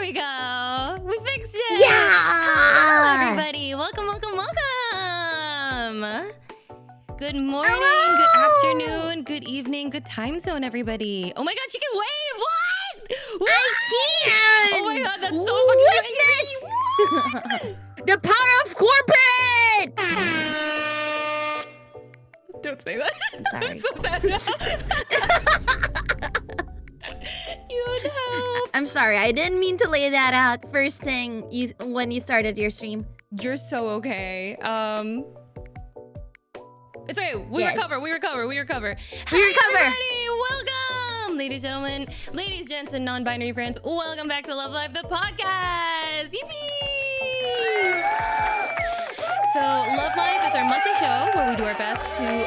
we go. We fixed it. Yeah. Hello, everybody. Welcome. Good morning, Good afternoon, good evening, good time zone, everybody. Oh my God, she can wave. What? I can. Oh my God, that's so fucking Witness the power of corporate. Don't say that. I'm sorry. I'm so sad now. You would help. I'm sorry. I didn't mean to lay that out first thing when you started your stream. You're so okay. It's okay. We Yes. recover. We recover. Everybody, welcome, ladies, gentlemen, ladies, gents, and non-binary friends. Welcome back to Love Live, the podcast. Yippee! So, Love Live is our monthly show where we do our best to.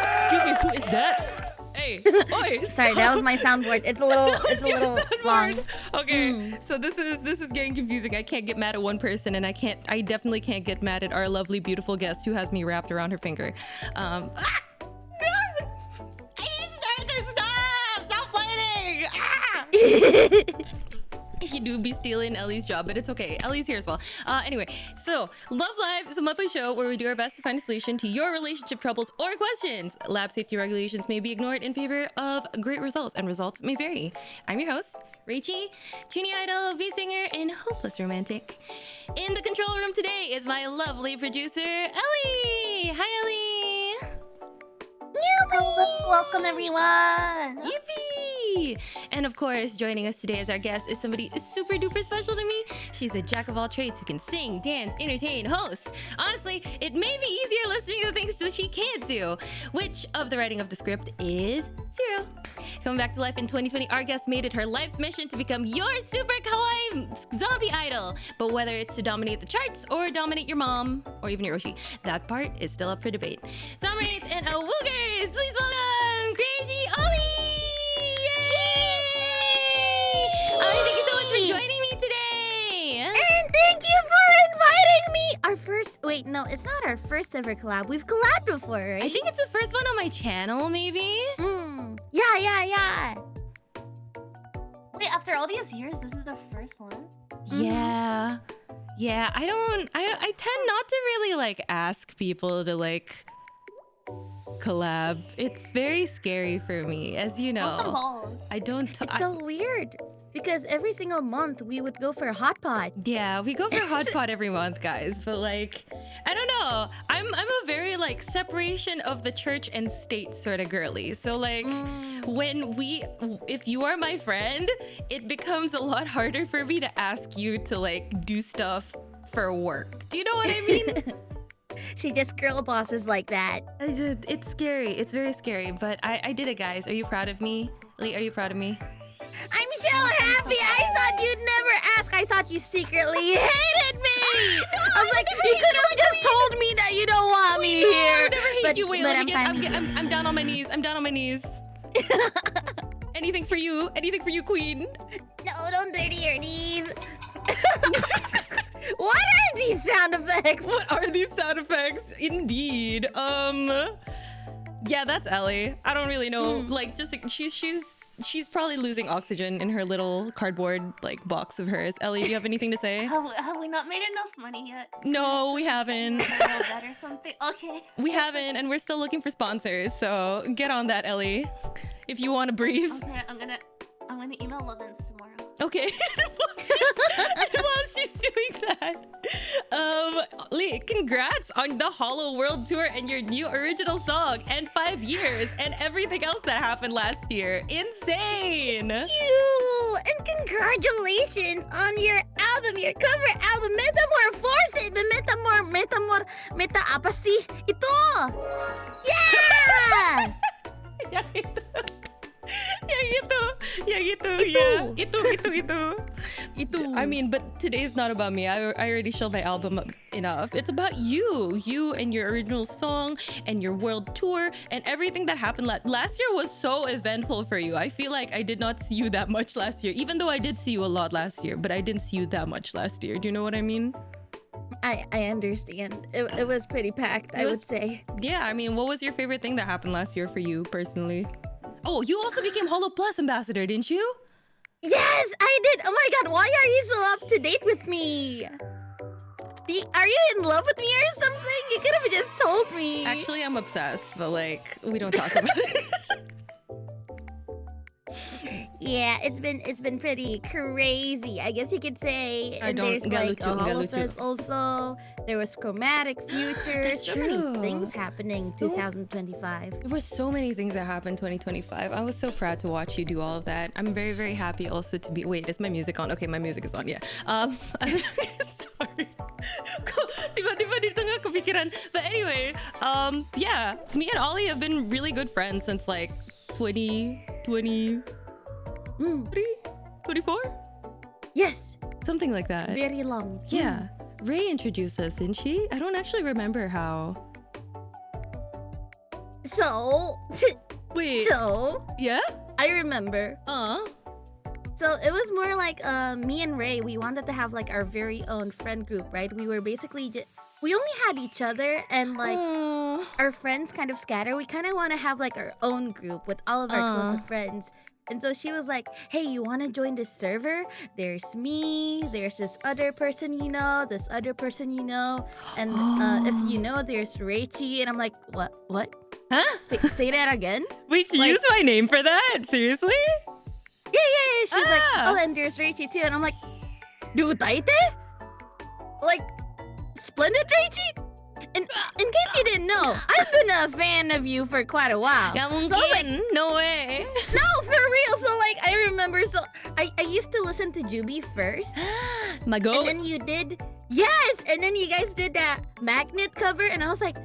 Excuse me, who is that? Hey, oi! Sorry, that was my soundboard. It's a little long. Okay, so this is getting confusing. I can't get mad at one person, and I definitely can't get mad at our lovely, beautiful guest who has me wrapped around her finger. I need to start this stuff. Stop fighting! You do be stealing Ellie's job, but it's okay. Ellie's here as well. Anyway, so Love Live is a monthly show where we do our best to find a solution to your relationship troubles or questions. Lab safety regulations may be ignored in favor of great results, and results may vary. I'm your host, Rachie, Toonie Idol, V-singer, and hopeless romantic. In the control room today is my lovely producer, Ellie. Hi, Ellie. Welcome, everyone. Yippee! And of course, joining us today as our guest is somebody super duper special to me. She's a jack of all trades who can sing, dance, entertain, host. Honestly, it may be easier listening to the things that she can't do. Which of the writing of the script is zero. Coming back to life in 2020, our guest made it her life's mission to become your super kawaii zombie idol. But whether it's to dominate the charts or dominate your mom or even your Roshi, that part is still up for debate. Summaries and woogers, please welcome Crazy Ollie! Ollie, thank you so much for joining me today! And thank you for inviting me! Wait, no, it's not our first ever collab. We've collabed before, right? I think it's the first one on my channel, maybe? Yeah. Wait, after all these years, this is the first one? Yeah. Yeah, I tend not to really, like, ask people to, like, collab. It's very scary for me, as you know. Some balls. I don't... It's so weird. Because every single month, we would go for a hot pot. Yeah, we go for hot pot every month, guys. But like, I don't know. I'm a very like separation of the church and state sort of girly. So like, if you are my friend, it becomes a lot harder for me to ask you to like do stuff for work. Do you know what I mean? She just girl bosses like that. It's scary. It's very scary. But I did it, guys. Are you proud of me? Lee, are you proud of me? I'm so happy. I thought you'd never ask. I thought you secretly hated me. I was like, you could have just told me that you don't want me here. I'm down on my knees. I'm down on my knees. Anything for you, queen. No, don't dirty your knees. What are these sound effects? What are these sound effects? Indeed. Yeah, that's Ellie. I don't really know. Like, just she's probably losing oxygen in her little cardboard like box of hers. Ellie, do you have anything to say? Have we not made enough money yet? No, we haven't. That or something? Okay. We haven't, and we're still looking for sponsors. So get on that, Ellie. If you want to breathe. Okay, I'm gonna email Lovin's tomorrow. Okay. While she's doing that, Lee, congrats on the Hollow World Tour and your new original song and 5 years and everything else that happened last year. Insane! Thank you! And congratulations on your album, your cover album, Metamorphosis! Meta apa sih? Itu! Yeah! Itu. I mean, but today's not about me. I already showed my album enough. It's about you and your original song and your world tour and everything that happened last year was so eventful for you. I feel like I did not see you that much last year, even though I did see you a lot last year, but I didn't see you that much last year. Do you know what I mean? I understand. It was pretty packed, I would say. Yeah, I mean, what was your favorite thing that happened last year for you personally? Oh, you also became Hollow Plus ambassador, didn't you? Yes, I did. Oh my god, why are you so up to date with me? Are you in love with me or something? You could have just told me. Actually, I'm obsessed, but like we don't talk about it. Yeah, it's been pretty crazy, I guess you could say. And there's like a Hall of Us also. There was Chromatic Future. That's so true. many things happening 2025. There were so many things that happened 2025. I was so proud to watch you do all of that. I'm very, very happy also to be. Wait, is my music on? Okay, my music is on. Yeah. Sorry. Tiba-tiba di tengah kepikiran. But anyway, yeah, me and Ollie have been really good friends since like 2023, 24, Yes, something like that. very long. Yeah. Ray introduced us, didn't she? I don't actually remember how. So, Wait. Yeah? I remember. So it was more like me and Ray, we wanted to have like our very own friend group, right? We were basically we only had each other, and like our friends kind of scatter. We kind of want to have like our own group with all of our closest friends. And so she was like, hey, you want to join this server? There's me, there's this other person you know, this other person you know, and if you know, there's Rachie. And I'm like, what? Huh? Say that again? Wait, you Like- use my name for that? Seriously? Yeah. She's like, Ah. oh, and there's Rachie too. And I'm like, dude, taite? Like, Splendid Rachie? And in case you didn't know, I've been a fan of you for quite a while. Ya So I was like, mungkin. No way. no, for real. So like, I remember, so I used to listen to Juby first. My And goat. then you did, yes, and then you guys did that magnet cover. And I was like,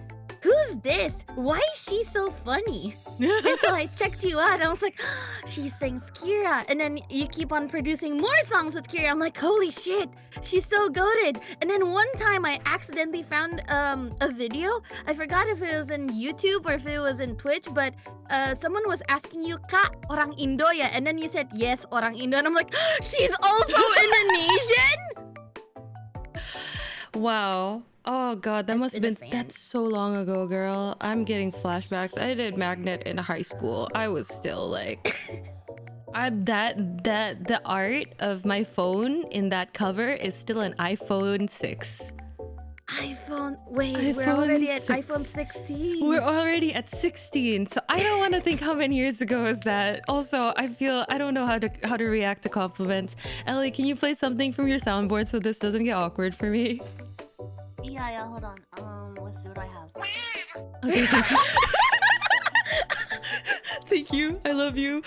who's this? Why is she so funny? And so I checked you out and I was like, she sings Kira. And then you keep on producing more songs with Kira. I'm like, holy shit, she's so goated. And then one time I accidentally found a video. I forgot if it was in YouTube or if it was in Twitch, but someone was asking you, Kak, orang Indo ya? And then you said, yes, orang Indo. And I'm like, she's also Indonesian? Wow. Oh god, that must have been been a fan. that's so long ago, girl. I'm getting flashbacks. I did magnet in high school. I was still like the art of my phone in that cover is still an iPhone 6. We're iPhone already at 6. iPhone 16. We're already at 16. So I don't want to think how many years ago is that. Also, I don't know how to react to compliments. Ellie, can you play something from your soundboard so this doesn't get awkward for me? Yeah, hold on. Let's see what I have. Okay. Thank you. I love you.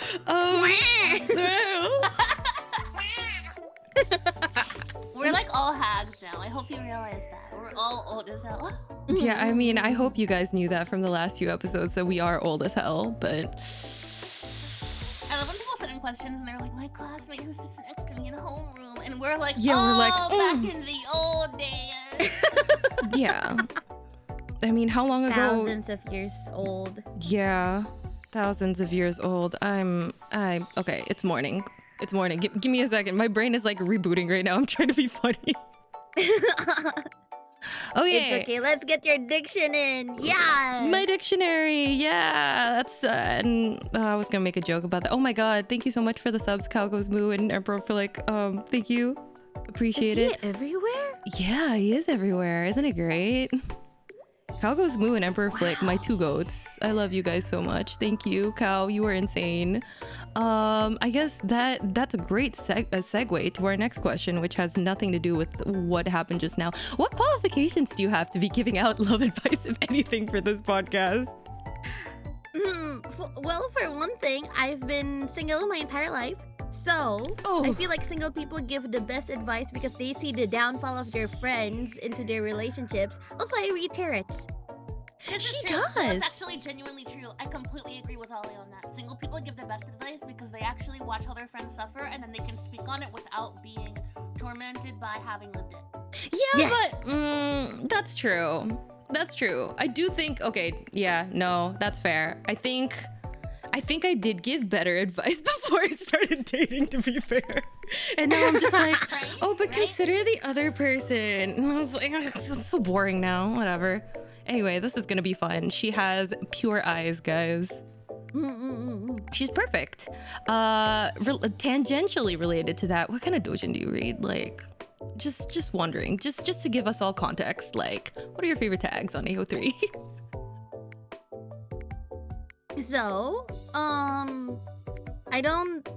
We're like all hags now. I hope you realize that. We're all old as hell. Yeah, I mean, I hope you guys knew that from the last few episodes that we are old as hell, but I love when people send in questions and they're like, my classmate who sits next to me in homeroom. And we're like, Yeah, we're like, back in the old days. yeah. I mean, how long ago? Thousands of years old. Yeah, thousands of years old. Okay, it's morning. It's morning. Give me a second. My brain is like rebooting right now. I'm trying to be funny. Okay. It's okay. Let's get your diction in. Yeah. My dictionary. Yeah, that's. And I was gonna make a joke about that. Oh my god! Thank you so much for the subs, Calgo's Moo and Emperor for like. Thank you. Appreciate Is it. he everywhere? Yeah, he is everywhere. Isn't it great? Calgo's Moo and Emperor Flick, my two goats. I love you guys so much. Thank you, Cal. You were insane. I guess that's a great segue to our next question, which has nothing to do with what happened just now. What qualifications do you have to be giving out love advice, if anything, for this podcast? Well, for one thing, I've been single my entire life. So, I feel like single people give the best advice because they see the downfall of their friends into their relationships. Also, I read tarots. She True. does. That's actually genuinely true. I completely agree with Ollie on that. Single people give the best advice because they actually watch how their friends suffer and then they can speak on it without being tormented by having lived it. Yeah, Yes. but that's true. That's true. I do think. Okay, yeah, no, that's fair. I think I did give better advice before I started dating, to be fair. And now I'm just like, oh, but consider the other person. And I was like, it's so boring now. Whatever. Anyway, this is gonna be fun. She has pure eyes, guys. She's perfect. Tangentially related to that, what kind of doujin do you read? Like, just wondering, just to give us all context, like, what are your favorite tags on AO3? So, I don't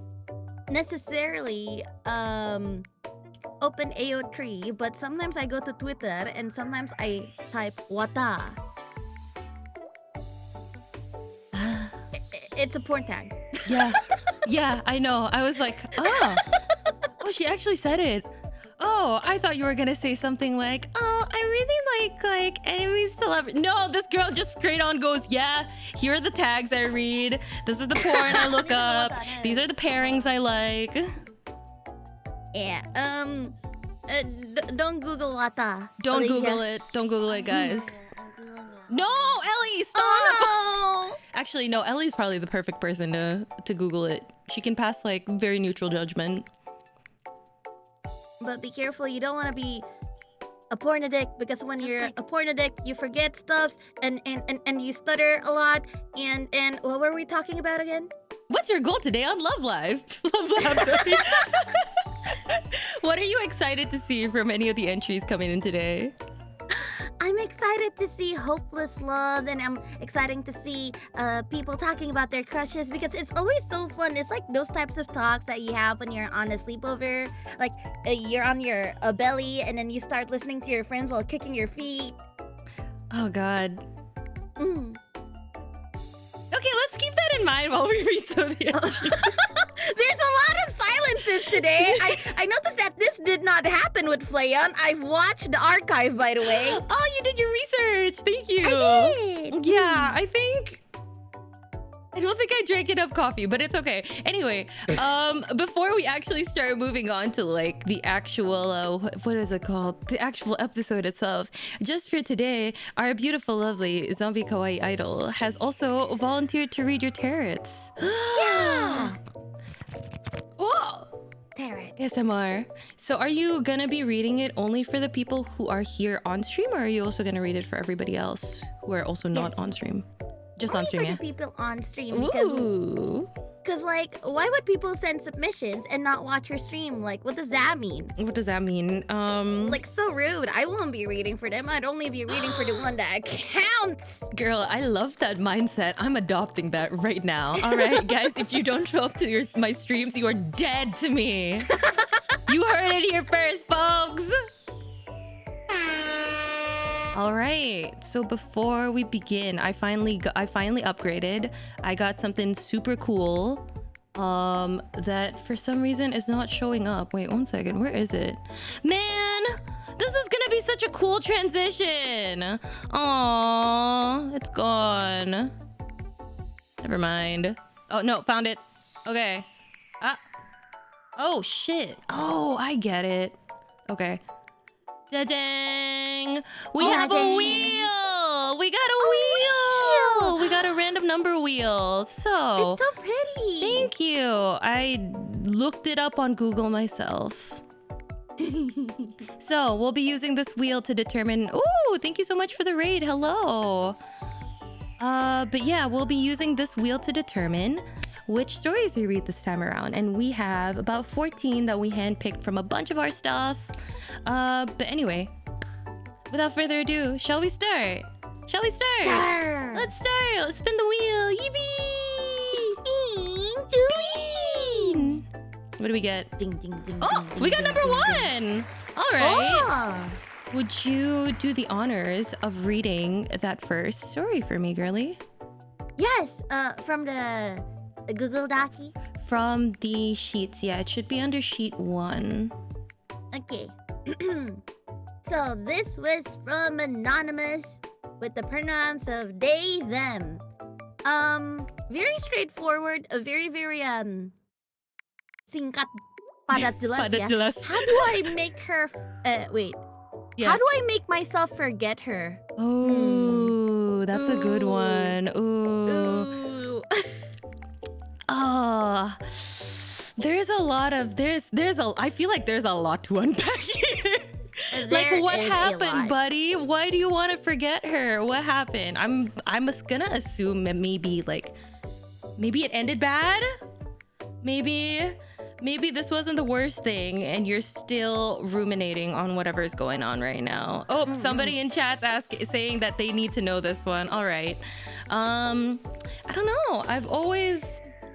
necessarily open AO3, but sometimes I go to Twitter and sometimes I type wata. It's a porn tag. Yeah, I know. I was like, oh, she actually said it. Oh, I thought you were gonna say something like, oh, I really like enemies to lovers. No, this girl just straight on goes, yeah, here are the tags I read. This is the porn I look up. These are the pairings I like. Yeah. Don't Google wata. Don't Alicia. Google it. Don't Google it, guys. No, Ellie, stop! Oh, Actually, no, Ellie's probably the perfect person to Google it. She can pass like very neutral judgment. but be careful, you don't want to be a porn addict, because when you're a porn addict, you forget stuff and you stutter a lot. And what were we talking about again? What's your goal today on Love Live? Love Live, sorry. What are you excited to see from any of the entries coming in today? I'm excited to see hopeless love, and I'm excited to see people talking about their crushes, because it's always so fun. It's like those types of talks that you have when you're on a sleepover. Like you're on your belly and then you start listening to your friends while kicking your feet. Oh, God. Mm. Okay, let's keep that in mind while we read some of the entries. There's a lot of silences today. I noticed that this did not happen with Flayon. I've watched the archive, by the way. Oh, you did your research. Thank you. I did. Yeah, I don't think I drank enough coffee, but it's okay. Anyway, before we actually start moving on to like the actual, what is it called? The actual episode itself. Just for today, our beautiful, lovely zombie kawaii idol has also volunteered to read your tarets. Yeah. Whoa! Tarot. ASMR. So are you gonna be reading it only for the people who are here on stream, or are you also gonna read it for everybody else who are also not on stream? Just Only on stream, for yeah. the people on stream, because Ooh. like, why would people send submissions and not watch your stream? Like, what does that mean? What does that mean? Like, so rude. I won't be reading for them. I'd only be reading for the one that counts. Girl, I love that mindset. I'm adopting that right now. All right, guys, if you don't show up to my streams, you are dead to me. You heard it here first, folks. All right, so before we begin, I finally upgraded. I got something super cool that for some reason is not showing up. Wait, 1 second, where is it? Man, this is gonna be such a cool transition. Aww, it's gone. Never mind. Oh no, found it. Okay. Oh shit. Oh, I get it. Okay. Da-dang! We have a wheel! We got a wheel! We got a random number wheel. So It's so pretty. thank you. I looked it up on Google myself. So we'll be using this wheel to determine. Ooh, thank you so much for the raid. Hello. But yeah, we'll be using this wheel to determine which stories we read this time around, and we have about 14 that we handpicked from a bunch of our stuff. But anyway, without further ado, shall we start? Shall we start? Let's start. Let's spin the wheel. Yippee! Spin! What do we get? Ding, ding, ding, Oh, ding, we got ding, number ding, one. All right. Oh. Would you do the honors of reading that first story for me, girly? Yes, from the Google Docy. From the sheets, yeah, it should be under sheet 1. Okay. So this was from Anonymous with the pronouns of they, them. Very straightforward, a very, singkat, padat jelas Padat ya. jelas. How do I make her, wait. Yeah. How do I make myself forget her? Oh, that's a good Ooh. one. Ooh. Ooh. Oh, I feel like there's a lot to unpack here. Like, There what is a happened, lot. buddy? Why do you want to forget her? What happened? I'm gonna assume that maybe like maybe it ended bad. Maybe this wasn't the worst thing and you're still ruminating on whatever is going on right now. Oh, somebody in chat's saying that they need to know this one. All right. I don't know. I've always,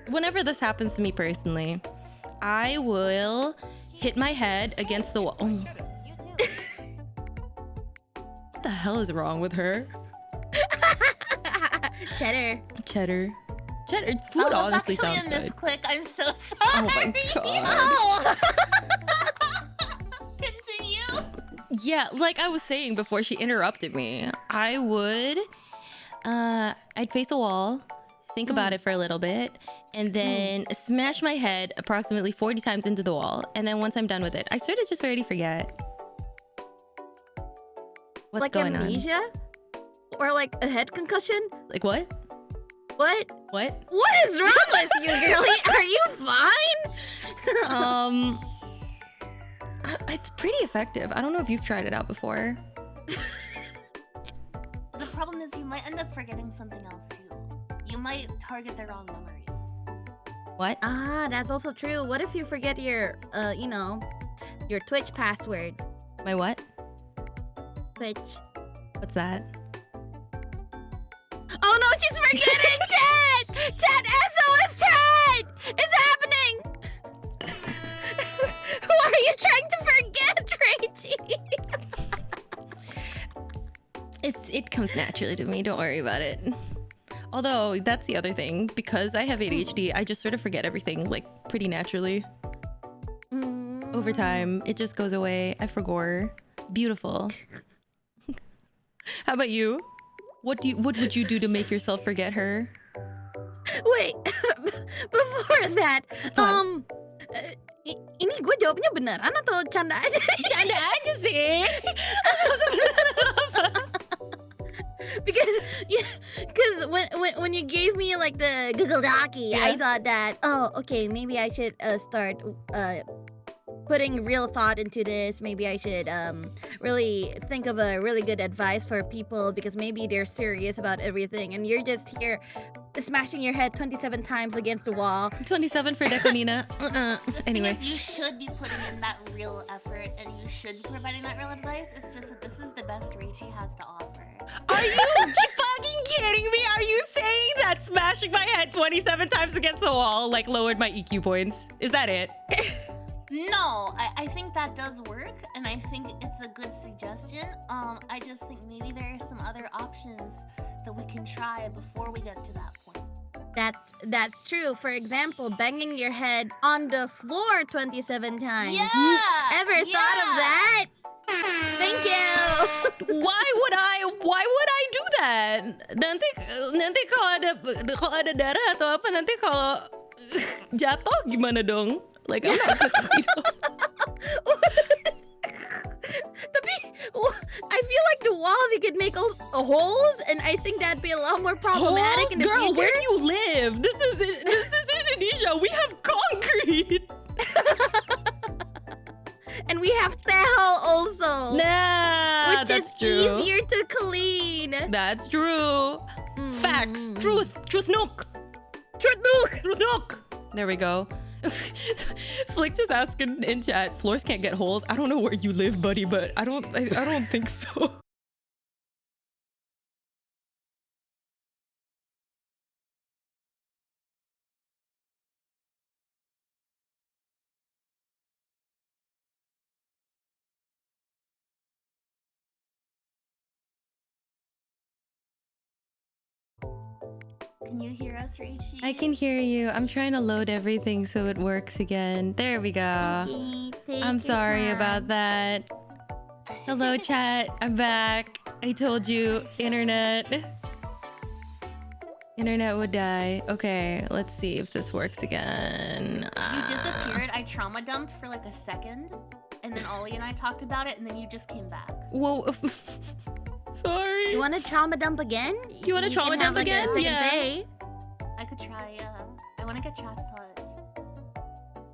whenever this happens to me personally, I will hit my head against the wall. Oh. What the hell is wrong with her? Cheddar. Food honestly sounds in good. this click. I'm so sorry. Oh my god. Oh! Continue. Yeah, like I was saying before she interrupted me, I would, I'd face a wall, think about it for a little bit, and then smash my head approximately 40 times into the wall. And then once I'm done with it, I sort of just already forget what's like going amnesia? Or like a head concussion? on. Like what? What? What? What is wrong with you, girlie? Are you fine? It's pretty effective. I don't know if you've tried it out before. The problem is you might end up forgetting something else too. You might target the wrong memory. What? Ah, that's also true. What if you forget your, your Twitch password? My what? Twitch. What's that? Oh no, she's forgetting chat! Chat, SOS chat! It's happening! Who are you trying to forget, Rachie? It comes naturally to me. Don't worry about it. Although that's the other thing, because I have ADHD, I just sort of forget everything like pretty naturally. Over time, it just goes away. I forgot. Beautiful. How about you? What would you do to make yourself forget her? Wait, before that, ini gue jawabnya beneran atau canda aja? Canda aja sih. Because when you gave me like the Google Docky, I thought that okay, maybe I should start putting real thought into this. Maybe I should really think of a really good advice for people because maybe they're serious about everything and you're just here smashing your head 27 times against the wall. 27 for Deconina. Anyway. The thing is, you should be putting in that real effort and you should be providing that real advice. It's just that this is the best Rachie has to offer. Are you fucking kidding me? Are you saying that smashing my head 27 times against the wall like lowered my EQ points? Is that it? No, I think that does work, and I think it's a good suggestion. I just think maybe there are some other options that we can try before we get to that point. That's true. For example, banging your head on the floor 27 times. Yeah! Ever thought of that? Thank you. Why would I do that? Nanti kalau ada darah atau apa nanti kalau jatuh gimana dong? Like I'm not Tapi, I feel like the walls you could make holes, and I think that'd be a lot more problematic in the Girl, future. where do you live? This is Indonesia. We have concrete. And we have tehel also. Nah, which that's is true. easier to clean. That's true. Facts. Truth nook. There we go. Flick just asking in chat, floors can't get holes. I don't know where you live, buddy, but I don't think so. Can you hear us, Rachie? I can hear you. I'm trying to load everything so it works again. There we go. I'm sorry about that. Hello, chat. I'm back. I told you, internet would die. Okay, let's see if this works again. You disappeared. I trauma dumped for like a second, and then Ollie and I talked about it, and then you just came back. Whoa. Sorry. You want to trauma dump again? Do you want to trauma dump like again? A second Yeah. say. I could try, I want to get chat's thoughts.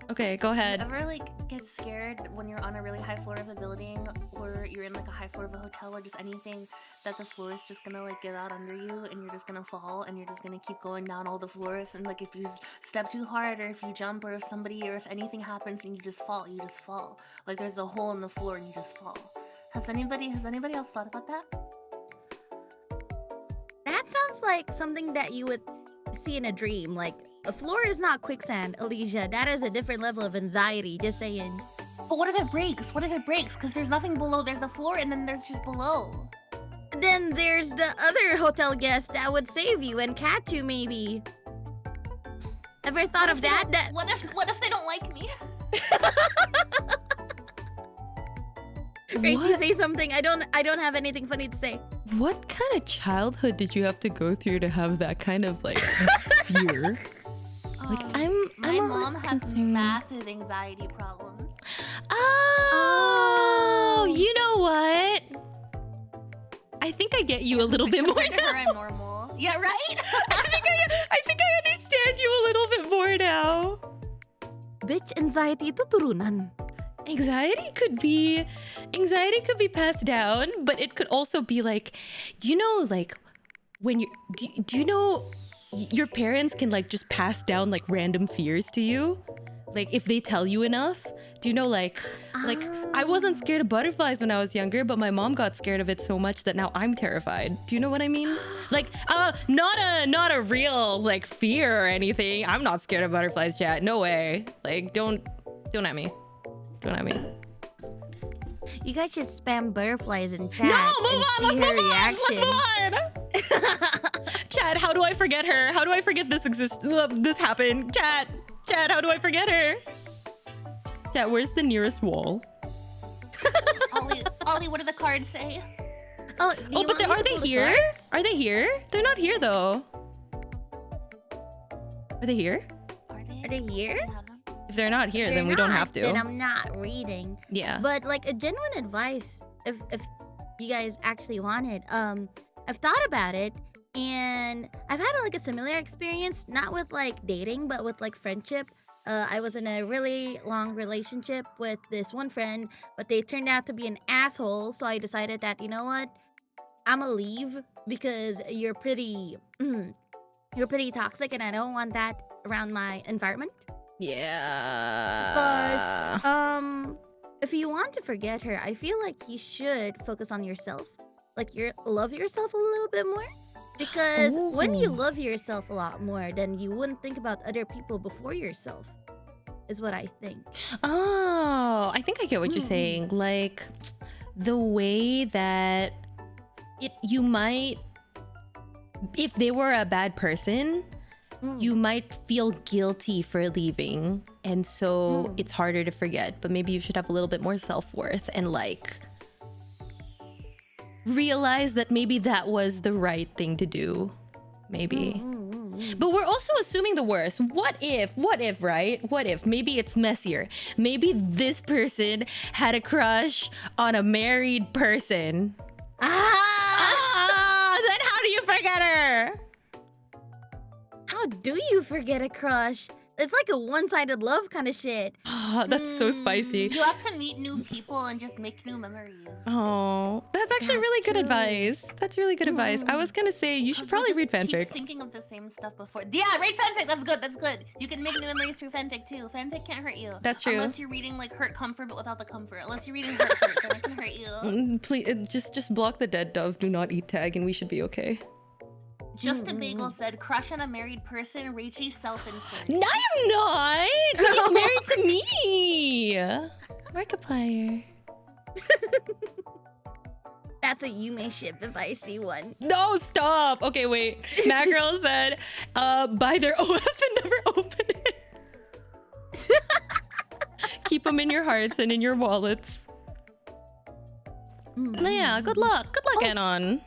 Okay, go Do you ahead. ever like get scared when you're on a really high floor of a building, or you're in like a high floor of a hotel, or just anything, that the floor is just gonna like give out under you and you're just gonna fall and you're just gonna keep going down all the floors, and like if you step too hard, or if you jump, or if somebody, or if anything happens and you just fall, like there's a hole in the floor and you just fall. Has anybody else thought about that? That sounds like something that you would see in a dream. Like, a floor is not quicksand, Alicia. That is a different level of anxiety, just saying. But what if it breaks? Because there's nothing below. There's the floor and then there's just below. Then there's the other hotel guest that would save you and catch you, maybe. Ever thought of that? What if they don't like me? Rachie, say something. I don't have anything funny to say. What kind of childhood did you have to go through to have that kind of like fear? Like My I'm mom has concerned. massive anxiety problems. Oh, you know what? I think I get you a little bit more Compared to her, now. I'm normal. Yeah, right? I think I understand you a little bit more now. Bitch, anxiety itu turunan. Anxiety could be passed down, but it could also be like, do you know, like when you do you know your parents can like just pass down like random fears to you, like if they tell you enough. Do you know, like I wasn't scared of butterflies when I was younger, but my mom got scared of it so much that now I'm terrified. Do you know what I mean? Like not a real like fear or anything. I'm not scared of butterflies, chat. No way. Like don't at me. Don't at me. You guys should spam butterflies in chat No, move and on. see her reaction. Let's move on. Chad, how do I forget her? How do I forget this this happened? Chad, how do I forget her? Chad, where's the nearest wall? Ollie, what do the cards say? Oh, But are they here? Are they here? They're not here though. Are they here? Are they here? If they're not here, then we don't have to. Then I'm not reading. Yeah. But like a genuine advice, if you guys actually want it, I've thought about it, and I've had like a similar experience, not with like dating, but with like friendship. I was in a really long relationship with this one friend, but they turned out to be an asshole. So I decided that, you know what, I'ma leave because you're pretty toxic, and I don't want that around my environment. Yeah. Plus, if you want to forget her, I feel like you should focus on yourself. Like, love yourself a little bit more. Because when you love yourself a lot more, then you wouldn't think about other people before yourself, is what I think. Oh, I think I get what you're saying. Like, the way that you might, if they were a bad person, you might feel guilty for leaving, and so it's harder to forget. But maybe you should have a little bit more self-worth and like realize that maybe that was the right thing to do. Maybe. But we're also assuming the worst. What if, right? What if maybe it's messier? Maybe this person had a crush on a married person. Then how do you forget her? How do you forget a crush? It's like a one-sided love kind of shit. That's so spicy. You have to meet new people and just make new memories. Oh, that's actually really good advice. That's really good advice. I was gonna say you should probably read fanfic. Keep thinking of the same stuff before. Yeah, read fanfic. That's good. That's good. You can make new memories through fanfic too. Fanfic can't hurt you. That's true. Unless you're reading like hurt comfort, but without the comfort. Unless you're reading hurt, then it can hurt you. Please, just block the dead dove. Do not eat tag, and we should be okay. Just a bagel said, crush on a married person, Rachie self-insert. No, I'm not. He's married to me. Markiplier. That's a Yume ship if I see one. No, stop. Okay, wait. Matt Girl said, buy their OF and never open it. Keep them in your hearts and in your wallets. Yeah, good luck. Good luck, Anon.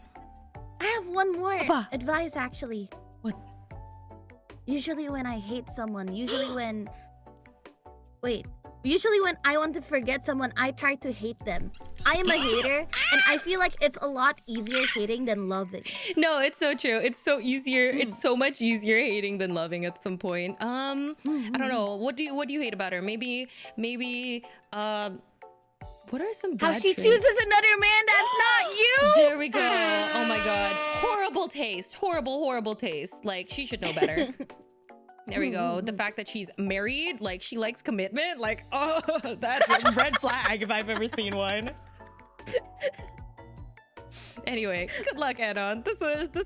I have one more Papa. advice, actually. What? Usually when I hate someone, usually when... Wait, Usually when I want to forget someone, I try to hate them. I am a hater, and I feel like it's a lot easier hating than loving. No, it's so true. It's so easier. It's so much easier hating than loving at some point. I don't know. What do you hate about her? Maybe what are some bad How she traits? chooses another man that's not you. There we go. Oh my god. Horrible taste. Horrible taste. Like, she should know better. There we go. The fact that she's married, like, she likes commitment, like, oh, that's a red flag if I've ever seen one. Anyway, good luck, Anon. This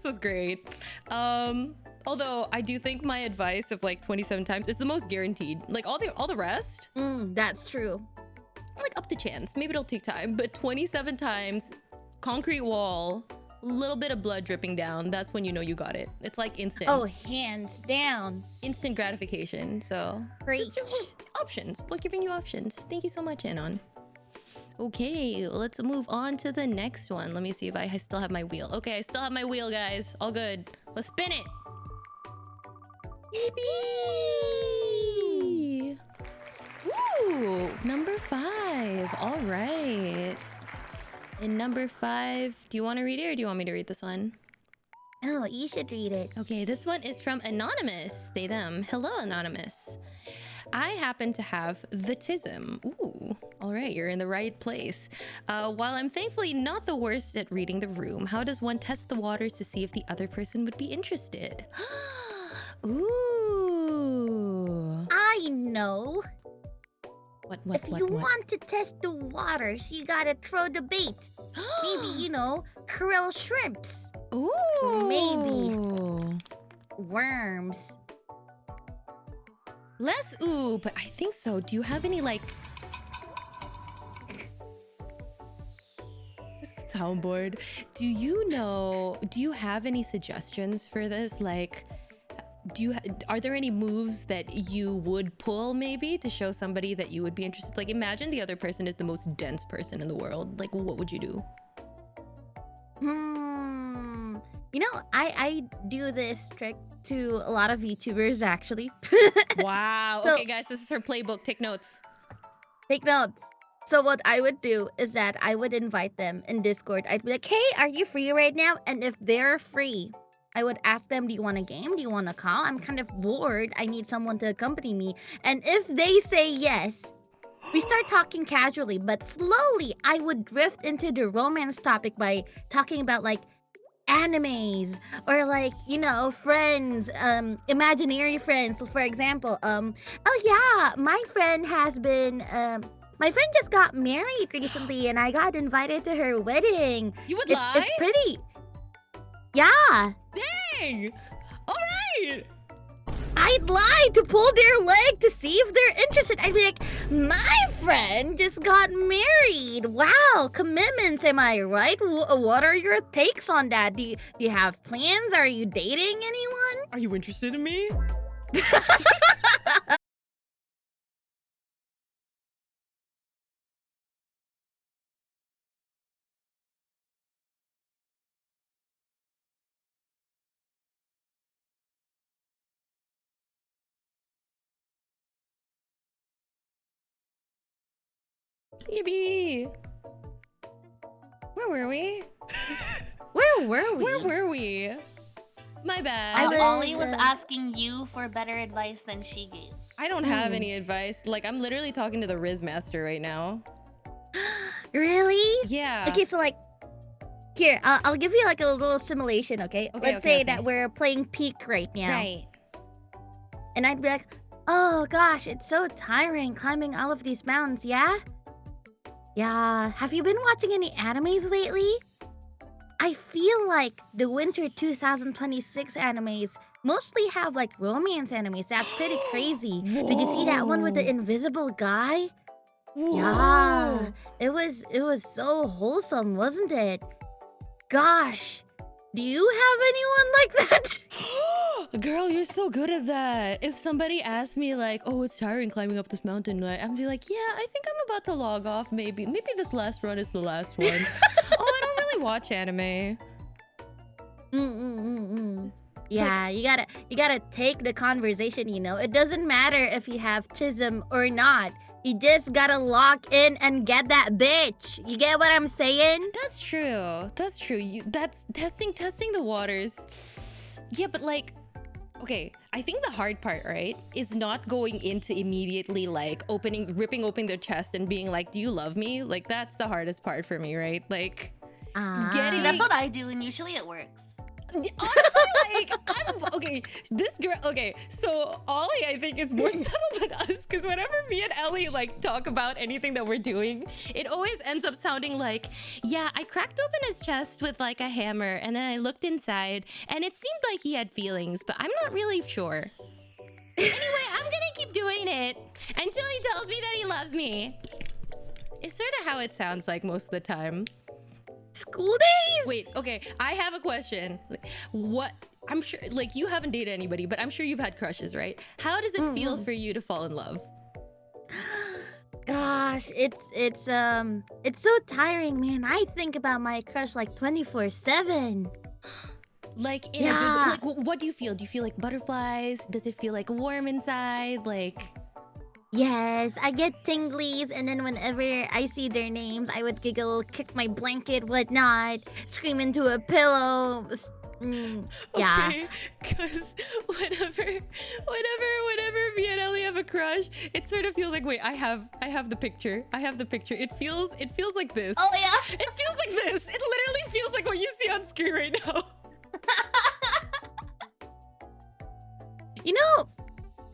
was great. Although I do think my advice of like 27 times is the most guaranteed. Like all the rest, That's true. like up to chance. Maybe it'll take time, but 27 times, concrete wall, little bit of blood dripping down. That's when you know you got it. It's like instant. Oh, hands down. Instant gratification. So Preach. just options. We're giving you options. Thank you so much, Anon. Okay, let's move on to the next one. Let me see if I still have my wheel. Okay, I still have my wheel, guys. All good. Let's spin it. Yippee! Ooh, number 5. All right. And number 5, do you want to read it or do you want me to read this one? Oh, you should read it. Okay, this one is from Anonymous. They, them. Hello, Anonymous. I happen to have the tism. Ooh, all right, you're in the right place. While I'm thankfully not the worst at reading the room, how does one test the waters to see if the other person would be interested? Ooh. I know. What? If you want to test the waters, you gotta throw the bait. Maybe, krill shrimps. Ooh. Maybe worms. Less ooh, but I think so. Do you have any like this soundboard? Do you have any suggestions for this? Like, are there any moves that you would pull maybe to show somebody that you would be interested? Like, imagine the other person is the most dense person in the world. Like, what would you do? I do this trick to a lot of VTubers actually. Wow. So- Okay, guys, this is her playbook. Take notes. Take notes. So what I would do is that I would invite them in Discord. I'd be like, hey, are you free right now? And if they're free, I would ask them, do you want a game? Do you want a call? I'm kind of bored. I need someone to accompany me. And if they say yes, we start talking casually, but slowly I would drift into the romance topic by talking about like animes or like, friends, imaginary friends. So for example, oh yeah, my friend just got married recently and I got invited to her wedding. You would It's lie? pretty. Yeah. Dang! All right! I'd lie to pull their leg to see if they're interested. I'd be like, my friend just got married. Wow, commitments, am I right? What are your takes on that? Do you have plans? Are you dating anyone? Are you interested in me? Yippee! Where were we? Where were we? Where were we? My bad. Ollie was asking you for better advice than she gave. I don't have any advice. Like, I'm literally talking to the Riz Master right now. Really? Yeah. Okay, so like, here, I'll give you like a little simulation, okay? Let's say that we're playing Peak right now. Right. And I'd be like, oh gosh, it's so tiring climbing all of these mountains, yeah? Yeah, have you been watching any animes lately? I feel like the winter 2026 animes mostly have like romance animes. That's pretty crazy. Did you see that one with the invisible guy? Whoa. Yeah, it was so wholesome, wasn't it? Gosh, do you have anyone like that? Girl, you're so good at that. If somebody asks me like, oh, it's tiring climbing up this mountain, I'm just like, yeah, I think I'm about to log off. Maybe this last run is the last one. Oh, I don't really watch anime. Yeah, you gotta take the conversation, It doesn't matter if you have tism or not. You just gotta lock in and get that bitch. You get what I'm saying? That's true. That's true. That's testing the waters. Yeah, but like, okay, I think the hard part, right, is not going into immediately like ripping open their chest and being like, "Do you love me?" Like that's the hardest part for me, right? Like, See, that's what I do, and usually it works. Honestly, like, okay, this girl, okay, so Ollie, I think, is more subtle than us, because whenever me and Ellie, like, talk about anything that we're doing, it always ends up sounding like, yeah, I cracked open his chest with, like, a hammer, and then I looked inside, and it seemed like he had feelings, but I'm not really sure. Anyway, I'm gonna keep doing it until he tells me that he loves me. It's sort of how it sounds like most of the time. School days? Wait, okay, I have a question. What, I'm sure, like, you haven't dated anybody, but I'm sure you've had crushes, right? How does it feel for you to fall in love? Gosh, it's so tiring, man. I think about my crush like 24/7. Like, in a good way. Like, what do you feel? Do you feel like butterflies? Does it feel like warm inside? Like... Yes, I get tinglies, and then whenever I see their names, I would giggle, kick my blanket, whatnot, scream into a pillow. Yeah. Okay, because whenever me and Ellie have a crush, it sort of feels like, wait, I have the picture. It feels like this. Oh yeah. It feels like this. It literally feels like what you see on screen right now. You know,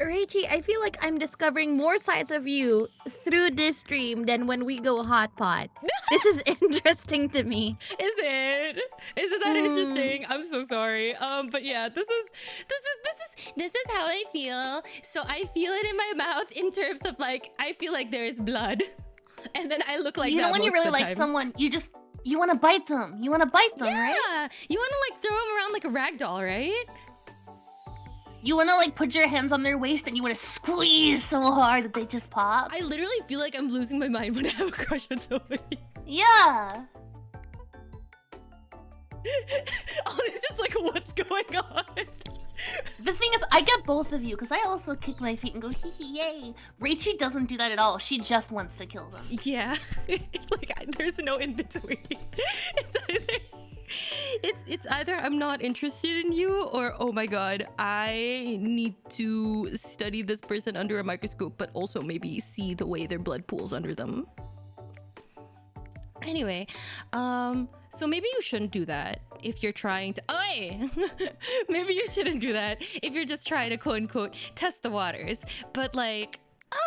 Rachie, I feel like I'm discovering more sides of you through this stream than when we go hot pot. This is interesting to me. Is it? Is it that interesting? I'm so sorry. But yeah, this is how I feel. So I feel it in my mouth in terms of like, I feel like there is blood, and then I look like you that know when you most really of the like time. someone, you want to bite them. You want to bite them, right? Yeah, you want to like throw them around like a rag doll, right? You want to like put your hands on their waist and you want to squeeze so hard that they just pop. I literally feel like I'm losing my mind when I have a crush on somebody. Yeah. Ollie's just like, what's going on? The thing is, I get both of you because I also kick my feet and go hee hee yay. Rachie doesn't do that at all. She just wants to kill them. Yeah, like there's no in between. It's either I'm not interested in you, or oh my god, I need to study this person under a microscope, but also maybe see the way their blood pools under them. Anyway, so maybe you shouldn't do that if you're trying to... Oi! Maybe you shouldn't do that if you're just trying to quote-unquote test the waters. But like, I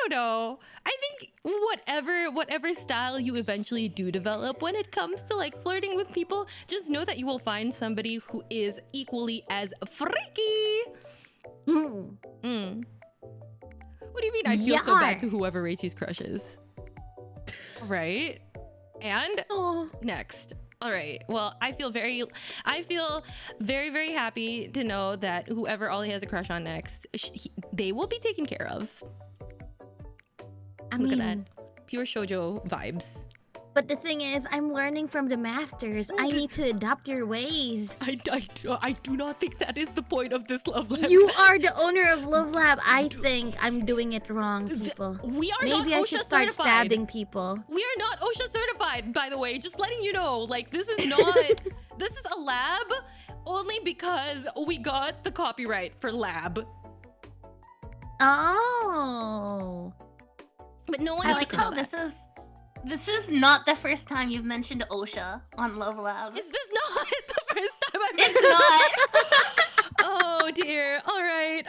don't know. I think whatever style you eventually do develop when it comes to like flirting with people, just know that you will find somebody who is equally as freaky. What do you mean I feel so bad to whoever Rachie's crush is? Right? And next. All right. Well, I feel very, very happy to know that whoever Ollie has a crush on next, they will be taken care of. Look at that. Pure shoujo vibes. But the thing is, I'm learning from the masters. I need to adopt your ways. I do not think that is the point of this Love Lab. You are the owner of Love Lab. I think I'm doing it wrong, people. We are Maybe not I OSHA should start certified. stabbing people. We are not OSHA certified, by the way. Just letting you know. Like, this is not... This is a lab only because we got the copyright for lab. Oh. But no one I needs like to how know that. this is not the first time you've mentioned OSHA on Love Lab. Is this not the first time I've It's not. Oh dear. All right.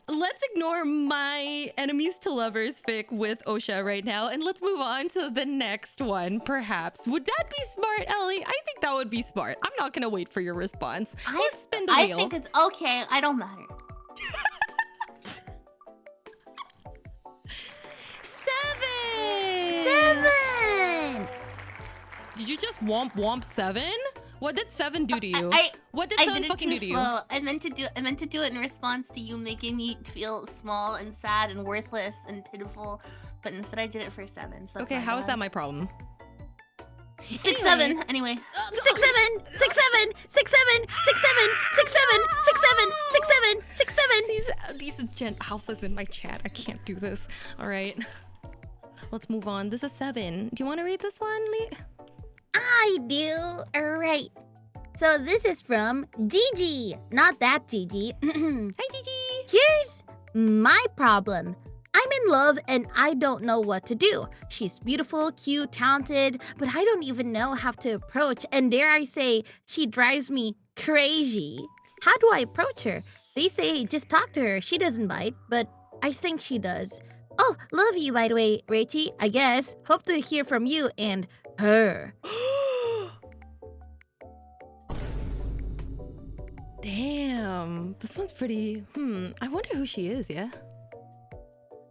Let's ignore my enemies to lovers fic with OSHA right now, and let's move on to the next one, perhaps. Would that be smart, Ellie? I think that would be smart. I'm not gonna wait for your response. Let's spin the wheel. I think it's okay. I don't matter. 7! Did you just womp 7? What did 7 do to you? What did 7 fucking do to you? I meant to do it in response to you making me feel small and sad and worthless and pitiful, but instead I did it for 7. So that's Okay, how is that my problem? 6, 7. Anyway. 6, 7! 6, 7! 6, 7! 6, 7! 6, 7! 6, 7! 6, 7! 6, 7! These Gen Alpha's in my chat. I can't do this. All right. Let's move on. This is 7. Do you want to read this one, Lee? I do. All right. So this is from Gigi. Not that Gigi. Hi, Gigi. Here's my problem. I'm in love and I don't know what to do. She's beautiful, cute, talented, but I don't even know how to approach. And dare I say, she drives me crazy. How do I approach her? They say just talk to her. She doesn't bite, but I think she does. Oh, love you, by the way, Rachie. I guess. Hope to hear from you and her. Damn. This one's pretty... I wonder who she is, yeah?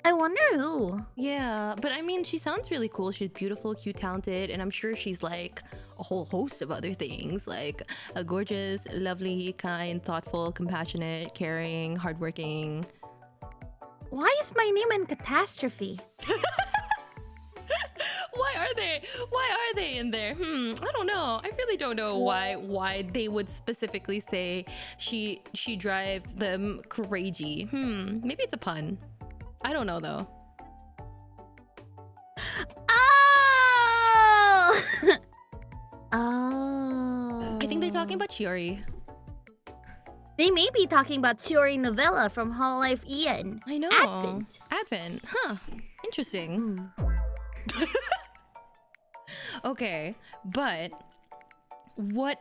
I wonder who. Yeah, but I mean, she sounds really cool. She's beautiful, cute, talented, and I'm sure she's like a whole host of other things, like a gorgeous, lovely, kind, thoughtful, compassionate, caring, hardworking. Why is my name in catastrophe? Why are they in there? I don't know. I really don't know why they would specifically say she drives them crazy. Maybe it's a pun. I don't know though. Oh! Oh. I think they're talking about Chiori. They may be talking about Chiori Novella from Hololive Ian. I know. Advent. Huh. Interesting. Okay, but what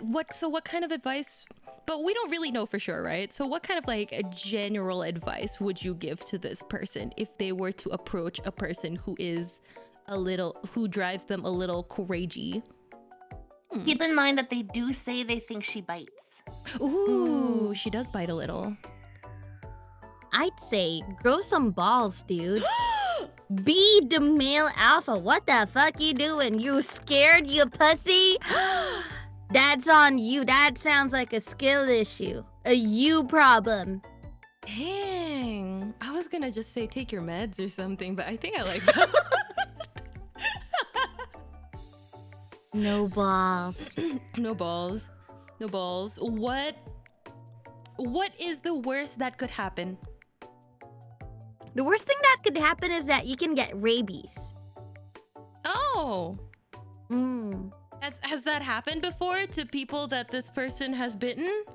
kind of advice? But we don't really know for sure, right? So what kind of like a general advice would you give to this person if they were to approach a person who drives them a little crazy? Keep in mind that they do say they think she bites. Ooh, she does bite a little. I'd say grow some balls, dude. Be the male alpha. What the fuck you doing? You scared, you pussy? That's on you. That sounds like a skill issue. A you problem. Dang. I was gonna just say take your meds or something, but I think I like that. No balls. No balls. No balls. What is the worst that could happen? The worst thing that could happen is that you can get rabies. Oh. Has that happened before to people that this person has bitten?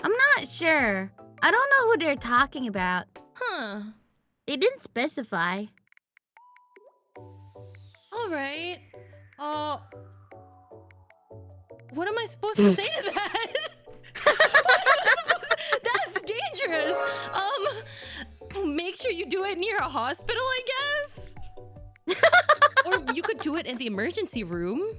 I'm not sure. I don't know who they're talking about. Huh. They didn't specify. All right. What am I supposed to say to that? That's dangerous. Make sure you do it near a hospital, I guess. Or you could do it in the emergency room.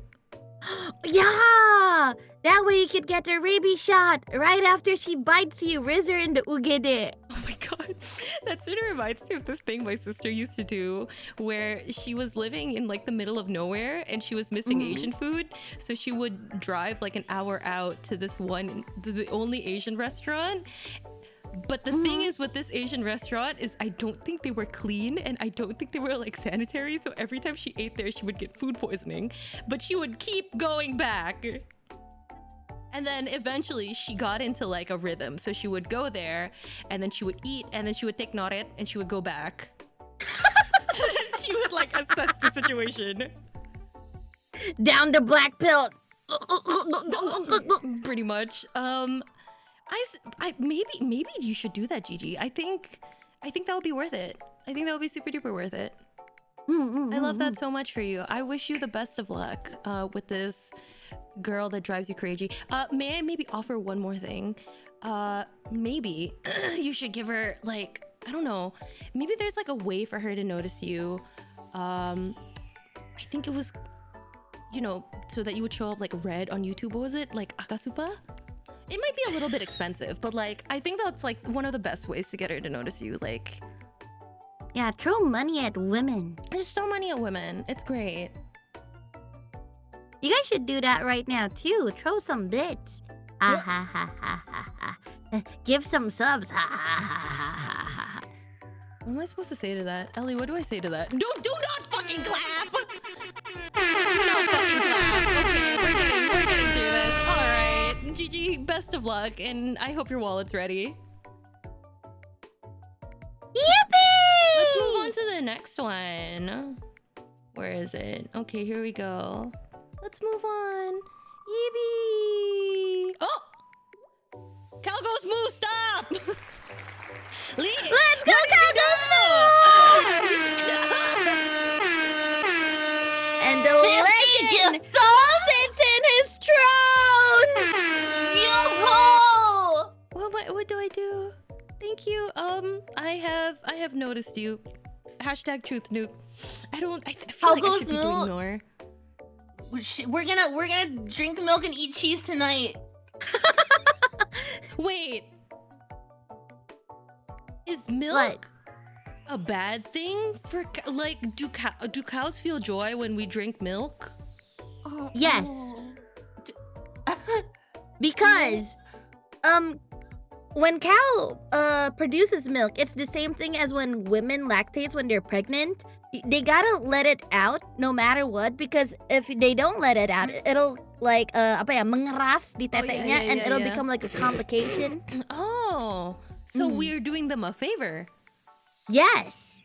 Yeah! That way you could get a rabies shot right after she bites you. Riz her in the ugede. Oh my god. That sort of reminds me of this thing my sister used to do where she was living in like the middle of nowhere and she was missing Asian food. So she would drive like an hour out to the only Asian restaurant. But the thing is with this Asian restaurant is I don't think they were clean and I don't think they were like sanitary. So every time she ate there, she would get food poisoning, but she would keep going back. And then eventually she got into like a rhythm. So she would go there and then she would eat and then she would take norit and she would go back. And she would like assess the situation. Down the black pill. Pretty much. Maybe you should do that, Gigi. I think that would be worth it. I think that would be super duper worth it. I love that so much for you. I wish you the best of luck with this girl that drives you crazy. May I maybe offer one more thing? Maybe you should give her like, I don't know, maybe there's like a way for her to notice you. I think it was, so that you would show up like red on YouTube. What was it? Like Akasupa? It might be a little bit expensive, but like I think that's like one of the best ways to get her to notice you. Like, yeah, throw money at women. Just throw money at women. It's great. You guys should do that right now too. Throw some bits. Ah ha ha ha ha ha. Give some subs. Ha ha ha ha ha. What am I supposed to say to that? Ellie, what do I say to that? Do not fucking clap! Do not fucking clap. Okay, we're getting through this. Alright. Gigi, best of luck, and I hope your wallet's ready. the next one. Where is it? Okay, here we go. Let's move on. Yippee! Oh! Calgo's move, stop! Let's go, Calgo's move! And the legend sits in his throne! Yo-ho! What do I do? Thank you. I have noticed you. Hashtag truth nuke. I feel like I should be doing more. We're gonna drink milk and eat cheese tonight. Wait. Is milk What? a bad thing for like do cows feel joy when we drink milk? Oh, Yes. oh. Because, when cow produces milk, it's the same thing as when women lactates when they're pregnant. They gotta let it out no matter what, because if they don't let it out, it'll like mengeras di tetenya, and it'll become like a complication. Oh, so we're doing them a favor. Yes.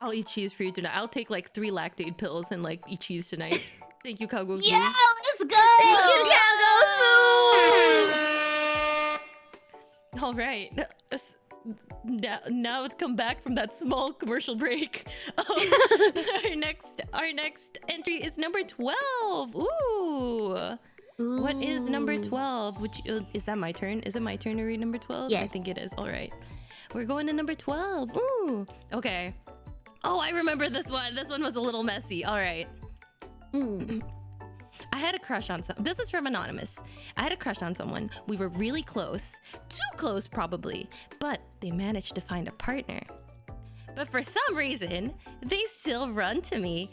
I'll eat cheese for you tonight. I'll take like 3 lactate pills and like eat cheese tonight. Thank you, Calgo's Yeah, move. let's go! Thank you, Calgo's move! All right. Now come back from that small commercial break. Our next entry is number 12. Ooh. What is number 12? Is that my turn? Is it my turn to read number 12? Yes. I think it is. All right. We're going to number 12. Ooh. Okay. Oh, I remember this one. This one was a little messy. All right. I had a crush on this is from Anonymous. I had a crush on someone. We were really close. Too close, probably. But they managed to find a partner. But for some reason, they still run to me.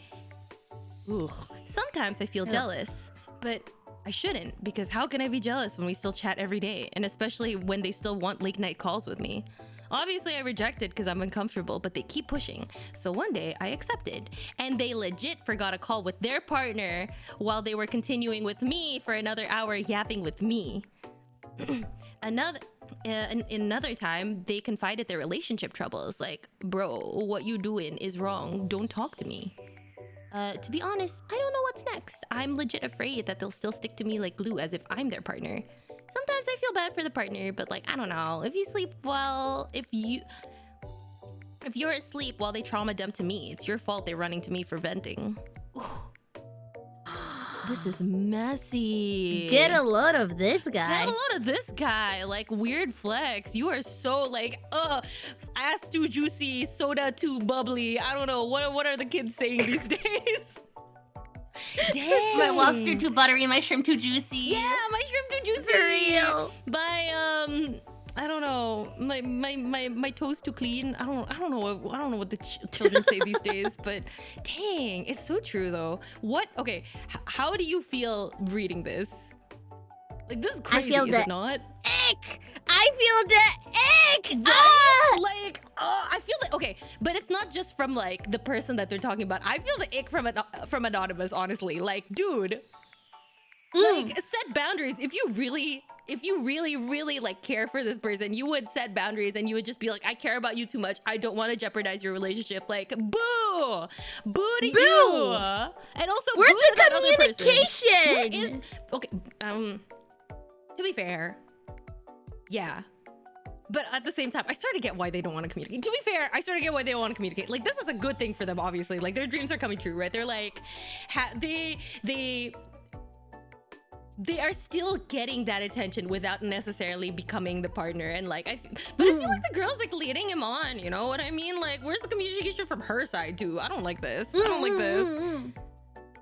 Ooh. Sometimes I feel jealous. But I shouldn't, because how can I be jealous when we still chat every day? And especially when they still want late night calls with me. Obviously, I rejected because I'm uncomfortable, but they keep pushing. So one day, I accepted. And they legit forgot a call with their partner while they were continuing with me for another hour yapping with me. Another time, they confided their relationship troubles. Like, bro, what you doing is wrong. Don't talk to me. To be honest, I don't know what's next. I'm legit afraid that they'll still stick to me like glue as if I'm their partner. Sometimes I feel bad for the partner, but like, I don't know. If you sleep well, if you're asleep while they trauma dump to me, it's your fault they're running to me for venting. This is messy. Get a load of this guy. Get a load of this guy. Like, weird flex. You are so like, ass too juicy, soda too bubbly. I don't know. What are the kids saying these days? Dang. My lobster too buttery, my shrimp too juicy. Yeah, my shrimp too juicy. For real. My I don't know. My toes too clean. I don't know what the children say these days, but dang, it's so true though. What? Okay, how do you feel reading this? Like, this is crazy, is it not? Ick! I feel the ick! Right? Ah! Like, I feel like, okay, but it's not just from like the person that they're talking about. I feel the ick from Anonymous, honestly. Like, dude, like, set boundaries. If you really like care for this person, you would set boundaries and you would just be like, I care about you too much. I don't want to jeopardize your relationship. Like, boo to you. And also, where's boo to the that other person. communication? Okay, to be fair, yeah. But at the same time, I start to get why they don't want to communicate. To be fair, I start to get why they don't want to communicate. Like, this is a good thing for them, obviously. Like, their dreams are coming true, right? They're like, they are still getting that attention without necessarily becoming the partner. And like, but I feel like the girl's like leading him on. You know what I mean? Like, where's the communication from her side too? I don't like this. I don't like this.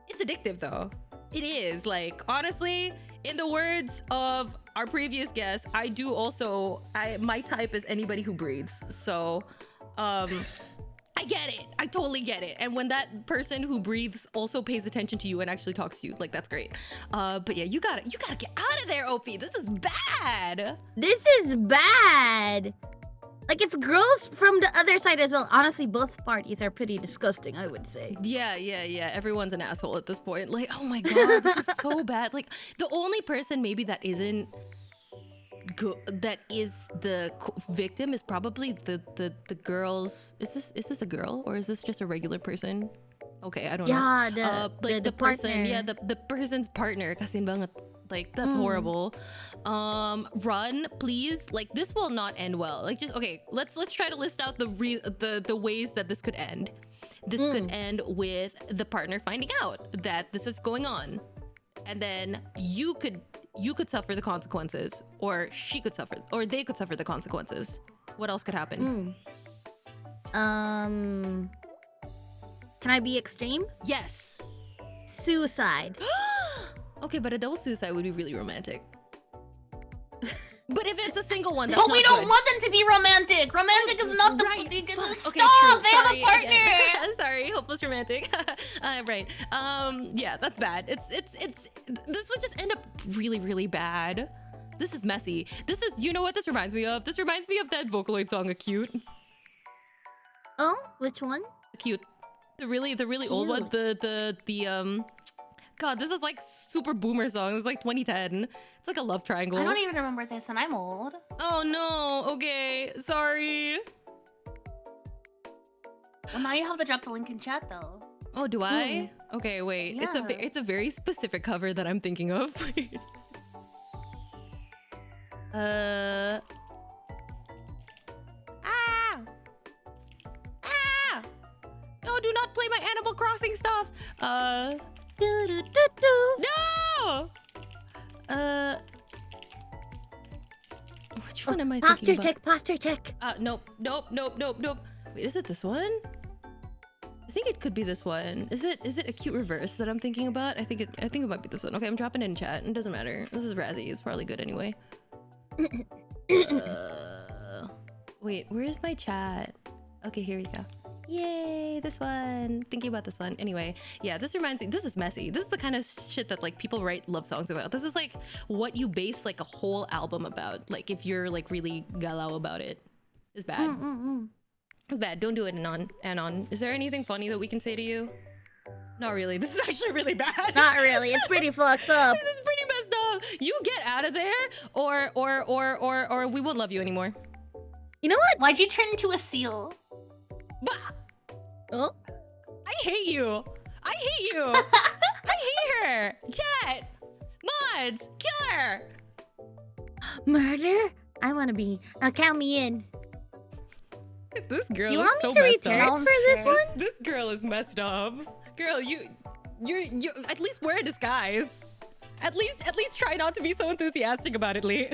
It's addictive though. It is. Like, honestly, in the words of our previous guest, I do also, my type is anybody who breathes. So, I get it. I totally get it. And when that person who breathes also pays attention to you and actually talks to you, like, that's great. But yeah, you gotta get out of there, OP. This is bad. This is bad. Like, it's gross from the other side as well. Honestly, both parties are pretty disgusting, I would say. Yeah. Everyone's an asshole at this point. Like, oh my god, this is so bad. Like, the only person maybe that isn't that is the victim is probably the girl's. Is this a girl or is this just a regular person? Okay, I don't know. Yeah, the person, partner. yeah, the person's partner. Kasin banget. Like that's horrible. Run, please. Like this will not end well. Like just okay. Let's try to list out the ways that this could end. This could end with the partner finding out that this is going on, and then you could suffer the consequences, or she could suffer, or they could suffer the consequences. What else could happen? Can I be extreme? Yes. Suicide. Okay, but a double suicide would be really romantic. But if it's a single one, that's But not we don't good. want them to be romantic. Romantic is not the Right. Stop! Okay, true. They have Sorry, a partner. again. Sorry, hopeless romantic. Right. Yeah, that's bad. It's this would just end up really, really bad. This is messy. This is, you know what this reminds me of? This reminds me of that Vocaloid song, Acute. Oh, which one? Acute. The really old one. The God, this is like super boomer song. It's like 2010. It's like a love triangle. I don't even remember this, and I'm old. Oh no. Okay. Sorry. Well, now you have to drop the link in chat, though. Oh, do I? Okay, wait. Yeah. It's a very specific cover that I'm thinking of. Ah! No, do not play my Animal Crossing stuff. No. Which one am I thinking about? Posture check. Nope. Wait, is it this one? I think it could be this one. Is it Acute Reverse that I'm thinking about? I think it might be this one. Okay, I'm dropping it in chat. It doesn't matter. This is Razzie. It's probably good anyway. Wait, where is my chat? Okay, here we go. Yay, this one. Thinking about this one. Anyway, yeah, this reminds me. This is messy. This is the kind of shit that like people write love songs about. This is like what you base like a whole album about. Like if you're like really galau about it. It's bad. It's bad. Don't do it, Anon. Is there anything funny that we can say to you? Not really. This is actually really bad. Not really. It's pretty fucked up. This is pretty messed up. You get out of there, or we won't love you anymore. You know what? Why'd you turn into a seal? But Oh, I hate you. I hate her. Chat. Mods. Kill her. murder? I want to be. Count me in. This girl You is want so me to messed return up. for this one? This girl is messed up. Girl, you at least wear a disguise. At least try not to be so enthusiastic about it, Lee.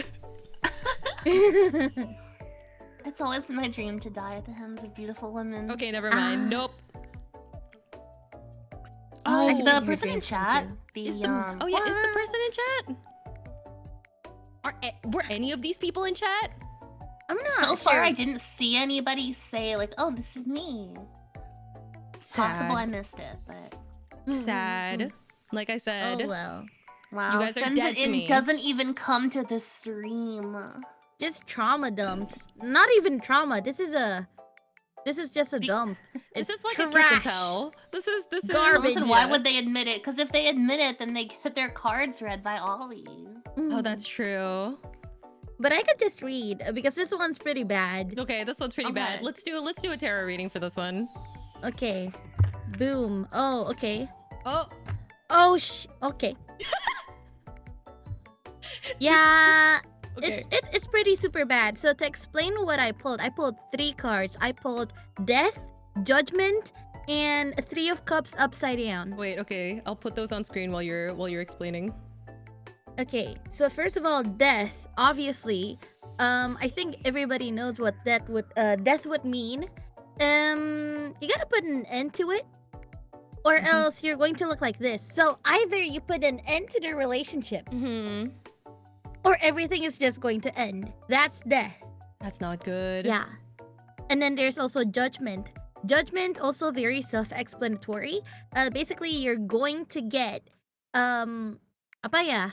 It's always been my dream to die at the hands of beautiful women. Okay, never mind. Nope. Oh, Is I the see person your in dreams chat? come The Is the person in chat? Were any of these people in chat? I'm not So far, sure. I didn't see anybody say like, "Oh, this is me." Possible I missed it, but Sad. Like I said. Oh well. wow, You guys are sends dead it to in, me. doesn't even come to the stream. Just trauma dumps. Not even trauma. This is just a dump. This It's is like trash. a kiss and tell. This is Garbage. Listen, why would they admit it? Because if they admit it, then they get their cards read by Ollie. Oh, that's true. But I could just read because this one's pretty bad. Okay, this one's pretty bad. Okay. Let's do a tarot reading for this one. Okay. Boom. Oh, okay. Oh, Oh, okay. Yeah. okay. It's pretty super bad. So to explain what I pulled 3 cards. I pulled Death, Judgment, and 3 of Cups upside down. Wait, okay. I'll put those on screen while you're explaining. Okay, so first of all, Death. Obviously, I think everybody knows what death would mean. You gotta put an end to it, or else you're going to look like this. So either you put an end to the relationship, or everything is just going to end. That's death. That's not good. Yeah. And then there's also Judgment. Judgment also very self-explanatory. Basically, you're going to get apa ya?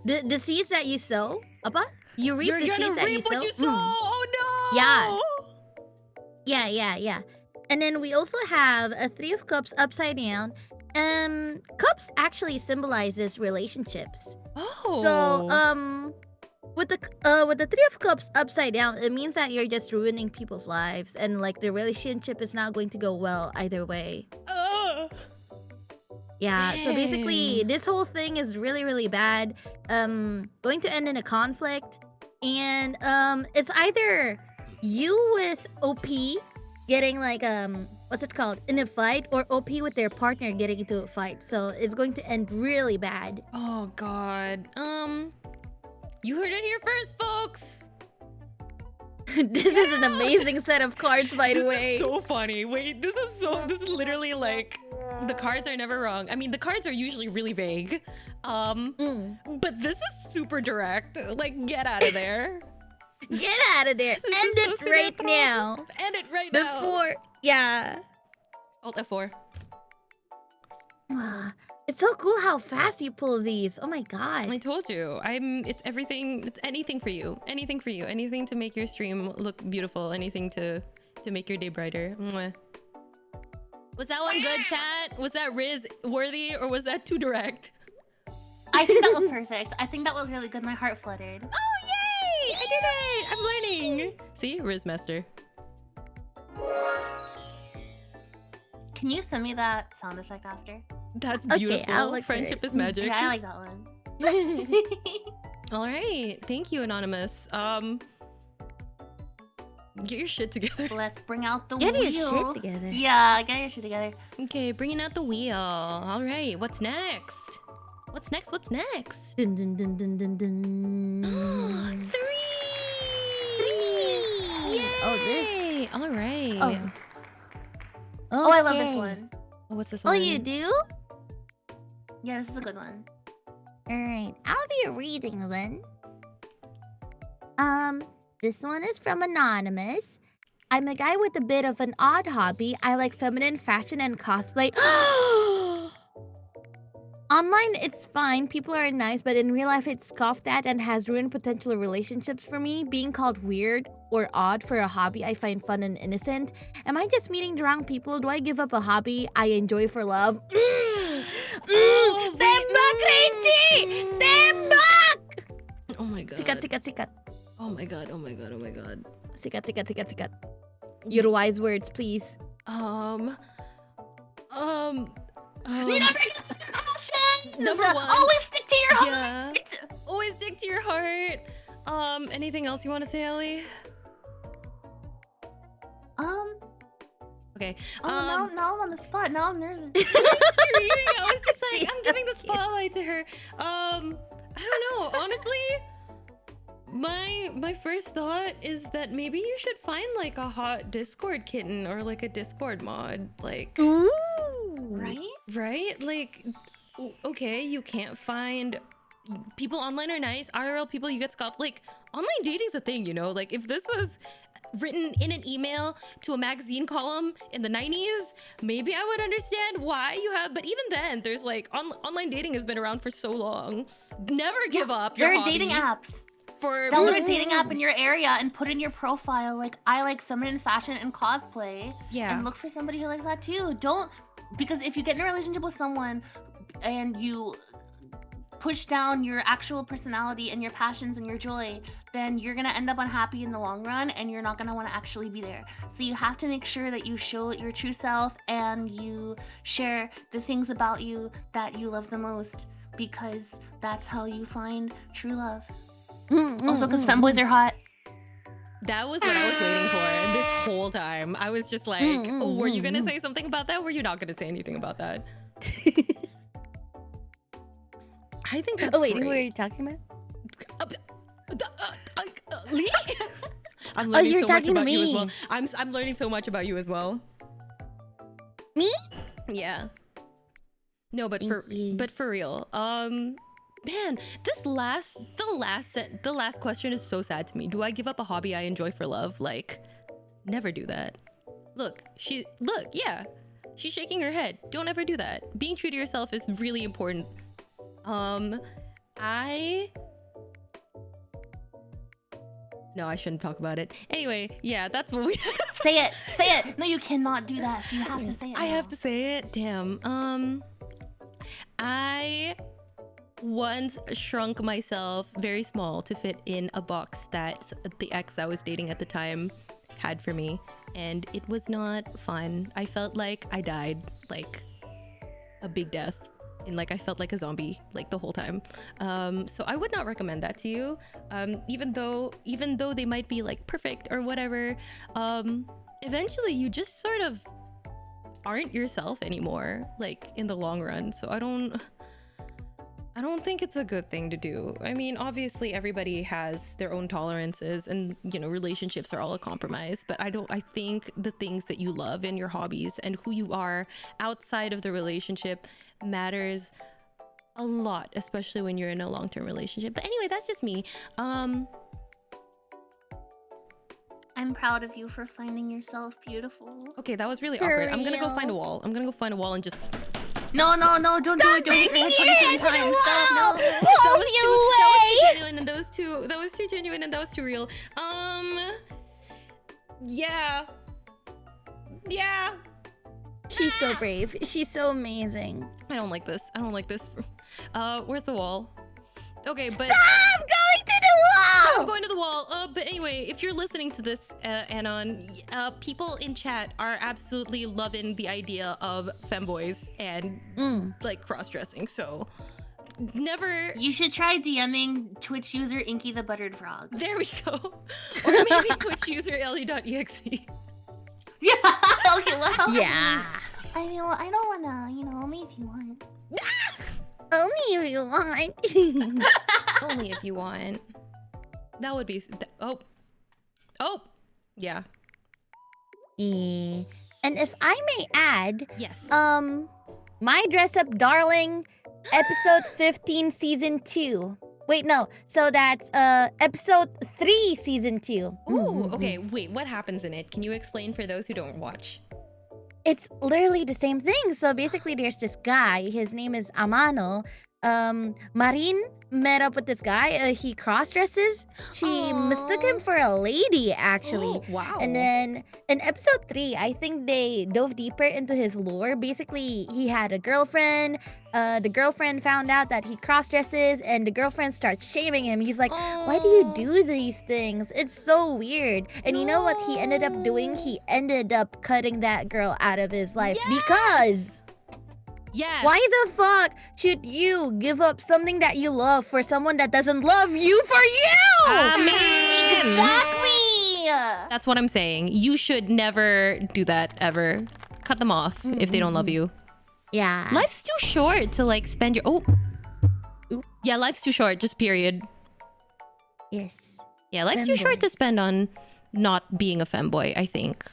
The seeds that you sow. Apa? You reap You're the gonna seeds that you reap sow. what you sow. Oh no. Yeah. And then we also have a 3 of Cups upside down. Cups actually symbolizes relationships. Oh. So with the Three of Cups upside down, it means that you're just ruining people's lives, and like the relationship is not going to go well either way. Yeah, so basically Dang. this whole thing is really, really bad. Going to end in a conflict. And it's either you with OP getting like what's it called? In a fight, or OP with their partner getting into a fight. So it's going to end really bad. Oh God. You heard it here first, folks. This is an amazing set of cards, by the way. This is so funny. Wait, this is literally like the cards are never wrong. I mean, the cards are usually really vague. But this is super direct. Like, get out of there. Get out of there. This End is it so right sinetro. now. End it right now. Before, yeah. Alt F4. It's so cool how fast you pull these. Oh my god. I told you. It's everything. It's anything for you. Anything for you. Anything to make your stream look beautiful. Anything to make your day brighter. Mwah. Was that one good, chat? Was that Riz worthy, or was that too direct? I think that was perfect. I think that was really good. My heart fluttered. Oh, yay! I did it! I'm learning. See? Riz master. Can you send me that sound effect after? That's Okay, beautiful. I'll look for Friendship it. is magic. Yeah, I like that one. All right. Thank you, Anonymous. Get your shit together. Let's bring out the Get wheel. your shit together. Yeah, get your shit together. Okay, bringing out the wheel. All right. What's next? What's next? What's next? Dun, dun, dun, dun, dun, dun. 3! Oh, this. Yay! All right. Oh. Oh, I love this Okay. one. Oh, what's this Oh, one? you do? Yeah, this is a good one. Alright, I'll be reading then. This one is from Anonymous. I'm a guy with a bit of an odd hobby. I like feminine fashion and cosplay. Online, it's fine. People are nice, but in real life, it's scoffed at and has ruined potential relationships for me. Being called weird or odd for a hobby I find fun and innocent. Am I just meeting the wrong people? Do I give up a hobby I enjoy for love? Tembak, Rachie! Tembak! Oh my god. Sikat, sikat, sikat. Oh my god. Oh my god. Oh my god. Sikat, sikat, sikat, sikat. Your wise words, please. Number Number one. Always stick to your Yeah. heart. Always stick to your heart. Anything else you want to say, Ellie? Okay. Now I'm on the spot. Now I'm nervous. I was just like, I'm giving the spotlight to her. I don't know. Honestly, my first thought is that maybe you should find like a hot Discord kitten or like a Discord mod. Like, Ooh. right? Like, okay, you can't find people online are nice. IRL people, you get scoffed. Like, online dating's a thing, you know? Like, if this was written in an email to a magazine column in the 90s, maybe I would understand why you have, but even then, there's like, online dating has been around for so long. Never give up your There are hobby dating apps. for Download a dating app in your area and put in your profile like, I like feminine fashion and cosplay. Yeah. And look for somebody who likes that too. Don't, because if you get in a relationship with someone and you push down your actual personality and your passions and your joy, then you're gonna end up unhappy in the long run and you're not gonna want to actually be there. So you have to make sure that you show your true self and you share the things about you that you love the most, because that's how you find true love. Also, because femboys are hot. That was what I was waiting for this whole time. I was just like, oh, were you gonna say something about that? Were you not gonna say anything about that? I think that's Wait, great. who are you talking about? Lee? I'm Oh, learning you're so much talking to about you as me. well. I'm learning so much about you as well. Me? Yeah. No, but Thank you. for real. Man, the last question is so sad to me. Do I give up a hobby I enjoy for love? Like, never do that. Yeah. She's shaking her head. Don't ever do that. Being true to yourself is really important. No, I shouldn't talk about it. Anyway, yeah, that's what we Say it. Say it. No, you cannot do that. So you have to say it. I now. have to say it. Damn. I once shrunk myself very small to fit in a box that the ex I was dating at the time had for me, and it was not fun. I felt like I died like a big death, and like I felt like a zombie like the whole time. So I would not recommend that to you. Even though they might be like perfect or whatever, eventually you just sort of aren't yourself anymore, like in the long run. So I don't think it's a good thing to do. I mean, obviously everybody has their own tolerances, and you know, relationships are all a compromise, but I think the things that you love and your hobbies and who you are outside of the relationship matters a lot, especially when you're in a long-term relationship. But anyway, that's just me. I'm proud of you for finding yourself beautiful. Okay, that was really For awkward. I'm gonna go real. find a wall. I'm gonna go find a wall and just No, don't do it. Don't banging do it. your head to the wall! that Pulls was you too away! genuine, and that was too genuine, and that was too real. Yeah. She's so brave. She's so amazing. I don't like this. Where's the wall? Okay, but I'm going to the I'm wall! going to the wall. But anyway, if you're listening to this, Anon, people in chat are absolutely loving the idea of femboys and like cross-dressing. So never. You should try DMing Twitch user Inky the Buttered Frog. There we go. Or maybe Twitch user Ellie.exe. Yeah. Okay. Well. Yeah. I mean, well, I don't wanna. Only if you want. Only if you want. Only if you want. That would be. Oh. Yeah. Yeah. And if I may add, Yes. My Dress Up Darling, episode 15, season 2. Wait, no. So that's episode 3, season 2. Ooh. Okay. Wait. What happens in it? Can you explain for those who don't watch? It's literally the same thing. So basically, there's this guy. His name is Amano. Marin met up with this guy. He cross-dresses. She mistook him for a lady, actually. Oh, wow. And then in episode 3, I think they dove deeper into his lore. Basically, he had a girlfriend. The girlfriend found out that he cross-dresses, and the girlfriend starts shaming him. He's like, why do you do these things? It's so weird. And you know what he ended up doing? He ended up cutting that girl out of his life because... Yes. Why the fuck should you give up something that you love for someone that doesn't love you for you? Exactly. That's what I'm saying. You should never do that ever. Cut them off if they don't love you. Yeah. Life's too short to like spend your Yeah, life's too short, just period. Yes. Yeah, life's too short to Femboys. spend on not being a femboy, I think.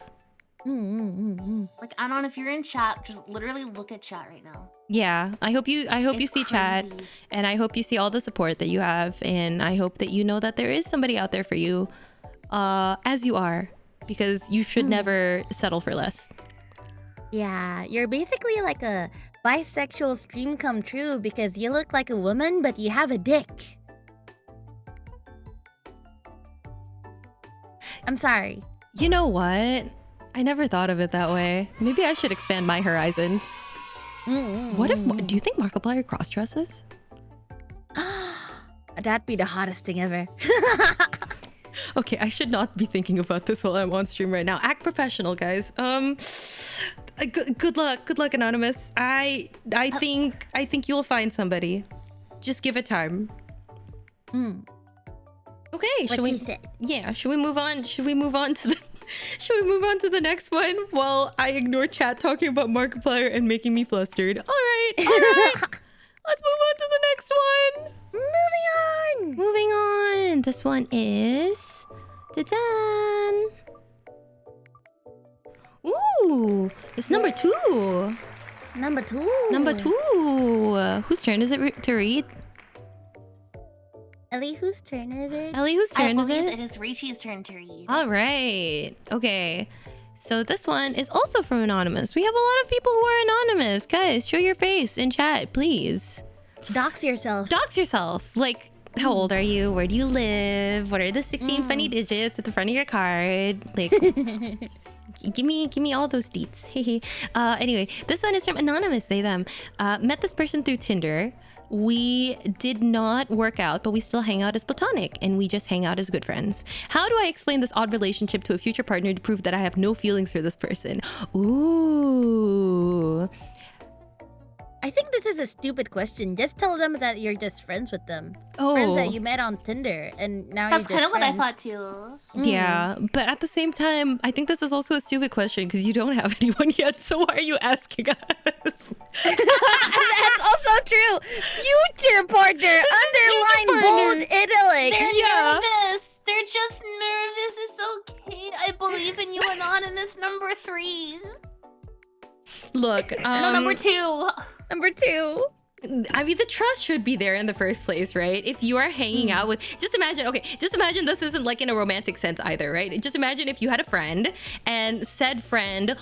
Like, Anon, if you're in chat, just literally look at chat right now. Yeah, I hope you It's see chat, crazy. and I hope you see all the support that you have, and I hope that you know that there is somebody out there for you as you are, because you should never settle for less. Yeah, you're basically like a bisexual dream come true because you look like a woman but you have a dick. I'm sorry. You know what? I never thought of it that way. Maybe I should expand my horizons. What if... Do you think Markiplier cross-dresses? That'd be the hottest thing ever. Okay, I should not be thinking about this while I'm on stream right now. Act professional, guys. Good luck, Anonymous. I think you'll find somebody. Just give it time. Okay, What she said. Yeah, should we move on? Should we move on to the next one while I ignore chat talking about Markiplier and making me flustered? All right. Let's move on to the next one. Moving on. This one is ta-dan. Ooh, it's number 2. Number 2. Number 2. Whose turn is it to read? Ellie, whose turn is it? Ellie, whose I turn is believe it? it is Rachie's turn to read. All right. Okay. So this one is also from Anonymous. We have a lot of people who are anonymous. Guys, show your face in chat, please. Dox yourself. Dox yourself. Like, how old are you? Where do you live? What are the 16 funny digits at the front of your card? Like, give me all those deets. Anyway, this one is from Anonymous. They, them. Met this person through Tinder. We did not work out, but we still hang out as platonic, and we just hang out as good friends. How do I explain this odd relationship to a future partner to prove that I have no feelings for this person? Ooh. I think this is a stupid question. Just tell them that you're just friends with them. Oh. Friends that you met on Tinder, and now That's you're just kind of what I friends. thought too. Yeah, but at the same time, I think this is also a stupid question because you don't have anyone yet, so why are you asking us? That's also true. Future partner, underline bold italic. They're nervous. They're just nervous. It's okay. I believe in you, Anonymous number 3. Look, No, number 2. Number 2. I mean, the trust should be there in the first place, right? If you are hanging out with, just imagine this isn't like in a romantic sense either, right? Just imagine if you had a friend and said friend,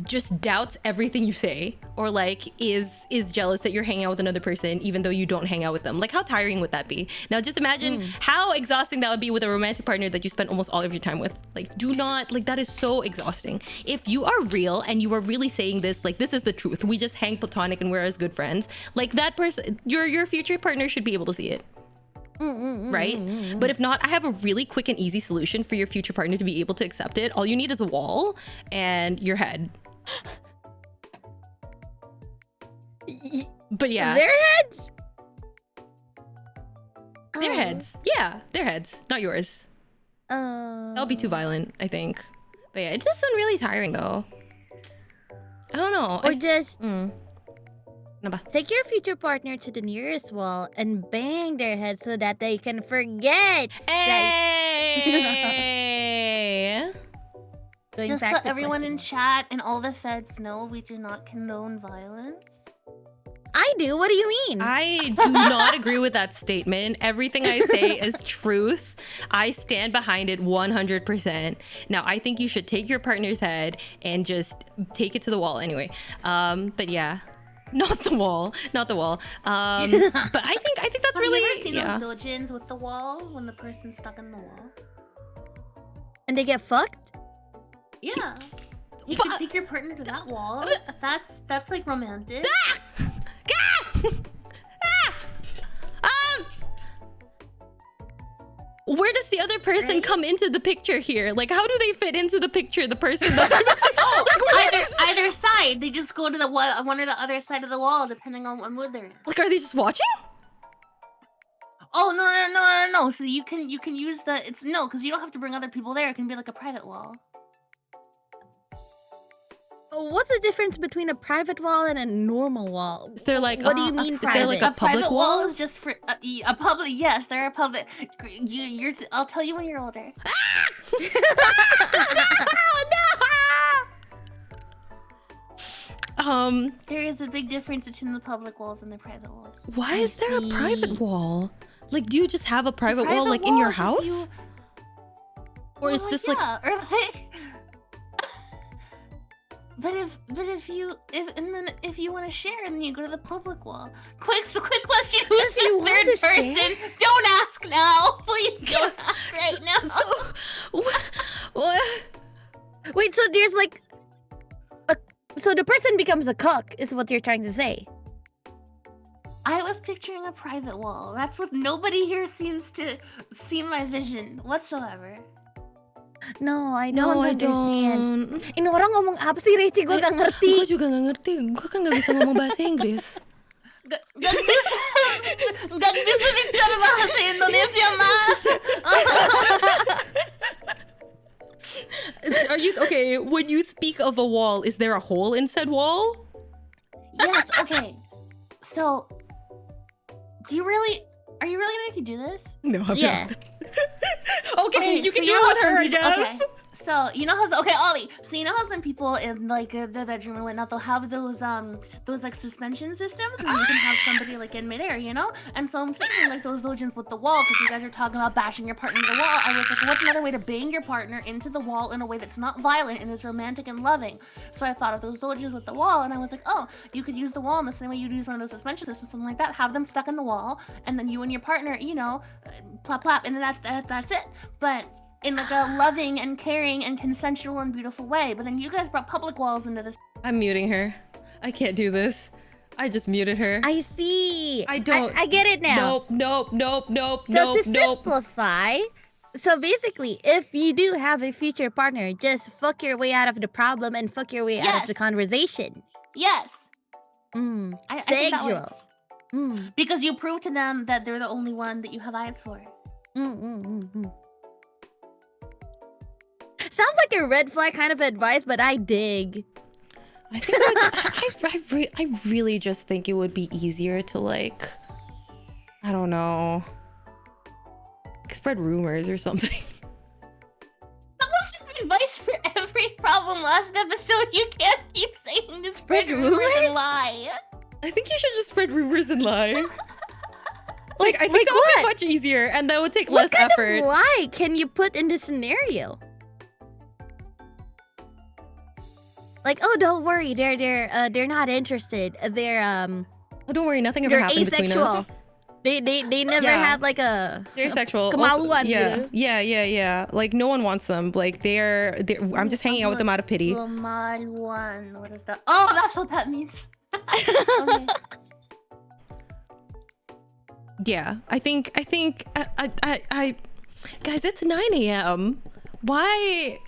just doubts everything you say, or like is jealous that you're hanging out with another person even though you don't hang out with them. Like, how tiring would that be? Now just imagine how exhausting that would be with a romantic partner that you spend almost all of your time with. Like, that is so exhausting. If you are real and you are really saying this, like, this is the truth, we just hang platonic and we're as good friends, like, that person, your future partner should be able to see it. Right? But if not, I have a really quick and easy solution for your future partner to be able to accept it. All you need is a wall and your head. But yeah, Their heads? their heads. Yeah, their heads, not yours. That'll be too violent, I think. But yeah, it does sound really tiring though. I don't know. Or just Ano ba? take your future partner to the nearest wall and bang their head so that they can forget. Hey! Going Just back so to everyone question in chat and all the feds know, we do not condone violence. I do. What do you mean? I do not agree with that statement. Everything I say is truth. I stand behind it 100%. Now, I think you should take your partner's head and just take it to the wall anyway. But yeah, not the wall. But I think that's Have really, you ever seen yeah. those dojins with the wall when the person's stuck in the wall? And they get fucked? Yeah. You But- could take your partner to that wall. That's like romantic. Where does the other person come into the picture here? Like, how do they fit into the picture? The person that Either side. They just go to the one or the other side of the wall, depending on what mood they're in. like, are they just watching? Oh no! So you can use because you don't have to bring other people there. It can be like a private wall. What's the difference between a private wall and a normal wall? Is there like What do you mean is there like a A public private wall? is just for a public. Yes, there are public. I'll tell you when you're older. There is a big difference between the public walls and the private walls. Why I is there a private see. wall? Like, do you just have a private wall like in your walls, house? Or is this like yeah, or like. But if you want to share, then you go to the public wall. Quick question: Who's If you the want third to share? person? Don't ask now, please. Don't ask right now. what? Wait, so there's like so the person becomes a cuck is what you're trying to say. I was picturing a private wall. That's what nobody here seems to see my vision whatsoever. No, I No, don't I understand. don't. Ini orang ngomong apa sih, Rachie? Gue gak ngerti. Gue juga gak ngerti. Gue kan gak bisa ngomong bahasa Inggris. Gak bisa bicara bahasa Indonesia, Mas. Are you okay? When you speak of a wall, is there a hole in said wall? Yes. Okay. So, are you really gonna make me do this? No, I'm Yeah. not. Okay, you so can do know it how with some her, I people- guess. Okay. So you know how Ollie. So you know how some people in like the bedroom and whatnot, they'll have those like suspension systems, and you can have somebody like in midair, you know. And so I'm thinking like those lotions with the wall, because you guys are talking about bashing your partner into the wall. I was like, what's another way to bang your partner into the wall in a way that's not violent and is romantic and loving? So I thought of those lotions with the wall, and I was like, oh, you could use the wall in the same way you'd use one of those suspension systems, something like that. Have them stuck in the wall, and then you and your partner, you know, plop plop, and then that's it. But in like a loving and caring and consensual and beautiful way. But then you guys brought public walls into this. I'm muting her. I can't do this. I just muted her. I see. I don't. I get it now. Nope. So to simplify, so basically, if you do have a future partner, just fuck your way out of the problem and fuck your way out of the conversation. Yes. I think that Sexual. works. Because you prove to them that they're the only one that you have eyes for. Sounds like a red flag kind of advice, but I dig. I think I really just think it would be easier to like, I don't know, spread rumors or something. That was advice for every problem last episode. You can't keep saying to spread rumors and lie. I think you should just spread rumors and lie. Like, I think like that would be what? much easier and that would take What less kind effort. of lie can you put in this scenario? Like, oh, don't worry, they're not interested. They're Oh, don't worry, nothing ever they're happened between asexual. us. They never had like a They're asexual. kemaluan. Yeah. Like no one wants them. Like they're I'm just hanging out with them out of pity. Kemaluan. What is that? Oh, that's what that means. Okay. Yeah, I think I guys, it's 9 a.m. Why?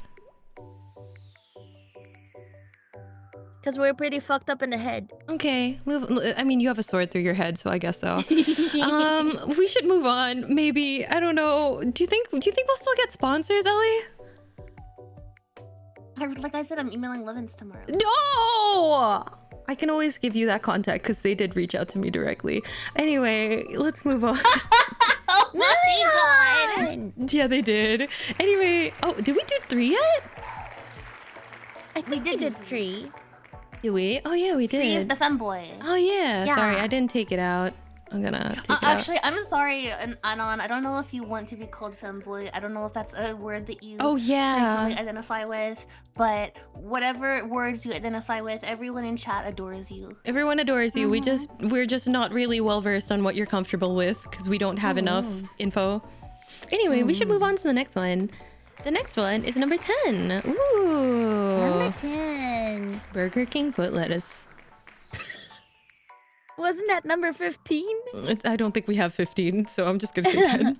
Because we're pretty fucked up in the head. Okay, I mean, you have a sword through your head, so I guess so. We should move on. Maybe, I don't know. Do you think we'll still get sponsors, Ellie? Like I said, I'm emailing Levins tomorrow. No! I can always give you that contact because they did reach out to me directly. Anyway, let's move on. Oh my god! Yeah, they did. Anyway, oh, did we do 3 yet? I think we did 3. Did we? Oh yeah, we did. He is the femboy. Oh yeah. Yeah. Sorry, I didn't take it out. I'm gonna take it out. Actually, I'm sorry, Anon. I don't know if you want to be called femboy. I don't know if that's a word that you personally identify with. But whatever words you identify with, everyone in chat adores you. Everyone adores you. We're just not really well versed on what you're comfortable with because we don't have enough info. Anyway, we should move on to the next one. The next one is number 10. Ooh. Number 10. Burger King foot lettuce. Wasn't that number 15? I don't think we have 15, so I'm just gonna say 10.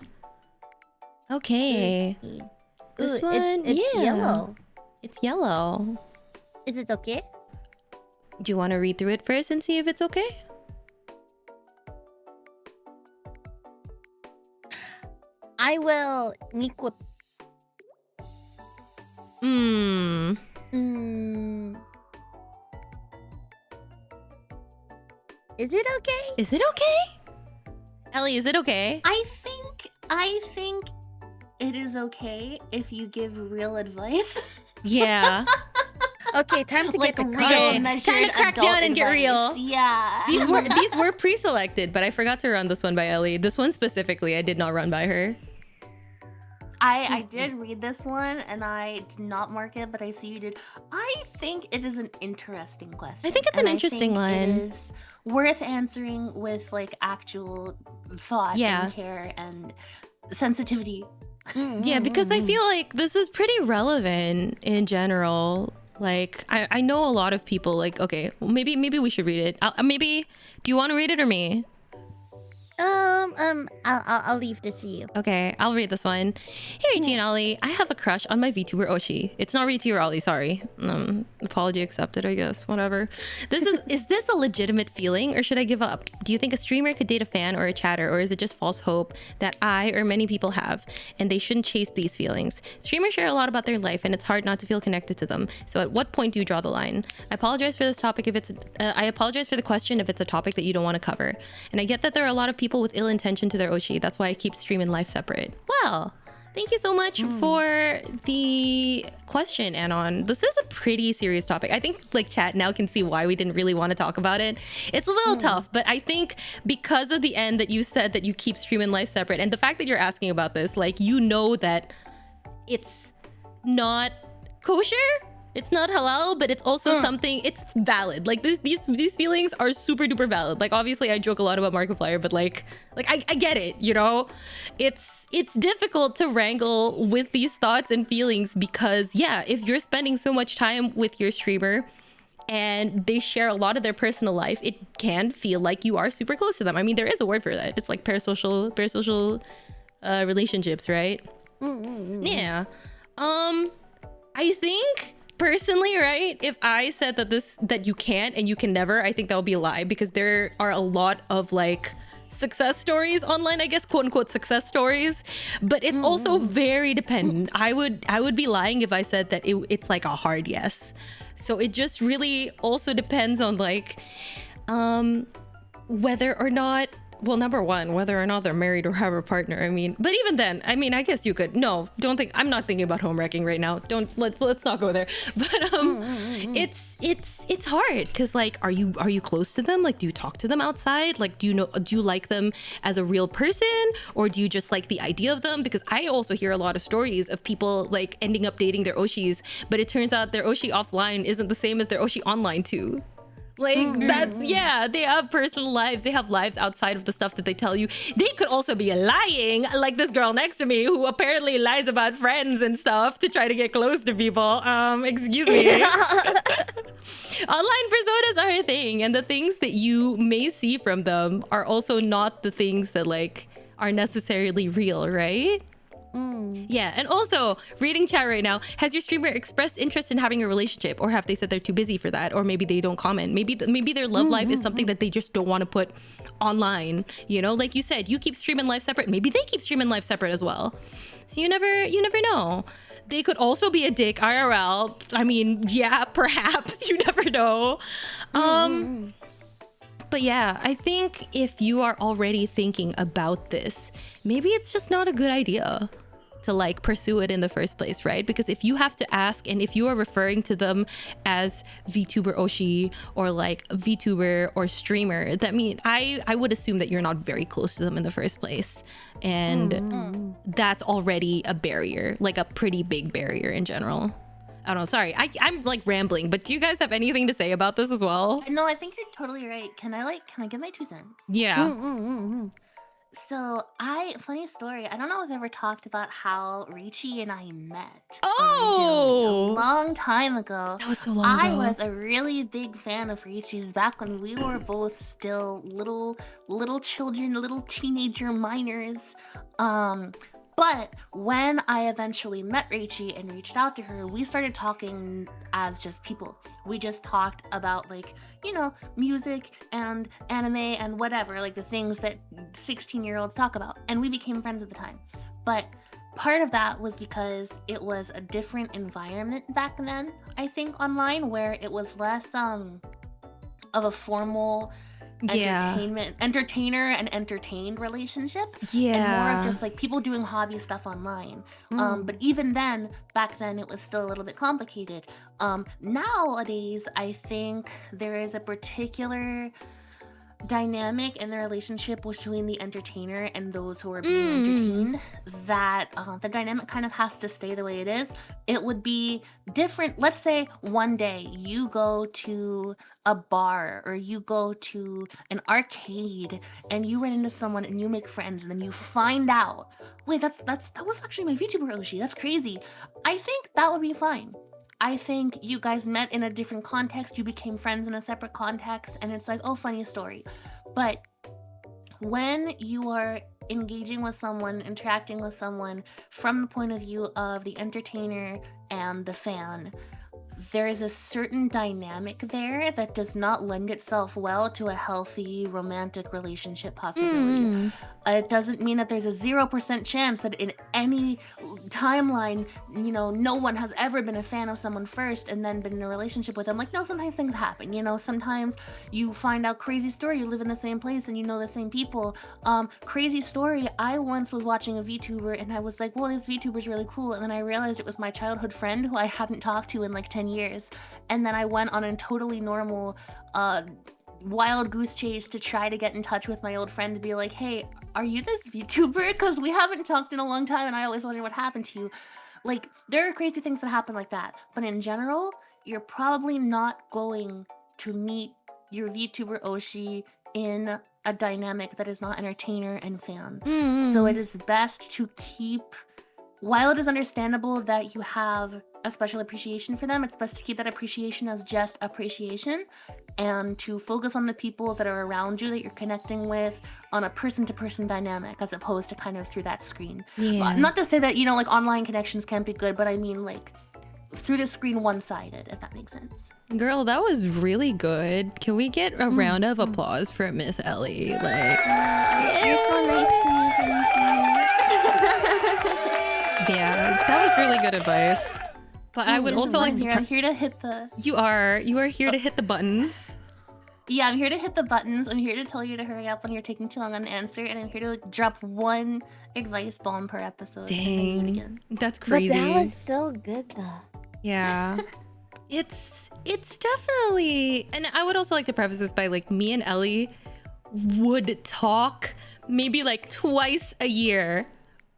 Okay. This Ooh, one, it's yellow. It's yellow. Is it okay? Do you want to read through it first and see if it's okay? I will ngikut. Is it okay? Is it okay? Ellie, is it okay? I think it is okay if you give real advice. Yeah. Okay, time to Like get the real card. measured Time to crack adult down and get advice. real. Yeah. These were pre-selected, but I forgot to run this one by Ellie. This one specifically, I did not run by her. I did read this one and I did not mark it, but I see you did. I think it is an interesting question. I think it's an interesting one. It is worth answering with like actual thought and care and sensitivity. Yeah, because I feel like this is pretty relevant in general. Like, I know a lot of people like, okay, well, maybe we should read it. Maybe, do you want to read it or me? I'll leave this to you. Okay, I'll read this one. Hey, Rachie and Ollie, I have a crush on my VTuber Oshi. It's not Rachie or Ollie, sorry. Apology accepted, I guess. Whatever. Is this a legitimate feeling or should I give up? Do you think a streamer could date a fan or a chatter, or is it just false hope that I or many people have and they shouldn't chase these feelings? Streamers share a lot about their life and it's hard not to feel connected to them. So at what point do you draw the line? I apologize for this topic if it's I apologize for the question if it's a topic that you don't want to cover. And I get that there are a lot of people with ill intention to their Oshi. That's why I keep stream and life separate. Well, thank you so much for the question, Anon. This is a pretty serious topic. I think like chat now can see why we didn't really want to talk about it. It's a little tough, but I think because of the end that you said that you keep stream and life separate, and the fact that you're asking about this, like, you know that it's not kosher. It's not halal, but it's also something, it's valid. Like these feelings are super duper valid. Like obviously I joke a lot about Markiplier, but like I get it, you know? It's difficult to wrangle with these thoughts and feelings because yeah, if you're spending so much time with your streamer and they share a lot of their personal life, it can feel like you are super close to them. I mean, there is a word for that. It's like parasocial relationships, right? Yeah. I think personally, right, if I said that you can't and you can never, I think that would be a lie, because there are a lot of like success stories online, I guess, quote unquote success stories, but it's also very dependent. I would be lying if I said that it's like a hard yes. So it just really also depends on like whether or not, well, number one, whether or not they're married or have a partner. I mean, but even then, I mean, I guess you could. No, don't think. I'm not thinking about home wrecking right now. Let's not go there. But it's hard because like, are you close to them? Like, do you talk to them outside? Like, do you like them as a real person, or do you just like the idea of them? Because I also hear a lot of stories of people like ending up dating their oshis, but it turns out their oshi offline isn't the same as their oshi online too. Like that's, yeah, they have personal lives. They have lives outside of the stuff that they tell you. They could also be lying, like this girl next to me who apparently lies about friends and stuff to try to get close to people. Excuse me. Online personas are a thing, and the things that you may see from them are also not the things that like are necessarily real, right? Yeah, and also reading chat right now, has your streamer expressed interest in having a relationship, or have they said they're too busy for that, or maybe they don't comment? Maybe their love life is something that they just don't want to put online. You know, like you said, you keep streaming life separate. Maybe they keep streaming life separate as well. So you never know. They could also be a dick IRL. I mean, yeah, perhaps. You never know. But yeah, I think if you are already thinking about this, maybe it's just not a good idea to like pursue it in the first place, right? Because if you have to ask, and if you are referring to them as VTuber Oshi or like VTuber or streamer, that means I would assume that you're not very close to them in the first place. And that's already a barrier, like a pretty big barrier in general. I don't know, sorry, I'm like rambling, but do you guys have anything to say about this as well? No, I think you're totally right. Can I give my 2 cents? Yeah. So funny story. I don't know if I've ever talked about how Rachie and I met. Oh! A long time ago. That was so long ago. I was a really big fan of Rachie's back when we were both still little children, little teenager minors. But when I eventually met Rachie and reached out to her, we started talking as just people. We just talked about like, you know, music and anime and whatever, like the things that 16-year-olds talk about. And we became friends at the time. But part of that was because it was a different environment back then, I think, online, where it was less of a formal entertainer and entertained relationship, and more of just like people doing hobby stuff online. But even then, back then, it was still a little bit complicated. Nowadays, I think there is a particular dynamic in the relationship between the entertainer and those who are being entertained that the dynamic kind of has to stay the way it is. It would be different. Let's say one day you go to a bar or you go to an arcade and you run into someone and you make friends, and then you find out, wait, that was actually my VTuber Oshi. That's crazy. I think that would be fine. I think you guys met in a different context, you became friends in a separate context, and it's like, oh, funny story. But when you are engaging with someone, interacting with someone from the point of view of the entertainer and the fan, there is a certain dynamic there that does not lend itself well to a healthy romantic relationship possibility. It doesn't mean that there's a 0% chance that in any timeline, you know, no one has ever been a fan of someone first and then been in a relationship with them. Like, no, sometimes things happen, you know, sometimes you find out, crazy story, you live in the same place and you know the same people. Crazy story, I once was watching a VTuber and I was like, well, this VTuber's really cool. And then I realized it was my childhood friend who I hadn't talked to in like 10 years. And then I went on a totally normal wild goose chase to try to get in touch with my old friend to be like, hey, are you this VTuber? Because we haven't talked in a long time and I always wondered what happened to you. Like, there are crazy things that happen like that. But in general, you're probably not going to meet your VTuber Oshi in a dynamic that is not entertainer and fan. So it is best to keep, while it is understandable that you have a special appreciation for them, it's best to keep that appreciation as just appreciation and to focus on the people that are around you that you're connecting with on a person-to-person dynamic as opposed to kind of through that screen. Yeah. Not to say that, you know, like online connections can't be good, but I mean like through the screen one-sided, if that makes sense. Girl, that was really good. Can we get a round of applause for Miss Ellie? Like, You're so nice to me. yeah, that was really good advice. But I would also like to. I'm here to hit the. You are here to hit the buttons. Yeah, I'm here to hit the buttons. I'm here to tell you to hurry up when you're taking too long on an answer, and I'm here to like, drop one advice bomb per episode. Dang, that's crazy. But that was so good though. Yeah. It's definitely, and I would also like to preface this by like me and Ellie would talk maybe like twice a year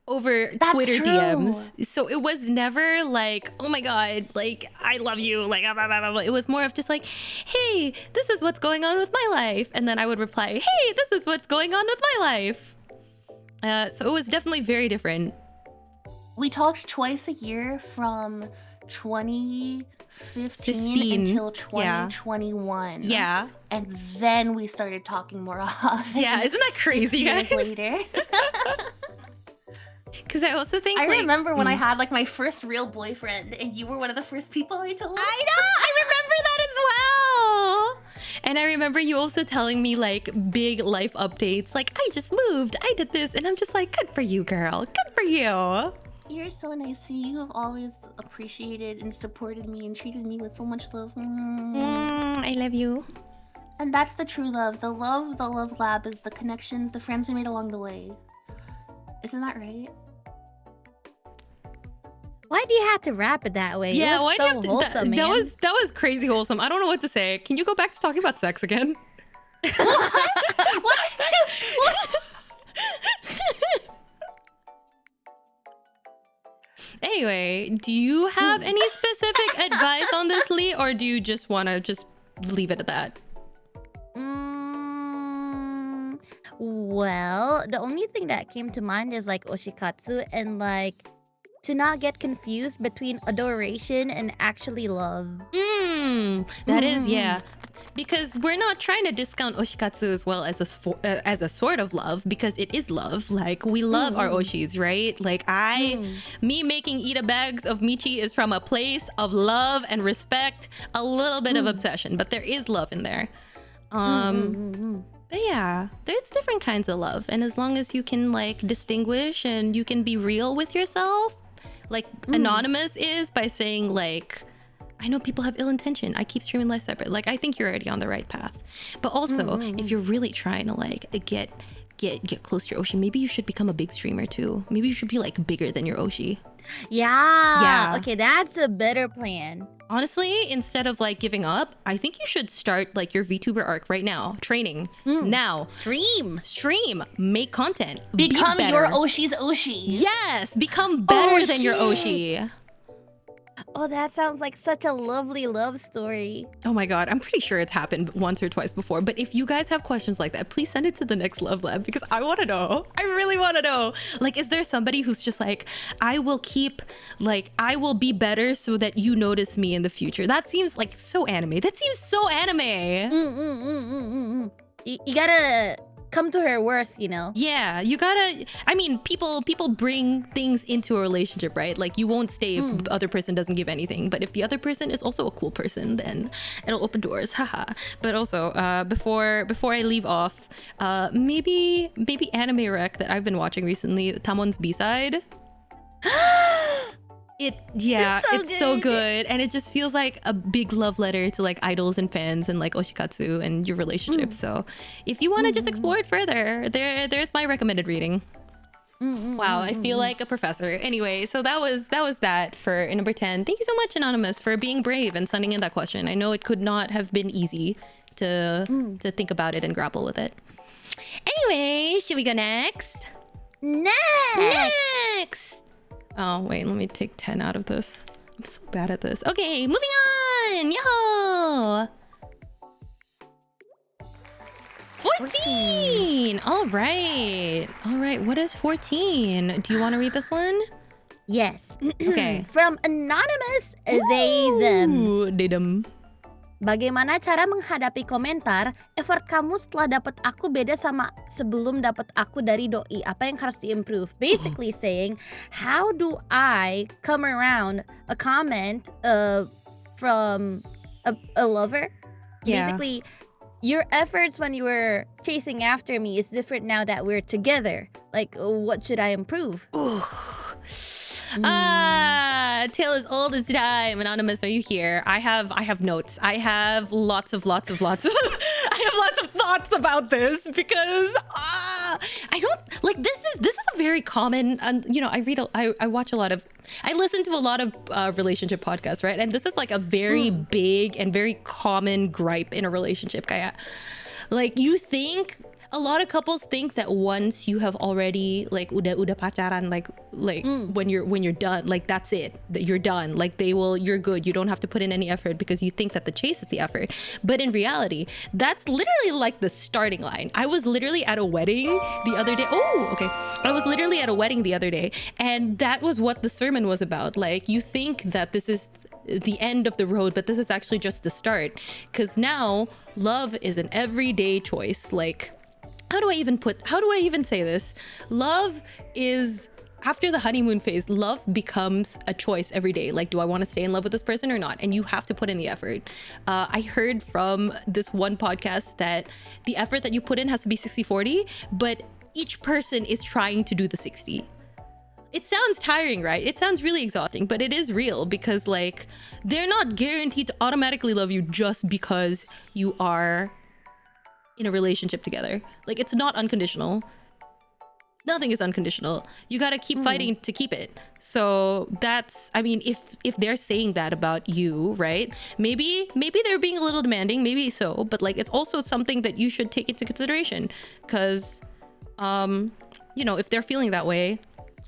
over Twitter true. DMs. So it was never like, oh my God, like I love you, like blah, blah, blah, blah. It was more of just like, hey, this is what's going on with my life. And then I would reply, hey, this is what's going on with my life. So it was definitely very different. We talked twice a year from 2015 until 2021. Yeah. And then we started talking more often. Yeah, isn't that crazy, 6 years guys? later. Because I also think I like, remember when I had like my first real boyfriend and you were one of the first people I told. I know! I remember that as well! And I remember you also telling me like big life updates, like I just moved, I did this, and I'm just like, good for you, girl. Good for you. You're so nice to me. You have always appreciated and supported me and treated me with so much love. I love you. And that's the true love. The love lab is the connections, the friends we made along the way. Isn't that right? Why do you have to wrap it that way? Yeah, it was why so do you have to, wholesome, man. that was crazy wholesome. I don't know what to say. Can you go back to talking about sex again? What? Anyway, do you have any specific advice on this, Lee, or do you just want to just leave it at that? Well, the only thing that came to mind is like oshikatsu and like to not get confused between adoration and actually love. That is, yeah. Because we're not trying to discount oshikatsu as well as a sort of love, because it is love. Like, we love our oshis, right? Like, me making Ida bags of michi is from a place of love and respect, a little bit of obsession, but there is love in there. But yeah, there's different kinds of love. And as long as you can like distinguish and you can be real with yourself, like Anonymous is by saying like, I know people have ill intention. I keep streaming life separate. Like, I think you're already on the right path. But also, if you're really trying to like get close to your oshi, maybe you should become a big streamer too. Maybe you should be like bigger than your oshi. Yeah. Okay, that's a better plan. Honestly, instead of like giving up, I think you should start like your VTuber arc right now. Training now. Stream. Make content. Become be better. your Oshi's Oshi. Yes, become better than your oshi. Oh, that sounds like such a lovely love story. Oh my God, I'm pretty sure it's happened once or twice before. But if you guys have questions like that, please send it to the next Love Lab, because I want to know. I really want to know. Like, is there somebody who's just like, I will be better so that you notice me in the future? That seems like so anime. That seems so anime. You gotta come to her worth, you know? Yeah, you gotta, I mean, people bring things into a relationship, right? Like, you won't stay if the other person doesn't give anything, but if the other person is also a cool person, then it'll open doors, haha. But also, before I leave off, maybe anime rec that I've been watching recently, Tamon's B-side. It's so good, and it just feels like a big love letter to like idols and fans and like oshikatsu and your relationship. So if you want to just explore it further, there's my recommended reading. Wow, I feel like a professor. Anyway, so that was that for number 10. Thank you so much, Anonymous, for being brave and sending in that question. I know it could not have been easy to think about it and grapple with it. Anyway, should we go next? Next! Oh, wait, let me take 10 out of this. I'm so bad at this. Okay, moving on! Yo! 14! All right. What is 14? Do you want to read this one? Yes. Okay. From anonymous, they, them. Ooh, they, them. Bagaimana cara menghadapi komentar, effort kamu setelah dapat aku beda sama sebelum dapat aku dari doi. Apa yang harus di-improve? Basically saying, how do I come around a comment from a lover? Yeah. Basically, your efforts when you were chasing after me is different now that we're together. Like, what should I improve? Tale as old as time. Anonymous, are you here? I have notes. I have lots of I have lots of thoughts about this because I don't like this is a very common I listen to a lot of relationship podcasts, right? And this is like a very big and very common gripe in a relationship. Kaya like you think a lot of couples think that once you have already like udah pacaran like when you're done, like that's it, that you're done, like you're good, you don't have to put in any effort because you think that the chase is the effort. But in reality, that's literally like the starting line. I was literally at a wedding the other day. I was literally at a wedding the other day, and that was what the sermon was about. Like, you think that this is the end of the road, but this is actually just the start, because now love is an everyday choice. Like, how do I even say this? Love is, after the honeymoon phase, love becomes a choice every day. Like, do I want to stay in love with this person or not? And you have to put in the effort. I heard from this one podcast that the effort that you put in has to be 60-40, but each person is trying to do the 60. It sounds tiring, right? It sounds really exhausting, but it is real, because like they're not guaranteed to automatically love you just because you are in a relationship together. Like, it's not unconditional. Nothing is unconditional. You gotta keep fighting to keep it. So that's, I mean, if they're saying that about you, right? Maybe they're being a little demanding, maybe so, but like it's also something that you should take into consideration, because if they're feeling that way,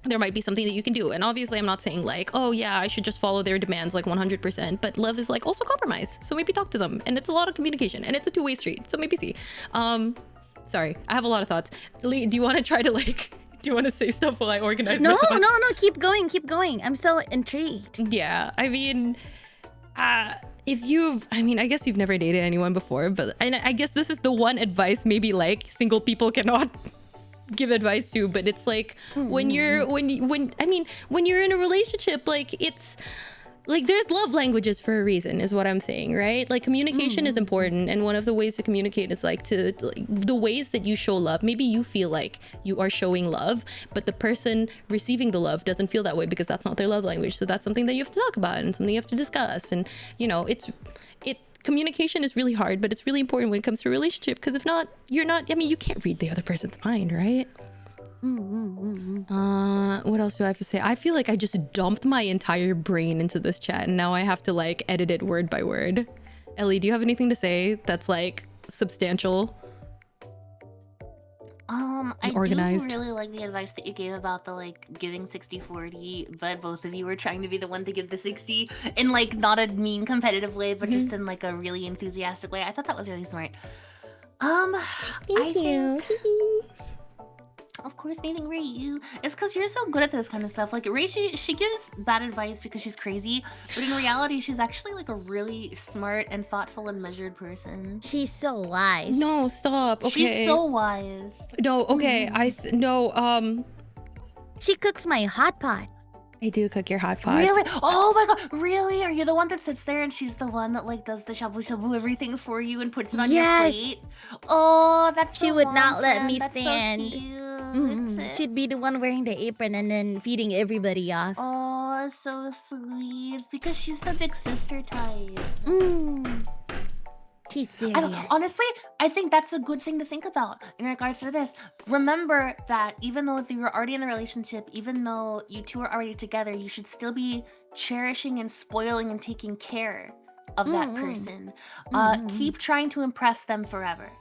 there might be something that you can do. And obviously I'm not saying like, oh yeah, I should just follow their demands like 100%, but love is like also compromise. So maybe talk to them, and it's a lot of communication, and it's a two-way street. So maybe see. Sorry, I have a lot of thoughts. Lee, do you want to try to like, do you want to say stuff while I organize my thoughts? No, keep going. I'm so intrigued. Yeah, I mean, I guess you've never dated anyone before, but I guess this is the one advice maybe like single people cannot give advice to, but it's like when you're in a relationship, like it's like there's love languages for a reason, is what I'm saying, right? Like communication is important, and one of the ways to communicate is like the ways that you show love. Maybe you feel like you are showing love, but the person receiving the love doesn't feel that way because that's not their love language. So that's something that you have to talk about and something you have to discuss. And communication is really hard, but it's really important when it comes to a relationship, because if not, you can't read the other person's mind, right? What else do I have to say? I feel like I just dumped my entire brain into this chat, and now I have to like edit it word by word. Ellie, do you have anything to say that's like substantial? I organized? do really like the advice that you gave about the like giving 60-40, but both of you were trying to be the one to give the 60 in like not a mean competitive way, but just in like a really enthusiastic way. I thought that was really smart. Thank you. Of course, anything for you. It's because you're so good at this kind of stuff. Like, Rachie, she gives bad advice because she's crazy, but in reality, she's actually like a really smart and thoughtful and measured person. She's so wise. No, stop. Okay. She's so wise. No, okay. She cooks my hot pot. I do cook your hot pot. Really? Oh my god, really? Are you the one that sits there and she's the one that like does the shabu shabu everything for you and puts it on your plate? Oh, that's She so would not long, let friend. me That's so stand. cute. She'd be the one wearing the apron and then feeding everybody off. Oh, so sweet. It's because she's the big sister type. She's serious. Honestly, I think that's a good thing to think about in regards to this. Remember that even though if you were already in the relationship, even though you two are already together, you should still be cherishing and spoiling and taking care of that person. Keep trying to impress them forever.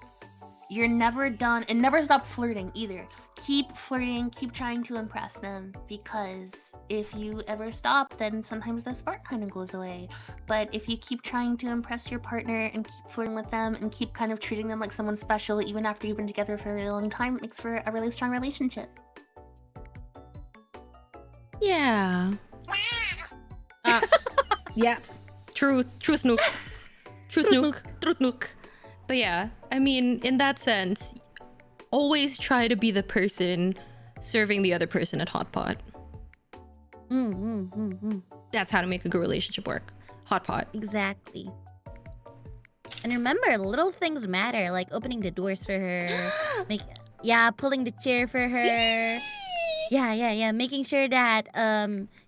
You're never done, and never stop flirting either. Keep flirting, keep trying to impress them, because if you ever stop, then sometimes the spark kind of goes away. But if you keep trying to impress your partner and keep flirting with them and keep kind of treating them like someone special, even after you've been together for a really long time, it makes for a really strong relationship. Yeah. Yeah. Truth nuke. Truth nuke. But yeah, I mean, in that sense, always try to be the person serving the other person at hot pot. That's how to make a good relationship work. Hot pot. Exactly. And remember, little things matter, like opening the doors for her, pulling the chair for her. Yeah. Making sure that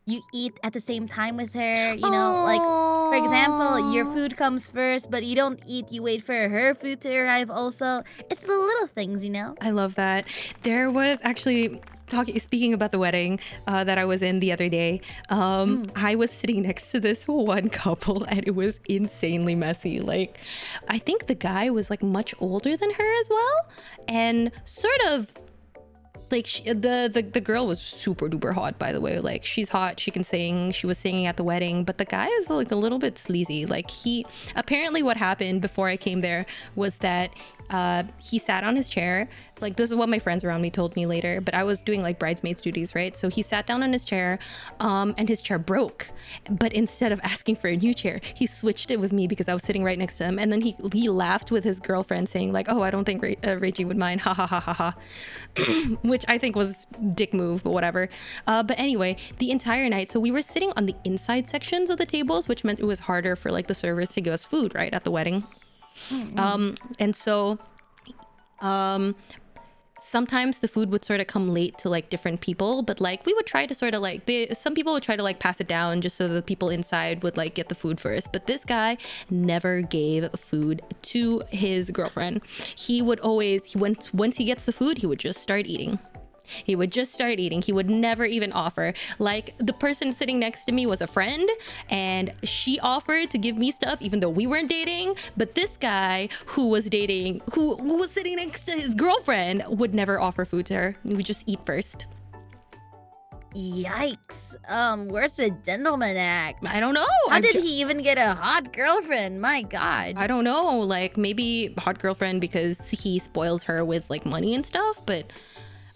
you eat at the same time with her. You know, like for example, your food comes first, but you don't eat. You wait for her food to arrive. Also, it's the little things, you know. I love that. There was actually speaking about the wedding that I was in the other day. I was sitting next to this one couple, and it was insanely messy. Like, I think the guy was like much older than her as well, and sort of. Like the girl was super duper hot, by the way. Like, she's hot, she can sing, she was singing at the wedding, but the guy is like a little bit sleazy. Like, apparently what happened before I came there was that he sat on his chair. Like, this is what my friends around me told me later, but I was doing like bridesmaids duties, right? So he sat down on his chair, and his chair broke. But instead of asking for a new chair, he switched it with me because I was sitting right next to him. And then he laughed with his girlfriend, saying like, "Oh, I don't think Rachie would mind, ha ha ha ha ha," which I think was dick move, but whatever. But anyway, the entire night, so we were sitting on the inside sections of the tables, which meant it was harder for like the servers to give us food, right, at the wedding. And so sometimes the food would sort of come late to like different people, but like we would try to sort of like some people would try to like pass it down just so the people inside would like get the food first. But this guy never gave food to his girlfriend. He would always, once he gets the food, he would just start eating. He would just start eating. He would never even offer. Like, the person sitting next to me was a friend, and she offered to give me stuff even though we weren't dating. But this guy who was dating, who was sitting next to his girlfriend, would never offer food to her. He would just eat first. Yikes. Where's the gentleman act? I don't know. How did he even get a hot girlfriend? My God. I don't know. Like, maybe hot girlfriend because he spoils her with like money and stuff, but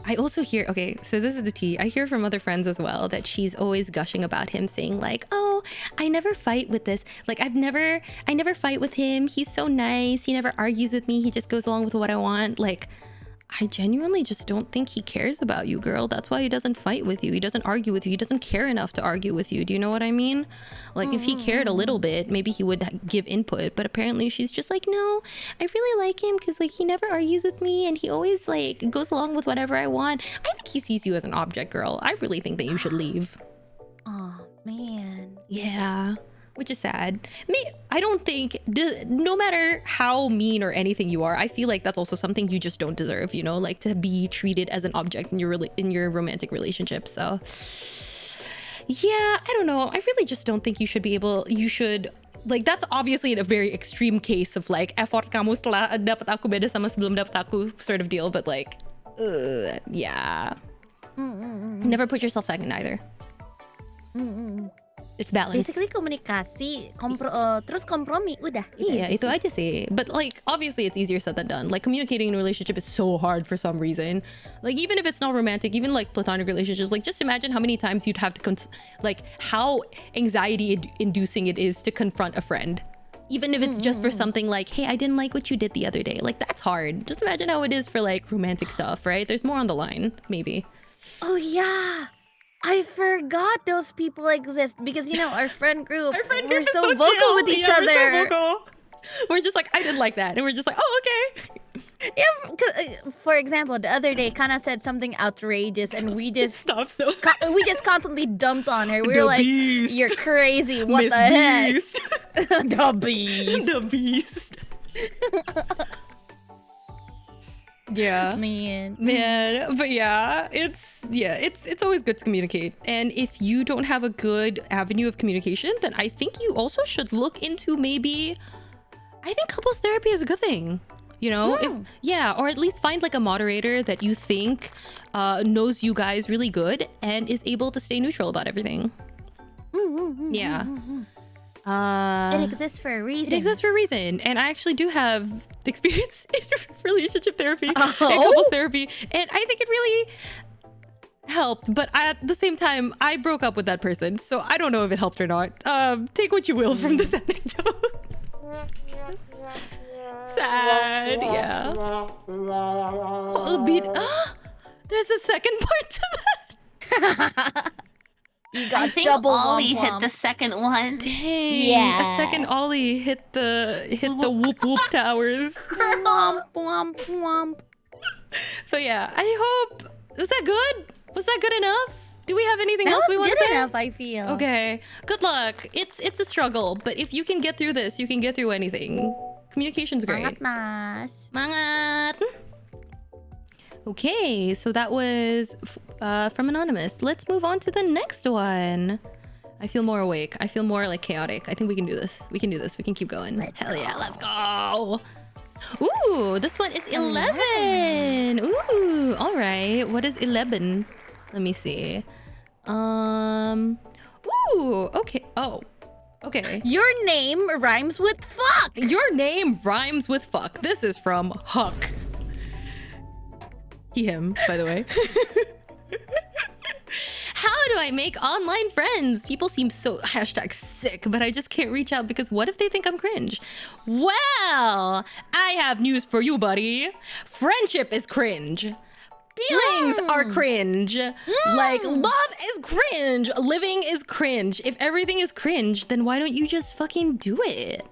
I also hear, okay, so this is the tea. I hear from other friends as well that she's always gushing about him, saying like, "Oh, I never fight with this. Like, I never fight with him. He's so nice. He never argues with me. He just goes along with what I want." Like, I genuinely just don't think he cares about you, girl. That's why he doesn't fight with you. He doesn't argue with you. He doesn't care enough to argue with you. Do you know what I mean? Like, if he cared a little bit, maybe he would give input. But apparently she's just like, "No, I really like him because like he never argues with me and he always like goes along with whatever I want." I think he sees you as an object, girl. I really think that you should leave. Oh, man. Yeah. Which is sad. I don't think, no matter how mean or anything you are, I feel like that's also something you just don't deserve, you know, like to be treated as an object in your romantic relationship. So yeah, I don't know. I really just don't think you should, like, that's obviously in a very extreme case of like, effort kamu setelah dapat aku beda sama sebelum dapat aku sort of deal, but like, yeah. Never put yourself second either. It's balance. Basically komunikasi, terus kompromi, udah. Iya, itu aja sih. But like, obviously it's easier said than done. Like, communicating in a relationship is so hard for some reason. Like, even if it's not romantic, even like platonic relationships, like just imagine how many times you'd have to, like how anxiety inducing it is to confront a friend. Even if it's just for something like, "Hey, I didn't like what you did the other day." Like, that's hard. Just imagine how it is for like romantic stuff, right? There's more on the line, maybe. Oh yeah. I forgot those people exist because, you know, our friend group, we're so vocal with each other. We're so vocal. We're just like, "I didn't like that." And we're just like, "Oh, okay." Yeah, for example, the other day, Kana said something outrageous and we just Stop so. we just constantly dumped on her. We were The like, beast. "You're crazy. What Miss the heck?" Beast. The beast. The beast. Yeah. Man. But yeah, it's always good to communicate. And if you don't have a good avenue of communication, then I think you also should look into I think couples therapy is a good thing. You know, or at least find like a moderator that you think knows you guys really good and is able to stay neutral about everything. Yeah. It exists for a reason. It exists for a reason. And I actually do have experience in relationship therapy and couples therapy. And I think it really, helped, but at the same time, I broke up with that person, so I don't know if it helped or not. Take what you will from this anecdote. Sad, yeah. There's a second part to that. You got I think double Ollie womp hit womp. the second one. Dang, Yeah. a second Ollie hit the whoop whoop towers. Womp womp womp. So yeah, I hope, was that good? Was that good enough? Do we have anything That else we was want to good say? enough, I feel. Okay, good luck. It's a struggle, but if you can get through this, you can get through anything. Communication's great. Mangat mas. Mangat. Okay, so that was from Anonymous. Let's move on to the next one. I feel more awake. I feel more like chaotic. I think we can do this. We can do this. We can keep going. Hell yeah, let's go. Ooh, this one is 11. Ooh, all right. What is 11? Let me see. Ooh, okay. Oh, okay. Your name rhymes with fuck. Your name rhymes with fuck. This is from Huck. He, him, by the way. How do I make online friends? People seem so #sick, but I just can't reach out because what if they think I'm cringe? Well, I have news for you, buddy. Friendship is cringe. Feelings are cringe. Like, love is cringe. Living is cringe. If everything is cringe, then why don't you just fucking do it?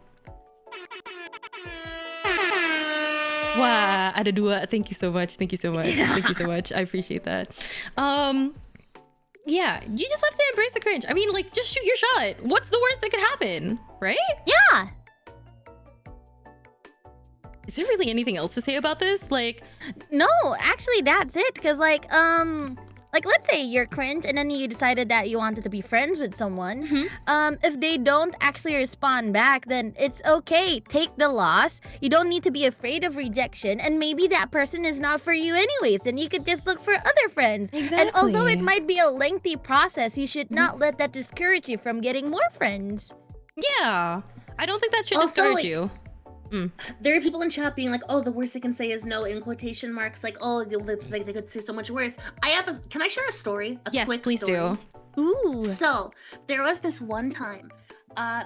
Wow, ada dua. Thank you so much. Thank you so much. Thank you so much. I appreciate that. Yeah, you just have to embrace the cringe. I mean, like, just shoot your shot. What's the worst that could happen, right? Yeah. Is there really anything else to say about this? Like, No, actually, that's it. Because, like, let's say you're cringe and then you decided that you wanted to be friends with someone. If they don't actually respond back, then it's okay. Take the loss. You don't need to be afraid of rejection. And maybe that person is not for you anyways. Then you could just look for other friends. And although it might be a lengthy process, you should not let that discourage you from getting more friends. yeah, I don't think that should Also, discourage like, you. There are people in chat being like, oh, the worst they can say is no, in quotation marks. Like, oh, they could say so much worse. Can I share a story? Yes, quick please story? do. Ooh. So, there was this one time.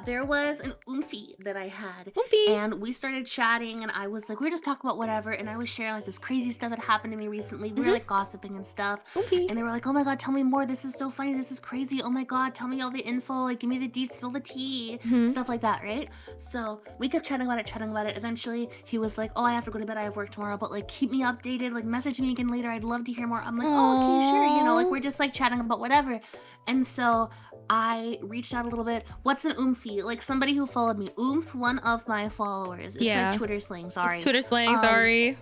There was an oomphy that I had. Oomphy. And we started chatting and I was like, we were just talking about whatever. And I was sharing like this crazy stuff that happened to me recently. We were like gossiping and stuff. Oomphy. And they were like, oh my God, tell me more. This is so funny. This is crazy. Oh my God, tell me all the info. Like, give me the deets, spill the tea. Stuff like that, right? So we kept chatting about it. Eventually, he was like, oh, I have to go to bed. I have work tomorrow. But like, keep me updated. Like, message me again later. I'd love to hear more. I'm like, oh, okay, sure. You know, like, we're just like chatting about whatever. And so I reached out a little bit. What's an oomphy? Like, somebody who followed me. Oomph, one of my followers. It's Yeah. like Twitter slang, sorry. It's Twitter slang, sorry.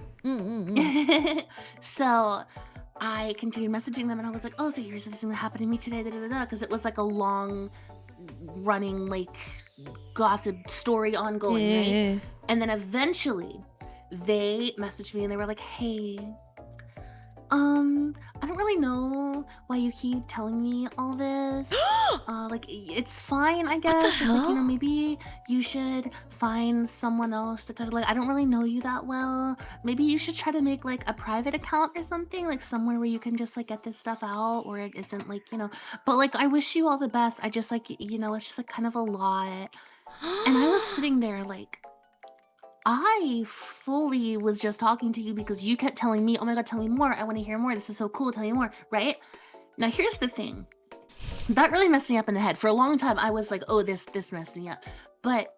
So I continued messaging them and I was like, oh, so here's this thing that happened to me today, because it was like a long running like gossip story ongoing, right? And then eventually they messaged me and they were like, hey, I don't really know why you keep telling me all this. Like, it's fine, I guess. Just like, you know, maybe you should find someone else to try to, like, I don't really know you that well. Maybe you should try to make like a private account or something, like somewhere where you can just like get this stuff out where it isn't like, you know, but like, I wish you all the best. I just like, you know, it's just like kind of a lot. And I was sitting there like, I fully was just talking to you because you kept telling me, oh my God, tell me more. I want to hear more. This is so cool. Tell me more, right? Now, here's the thing. That really messed me up in the head. For a long time, I was like, oh, this messed me up. But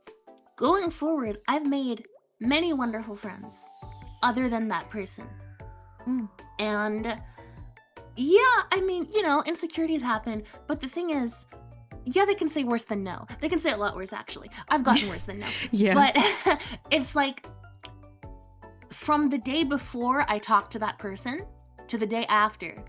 going forward, I've made many wonderful friends other than that person. And yeah, I mean, you know, insecurities happen. But the thing is, yeah, they can say worse than no. They can say a lot worse, actually. I've gotten worse than no. Yeah. But it's like, from the day before I talked to that person to the day after,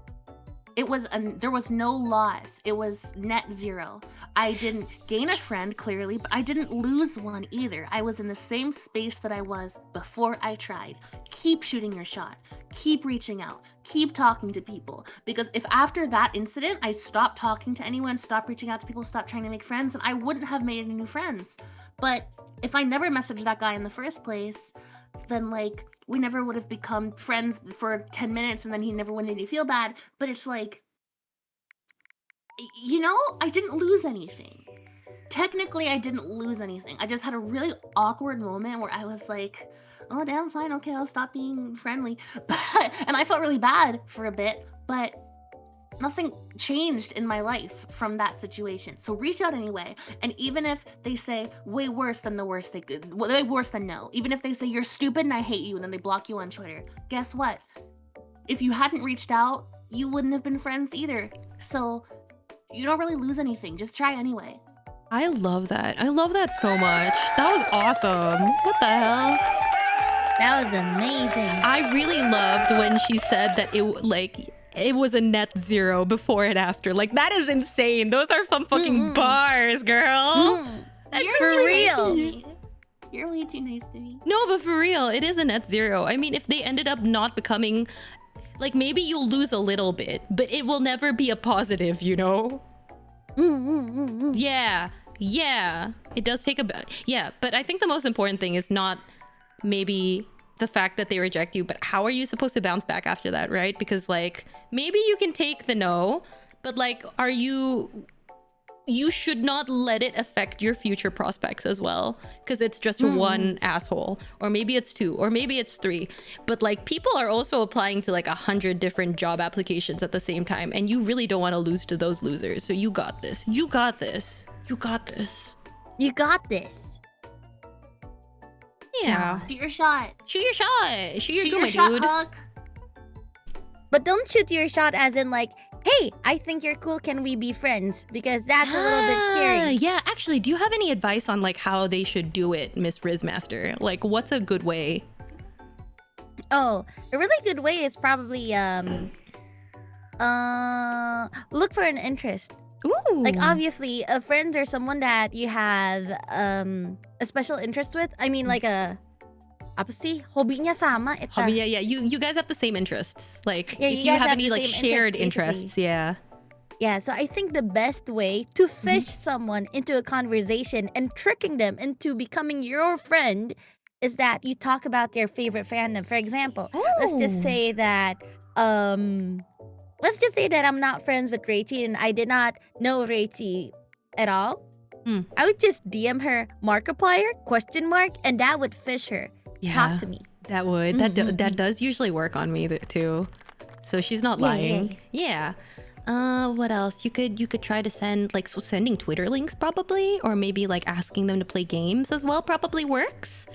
there was no loss. It was net zero. I didn't gain a friend, clearly, but I didn't lose one either. I was in the same space that I was before I tried. Keep shooting your shot. Keep reaching out. Keep talking to people. Because if after that incident, I stopped talking to anyone, stopped reaching out to people, stopped trying to make friends, then I wouldn't have made any new friends. But if I never messaged that guy in the first place, then like, we never would have become friends for 10 minutes and then he never wanted to feel bad. But it's like, You know, I didn't lose anything. Technically, I didn't lose anything. I just had a really awkward moment where I was like, oh, damn, fine, okay, I'll stop being friendly. And I felt really bad for a bit, but nothing changed in my life from that situation. So reach out anyway. And even if they say way worse than the worst they could, way worse than no, even if they say you're stupid and I hate you and then they block you on Twitter, guess what? If you hadn't reached out, you wouldn't have been friends either. So you don't really lose anything. Just try anyway. I love that. I love that so much. That was awesome. What the hell? That was amazing. I really loved when she said that it was a net zero before and after. Like, that is insane. Those are some fucking bars, girl. You're For too real. nice to me. You're way too nice to me. No, but for real, it is a net zero. I mean, if they ended up not becoming, like, maybe you'll lose a little bit, but it will never be a positive, you know? Yeah. It does take a bit. Yeah, but I think the most important thing is not maybe the fact that they reject you, but how are you supposed to bounce back after that, right? Because, like, maybe you can take the no, but, like, you should not let it affect your future prospects as well, because it's just one asshole, or maybe it's two, or maybe it's three, but, like, people are also applying to like 100 different job applications at the same time, and you really don't want to lose to those losers. So you got this. You got this. You got this. You got this. Yeah. Shoot your shot. Shoot your shot. Shoot your Shoot go, your my shot, dude. Huck. But don't shoot your shot as in like, hey, I think you're cool, can we be friends? Because that's a little bit scary. Yeah, actually, do you have any advice on like how they should do it, Miss Rizmaster? Like, what's a good way? Oh, a really good way is probably look for an interest. Ooh. Like, obviously, a friend or someone that you have a special interest with. I mean, like a apa sih? Hobi niya sama. Hobby, yeah. You guys have the same interests. Like, Yeah, if you you guys have have any the like same shared interest, interests, yeah. Yeah, so I think the best way to fish someone into a conversation and tricking them into becoming your friend is that you talk about their favorite fandom. For example, let's just say that I'm not friends with Rachie and I did not know Rachie at all. I would just DM her Markiplier ? And that would fish her. Yeah, Talk to me. that would. That does usually work on me too. So she's not lying. Yeah. What else? You could try to send like sending Twitter links probably, or maybe like asking them to play games as well probably works.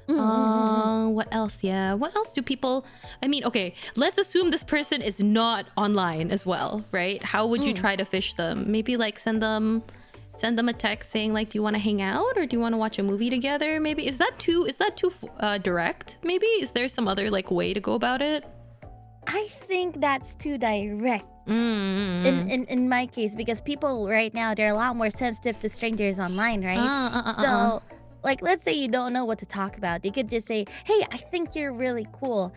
What else? Yeah. What else do people? I mean, okay, let's assume this person is not online as well, right? How would you try to fish them? Maybe like send them a text saying like, do you want to hang out or do you want to watch a movie together? Maybe is that too direct? Maybe is there some other like way to go about it? I think that's too direct. In my case, because people right now, they're a lot more sensitive to strangers online, right? So, like, let's say you don't know what to talk about. You could just say, hey, I think you're really cool.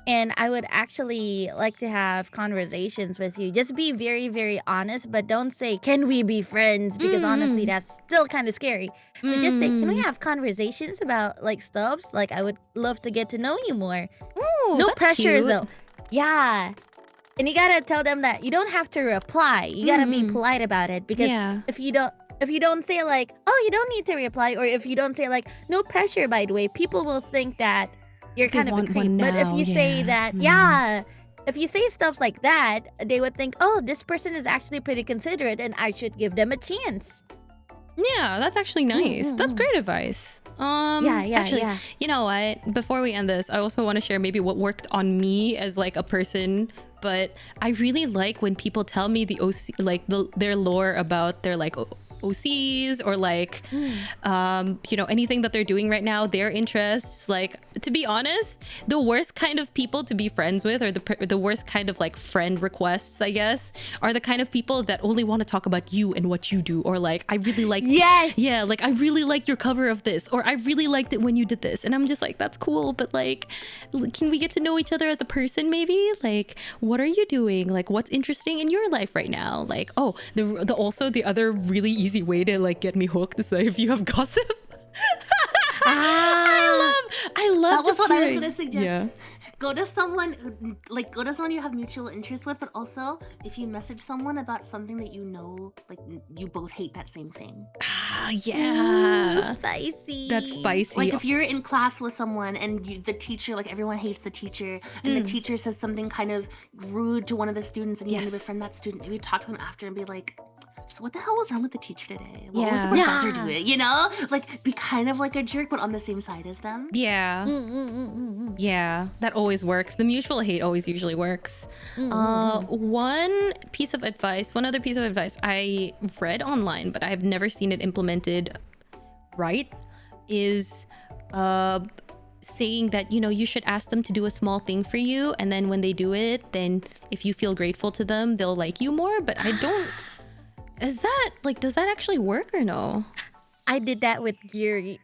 And I would actually like to have conversations with you. Just be very, very honest, but don't say, can we be friends? Because honestly, that's still kind of scary. So just say, can we have conversations about like stuffs? Like, I would love to get to know you more. Ooh, No that's pressure cute. though. Yeah. And you gotta tell them that you don't have to reply. You gotta be polite about it. Because Yeah. if you don't say like, oh, you don't need to reply, or if you don't say like, no pressure, by the way, people will think that you're They kind of a want creep. one But if now, you say yeah. that, if you say stuff like that, they would think, oh, this person is actually pretty considerate and I should give them a chance. Yeah, that's actually nice. That's great advice. Actually, yeah. you know what? Before we end this, I also want to share maybe what worked on me as like a person. But I really like when people tell me the OC, like their lore about their like OCs or like anything that they're doing right now, their interests. Like, to be honest, the worst kind of people to be friends with, or the worst kind of like friend requests, I guess, are the kind of people that only want to talk about you and what you do, or like, I really like like I really like your cover of this, or I really liked it when you did this, and I'm just like, that's cool, but like, can we get to know each other as a person? Maybe like, what are you doing? Like, what's interesting in your life right now? Like, oh, the other really easy way to like get me hooked is that if you have gossip. I love That was just what I was hearing- gonna suggest. Yeah. go to someone you have mutual interest with, but also if you message someone about something that you know, like you both hate that same thing. Ah, Ooh, yeah. spicy. That's spicy. Like if you're in class with someone and the teacher, like everyone hates the teacher, and the teacher says something kind of rude to one of the students, and you want to Yes. befriend that student, maybe talk to them after and be like, so what the hell was wrong with the teacher today? What was Yeah. the professor Yeah. doing? You know, like be kind of like a jerk, but on the same side as them. Yeah. Yeah, that always works. The mutual hate always usually works. One other piece of advice I read online, but I've never seen it implemented right, is saying that, you know, you should ask them to do a small thing for you, and then when they do it, then if you feel grateful to them, they'll like you more. But I don't... Is that, like, does that actually work or no? I did that with Giri.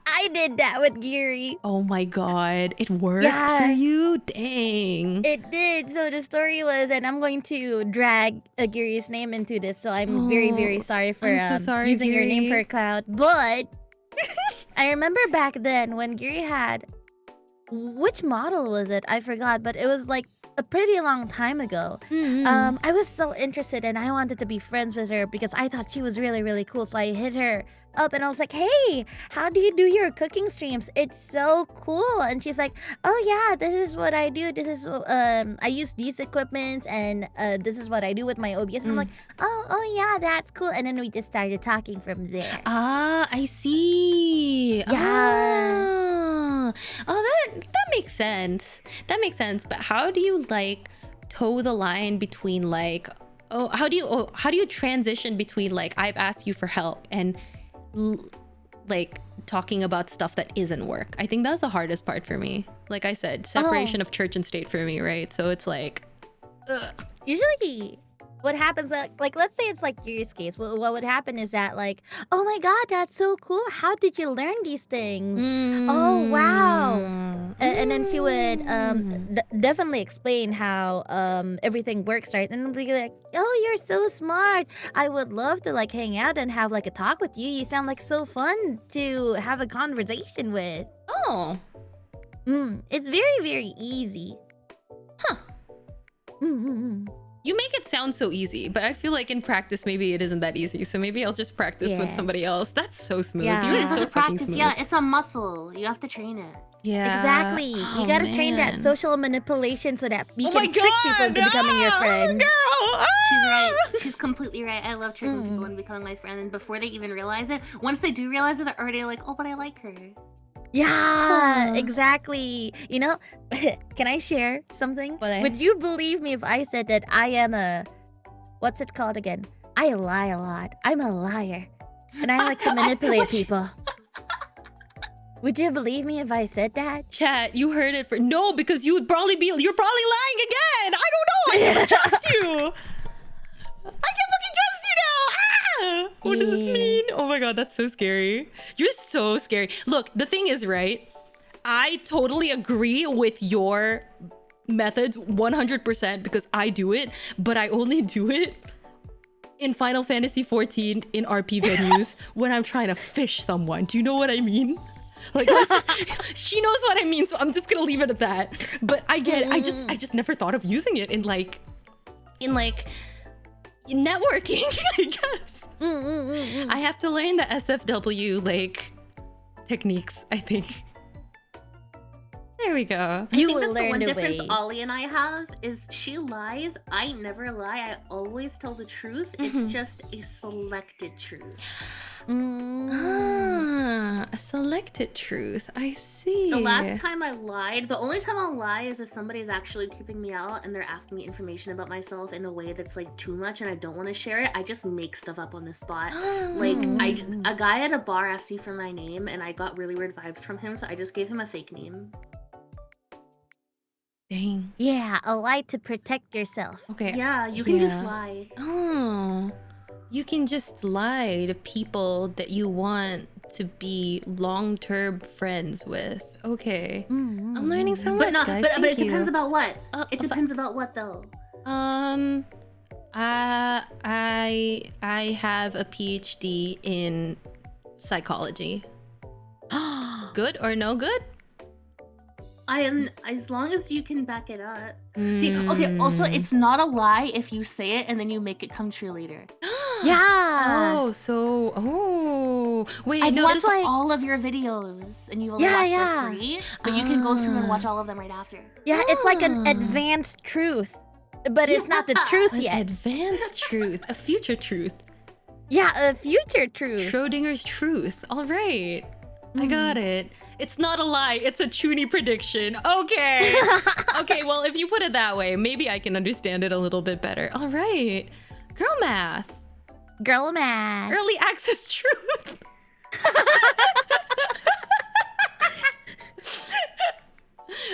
I did that with Giri. Oh my god, it worked for Yeah. you? Dang. It did. So the story was, and I'm going to drag Giri's name into this, so I'm very, very sorry for I'm so sorry, using your name for Giri. a cloud. But I remember back then when Giri had, which model was it? I forgot, but it was like a pretty long time ago. I was so interested and I wanted to be friends with her because I thought she was really, really cool. So I hit her up and I was like, hey, how do you do your cooking streams? It's so cool. And she's like, oh yeah, this is what I do. This is I use these equipments and this is what I do with my OBS. And I'm like, oh yeah, that's cool. And then we just started talking from there. Ah, I see. Yeah. Oh, that makes sense. That makes sense. But how do you like toe the line between like, how do you transition between like I've asked you for help and like talking about stuff that isn't work? I think that's the hardest part for me. Like I said, separation of church and state for me, right? So it's like, Usually what happens, like let's say it's like Giri's case, what would happen is that like, oh my god, that's so cool, how did you learn these things? Oh wow. And then she would definitely explain how everything works, right? And be like, oh, you're so smart, I would love to like hang out and have like a talk with you, you sound like so fun to have a conversation with. Oh. It's very, very easy. Huh. You make it sound so easy, but I feel like in practice maybe it isn't that easy. So maybe I'll just practice with somebody else. That's so smooth. Yeah. You're You so have to fucking practice. smooth. Yeah, it's a muscle. You have to train it. Yeah. Exactly. Oh, You gotta train that man. social manipulation so that you Oh my can trick people God, into becoming your ah, friends. girl, She's ah. right. She's completely right. I love tricking people into becoming my friend, and before they even realize it, once they do realize it, they're already like, oh, but I like her. Yeah, Huh. exactly. You know, can I share something? What? Would you believe me if I said that I am a, what's it called again? I lie a lot. I'm a liar. And I like to manipulate people. Would you believe me if I said that? Chat, you heard it for no, because you're probably lying again. I don't know. I can't trust you. I can't fucking trust you now. Ah! What does this mean? Oh my god, that's so scary. You're so scary. Look, the thing is, right? I totally agree with your methods 100% because I do it, but I only do it in Final Fantasy 14 in RP venues when I'm trying to fish someone. Do you know what I mean? Like she knows what I mean, so I'm just gonna leave it at that. But I get it. I just never thought of using it in networking, I guess. I have to learn the SFW like techniques, I think. There we go. You I think will that's the learn one the difference ways. Ollie and I have is she lies. I never lie. I always tell the truth. It's just a selected truth. A selected truth. I see. The last time I lied, the only time I'll lie is if somebody's actually keeping me out and they're asking me information about myself in a way that's like too much and I don't want to share it. I just make stuff up on the spot. Like a guy at a bar asked me for my name and I got really weird vibes from him, so I just gave him a fake name. Dang. Yeah, a lie to protect yourself. Okay. Yeah, you can just lie. Oh. You can just lie to people that you want to be long-term friends with. Okay. I'm learning so much, guys. But it Thank depends you. about what. It depends about what though. I have a PhD in psychology. Good or no good? I am, as long as you can back it up. See, okay, also, it's not a lie if you say it and then you make it come true later. Yeah. Wait, I've no, watched this, all of your videos and you only Yeah, watch yeah. like 3, but you can go through and watch all of them right after. Yeah, it's like an advanced truth, but it's not the truth an yet. advanced truth, a future truth. Yeah, a future truth. Schrodinger's truth. All right. I got it. It's not a lie. It's a Chuny prediction. Okay. Okay, well, if you put it that way, maybe I can understand it a little bit better. All right. Girl math. Girl math. Early access truth.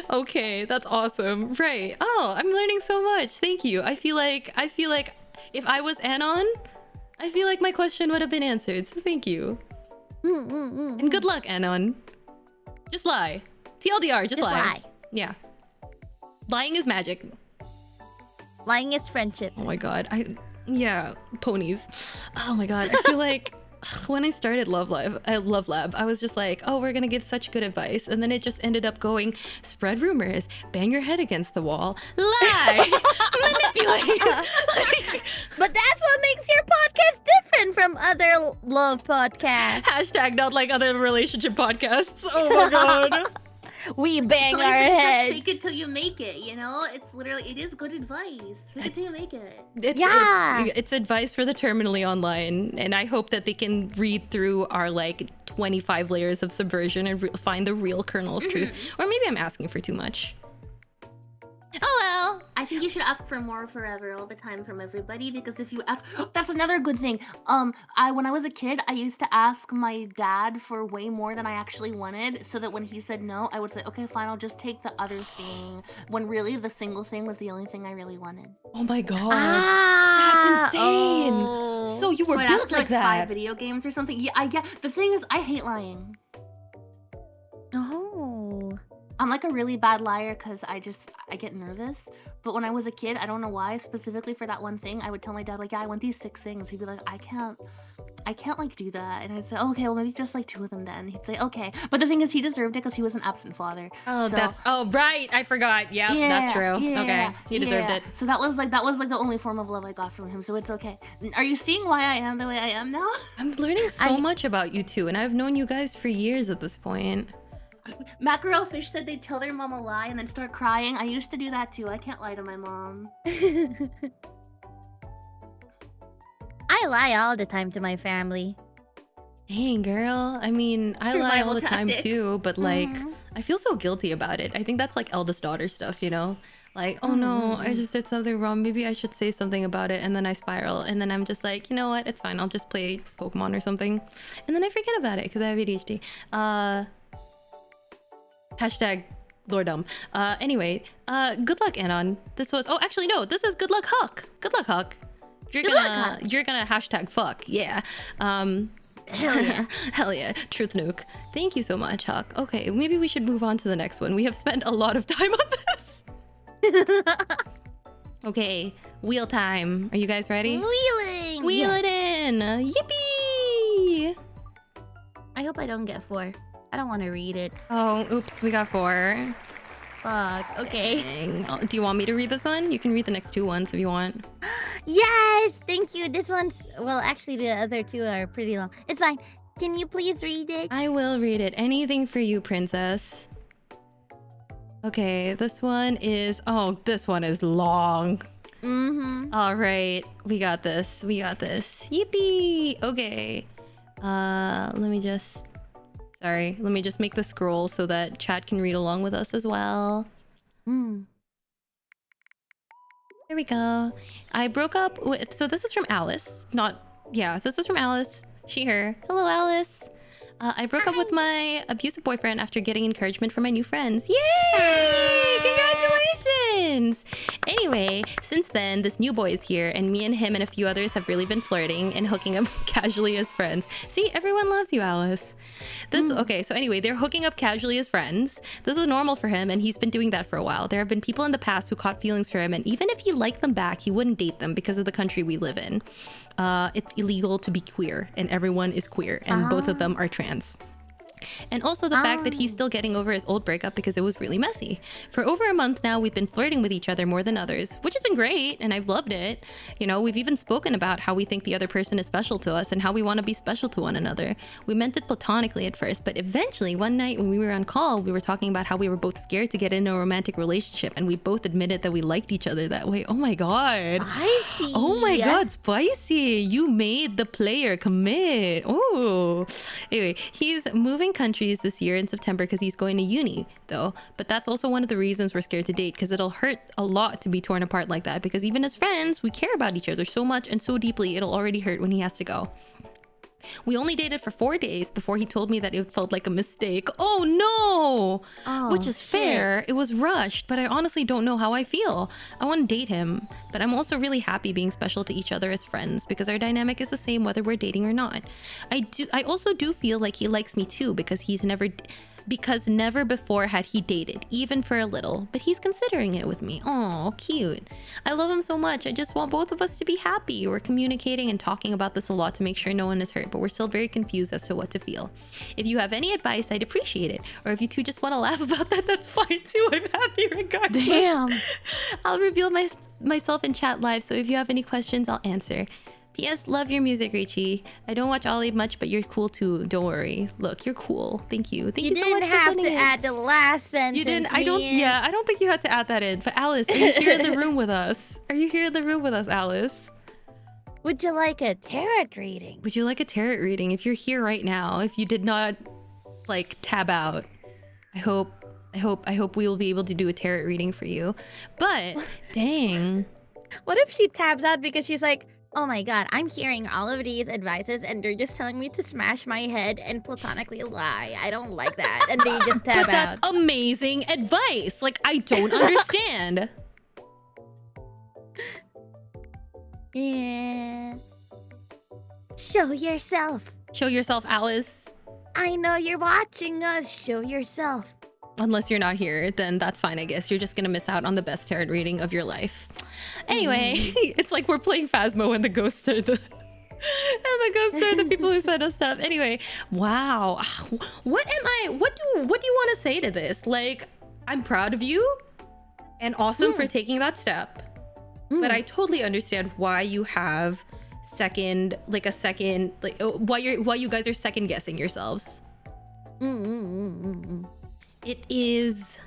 Okay, that's awesome. Right. Oh, I'm learning so much. Thank you. I feel like if I was Anon, I feel like my question would have been answered. So thank you. And good luck, Anon. Just lie. TLDR, just lie. Yeah. Lying is magic. Lying is friendship. Oh my god. Yeah, ponies. Oh my god. I feel like when I started Love Lab, I was just like, oh, we're gonna give such good advice, and then it just ended up going, spread rumors, bang your head against the wall, lie, manipulate. But that's what makes your podcast different from other love podcasts. Hashtag not like other relationship podcasts. Oh my god. We bang our Sometimes you just heads. fake it till you make it, you know? It's literally, it is good advice. Fake it till you make it. It's advice for the terminally online, and I hope that they can read through our like 25 layers of subversion and find the real kernel of truth. Or maybe I'm asking for too much. Oh well. I think you should ask for more forever all the time from everybody, because if you ask, that's another good thing. When I was a kid, I used to ask my dad for way more than I actually wanted, so that when he said no, I would say, okay, fine, I'll just take the other thing, when really the single thing was the only thing I really wanted. Oh my god. That's insane. Oh. So you were I built asked, like that. 5 video games or something. Yeah, the thing is, I hate lying. Oh. I'm like a really bad liar because I get nervous. But when I was a kid, I don't know why, specifically for that one thing, I would tell my dad, like, yeah, I want these 6 things. He'd be like, I can't like do that. And I'd say, okay, well, maybe just like 2 of them then. He'd say, okay. But the thing is, he deserved it because he was an absent father. Oh, so, right. I forgot. Yeah, that's true. Okay, he deserved it. So that was like the only form of love I got from him. So it's okay. Are you seeing why I am the way I am now? I'm learning so much about you two, and I've known you guys for years at this point. Mackerel fish said they'd tell their mom a lie and then start crying. I used to do that too. I can't lie to my mom. I lie all the time to my family. Dang, girl. I mean, I lie all the time too, but like, I feel so guilty about it. I think that's like eldest daughter stuff, you know? Like, oh no, I just did something wrong. Maybe I should say something about it, and then I spiral, and then I'm just like, you know what? It's fine. I'll just play Pokemon or something, and then I forget about it because I have ADHD. Hashtag Lordum. Anyway, good luck, Anon. This was, oh, actually, no, this is good luck, Huck. Good luck, Huck. You're gonna hashtag fuck, yeah. Hell yeah. Hell yeah. Truth nuke. Thank you so much, Huck. Okay, maybe we should move on to the next one. We have spent a lot of time on this. Okay, wheel time. Are you guys ready? Wheeling! Wheel Yes. it in. Yippee! I hope I don't get 4. I don't want to read it. Oh, oops, we got 4. Fuck. Okay. Dang. Oh, do you want me to read this one? You can read the next 2 ones if you want. Yes! Thank you. This one's... Well, actually, the other 2 are pretty long. It's fine. Can you please read it? I will read it. Anything for you, princess. Okay, this one is... Oh, this one is long. All right. We got this. We got this. Yippee! Okay. Let me just... Sorry, let me just make the scroll so that chat can read along with us as well. There we go. I broke up with... So this is from Alice. This is from Alice. She, her. Hello, Alice. I broke up with my abusive boyfriend after getting encouragement from my new friends. Yay! Congratulations! Anyway, since then, this new boy is here, and me and him and a few others have really been flirting and hooking up casually as friends. See, everyone loves you, Alice. Okay, so anyway, they're hooking up casually as friends. This is normal for him, and he's been doing that for a while. There have been people in the past who caught feelings for him, and even if he liked them back, he wouldn't date them because of the country we live in. It's illegal to be queer, and everyone is queer, and both of them are trans. And also the fact that he's still getting over his old breakup because it was really messy. For over a month now, we've been flirting with each other more than others, which has been great, and I've loved it. You know, we've even spoken about how we think the other person is special to us and how we want to be special to one another. We meant it platonically at first, but eventually one night when we were on call, we were talking about how we were both scared to get into a romantic relationship, and we both admitted that we liked each other that way. Oh my god. Spicy. Oh my god, spicy. You made the player commit. Oh. Anyway, he's moving countries this year in September because he's going to uni though, but that's also one of the reasons we're scared to date, because it'll hurt a lot to be torn apart like that, because even as friends we care about each other so much and so deeply, it'll already hurt when he has to go. We only dated for 4 days before he told me that it felt like a mistake. Oh no! Which is fair. It was rushed, but I honestly don't know how I feel. I want to date him, but I'm also really happy being special to each other as friends because our dynamic is the same whether we're dating or not. I also do feel like he likes me too because never before had he dated, even for a little, but he's considering it with me. Oh, cute. I love him so much. I just want both of us to be happy. We're communicating and talking about this a lot to make sure no one is hurt, but we're still very confused as to what to feel. If you have any advice, I'd appreciate it. Or if you two just want to laugh about that, that's fine too. I'm happy regardless. Damn. I'll reveal myself in chat live, so if you have any questions, I'll answer. P.S. Love your music, Rachie. I don't watch Ollie much, but you're cool too. Don't worry. Look, you're cool. Thank you. Thank you so much for didn't have to sending it. add the last sentence. You didn't. I don't. Yeah, I don't think you had to add that in. But Alice, are you here in the room with us? Are you here in the room with us, Alice? Would you like a tarot reading? Would you like a tarot reading? If you're here right now, if you did not like tab out, I hope we will be able to do a tarot reading for you. But dang. What if she tabs out because she's like, oh my god, I'm hearing all of these advices and they're just telling me to smash my head and platonically lie. I don't like that. And they just tab But that's out. amazing advice. Like, I don't understand. Yeah. Show yourself. Show yourself, Alice. I know you're watching us. Show yourself. Unless you're not here, then that's fine, I guess. You're just gonna miss out on the best tarot reading of your life. Anyway, it's like we're playing Phasmo and the ghosts are the people who send us stuff. Anyway, wow. What do you want to say to this? Like, I'm proud of you and awesome for taking that step. But I totally understand why you have why you guys are second guessing yourselves. It is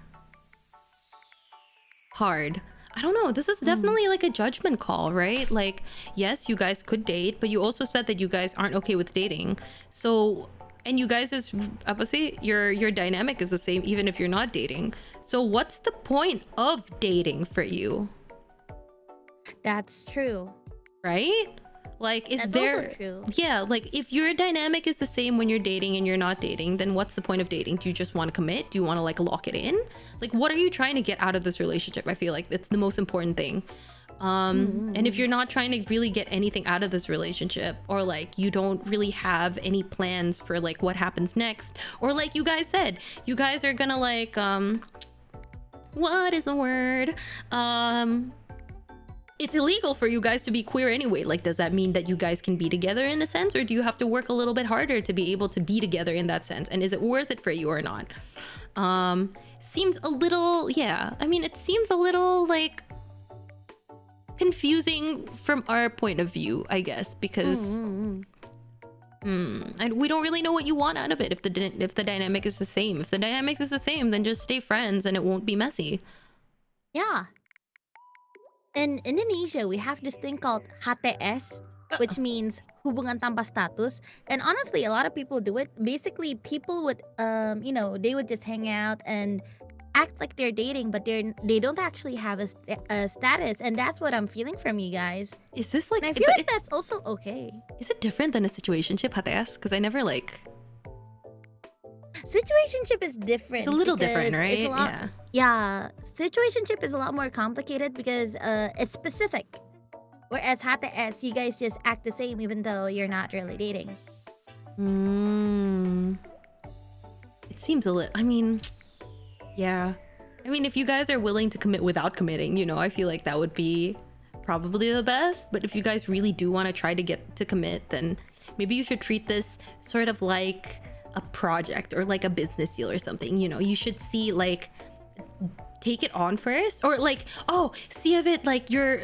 hard. I don't know. This is definitely like a judgment call, right? Like, yes, you guys could date, but you also said that you guys aren't okay with dating. So, and you guys is, I would say your dynamic is the same even if you're not dating. So what's the point of dating for you? That's true. Right? Like, is That's there also true. Yeah, like if your dynamic is the same when you're dating and you're not dating, then what's the point of dating? Do you just want to commit? Do you want to like lock it in? Like, what are you trying to get out of this relationship? I feel like that's the most important thing. And if you're not trying to really get anything out of this relationship, or like you don't really have any plans for like what happens next, or like you guys said, you guys are gonna like what is the word? It's illegal for you guys to be queer anyway. Like, does that mean that you guys can be together in a sense, or do you have to work a little bit harder to be able to be together in that sense? And is it worth it for you or not? Seems a little, it seems a little like confusing from our point of view, I guess, because and we don't really know what you want out of it. If the dynamic is the same, then just stay friends and it won't be messy. Yeah. In Indonesia, we have this thing called HTS, which means hubungan tanpa status. And honestly, a lot of people do it. Basically, people would, they would just hang out and act like they're dating, but they don't actually have a status. And that's what I'm feeling from you guys. Is this like? And I feel like that's also okay. Is it different than a situationship, HTS? Because I never like. Situationship is different. It's a little different, right? It's a lot, yeah. Situationship is a lot more complicated because it's specific. Whereas HTS, you guys just act the same even though you're not really dating. It seems a little. I mean, yeah. I mean, if you guys are willing to commit without committing, I feel like that would be probably the best. But if you guys really do want to try to get to commit, then maybe you should treat this sort of like a project or like a business deal or something, you know, you should see like take it on first, or like, oh, see it like you're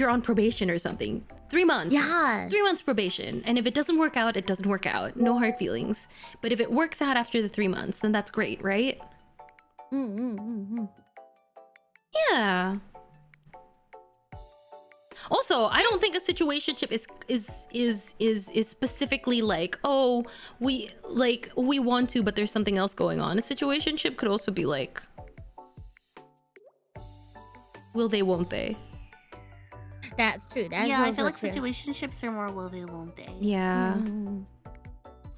on probation or something. 3 months. Yeah. 3 months probation. And if it doesn't work out, it doesn't work out. No hard feelings. But if it works out after the 3 months, then that's great, right? Yeah. Also, I don't think a situationship is specifically like, oh, we want to, but there's something else going on. A situationship could also be like, will they, won't they? That's true. That's yeah, I also feel like true. situationships are more will they, won't they. Yeah.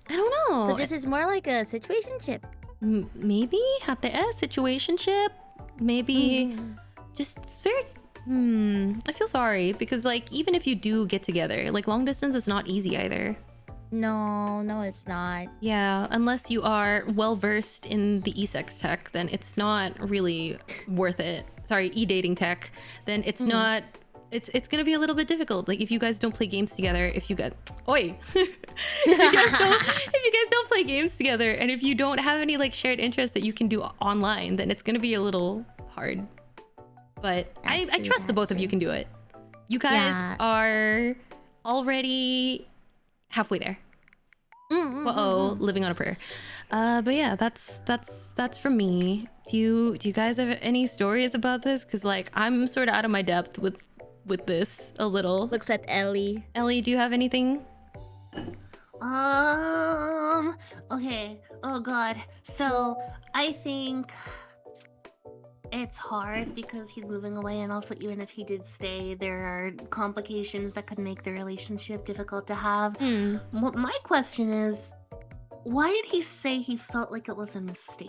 I don't know. So this is more like a situationship. Maybe at the situationship. Maybe just it's very. I feel sorry because like even if you do get together, like long distance is not easy either. No, it's not. Yeah, unless you are well versed in the e-sex tech, then it's not really worth it. Sorry, e-dating tech. Then it's not. It's gonna be a little bit difficult. Like if you guys don't play games together, if you guys don't play games together, and if you don't have any like shared interests that you can do online, then it's gonna be a little hard. But I trust the both of you can do it. You guys are already halfway there. Living on a prayer. But yeah, that's from me. Do you guys have any stories about this? Because like I'm sort of out of my depth with this a little. Looks at Ellie. Ellie, do you have anything? Okay. Oh god. So I think it's hard because he's moving away, and also even if he did stay, there are complications that could make the relationship difficult to have. What my question is, why did he say he felt like it was a mistake?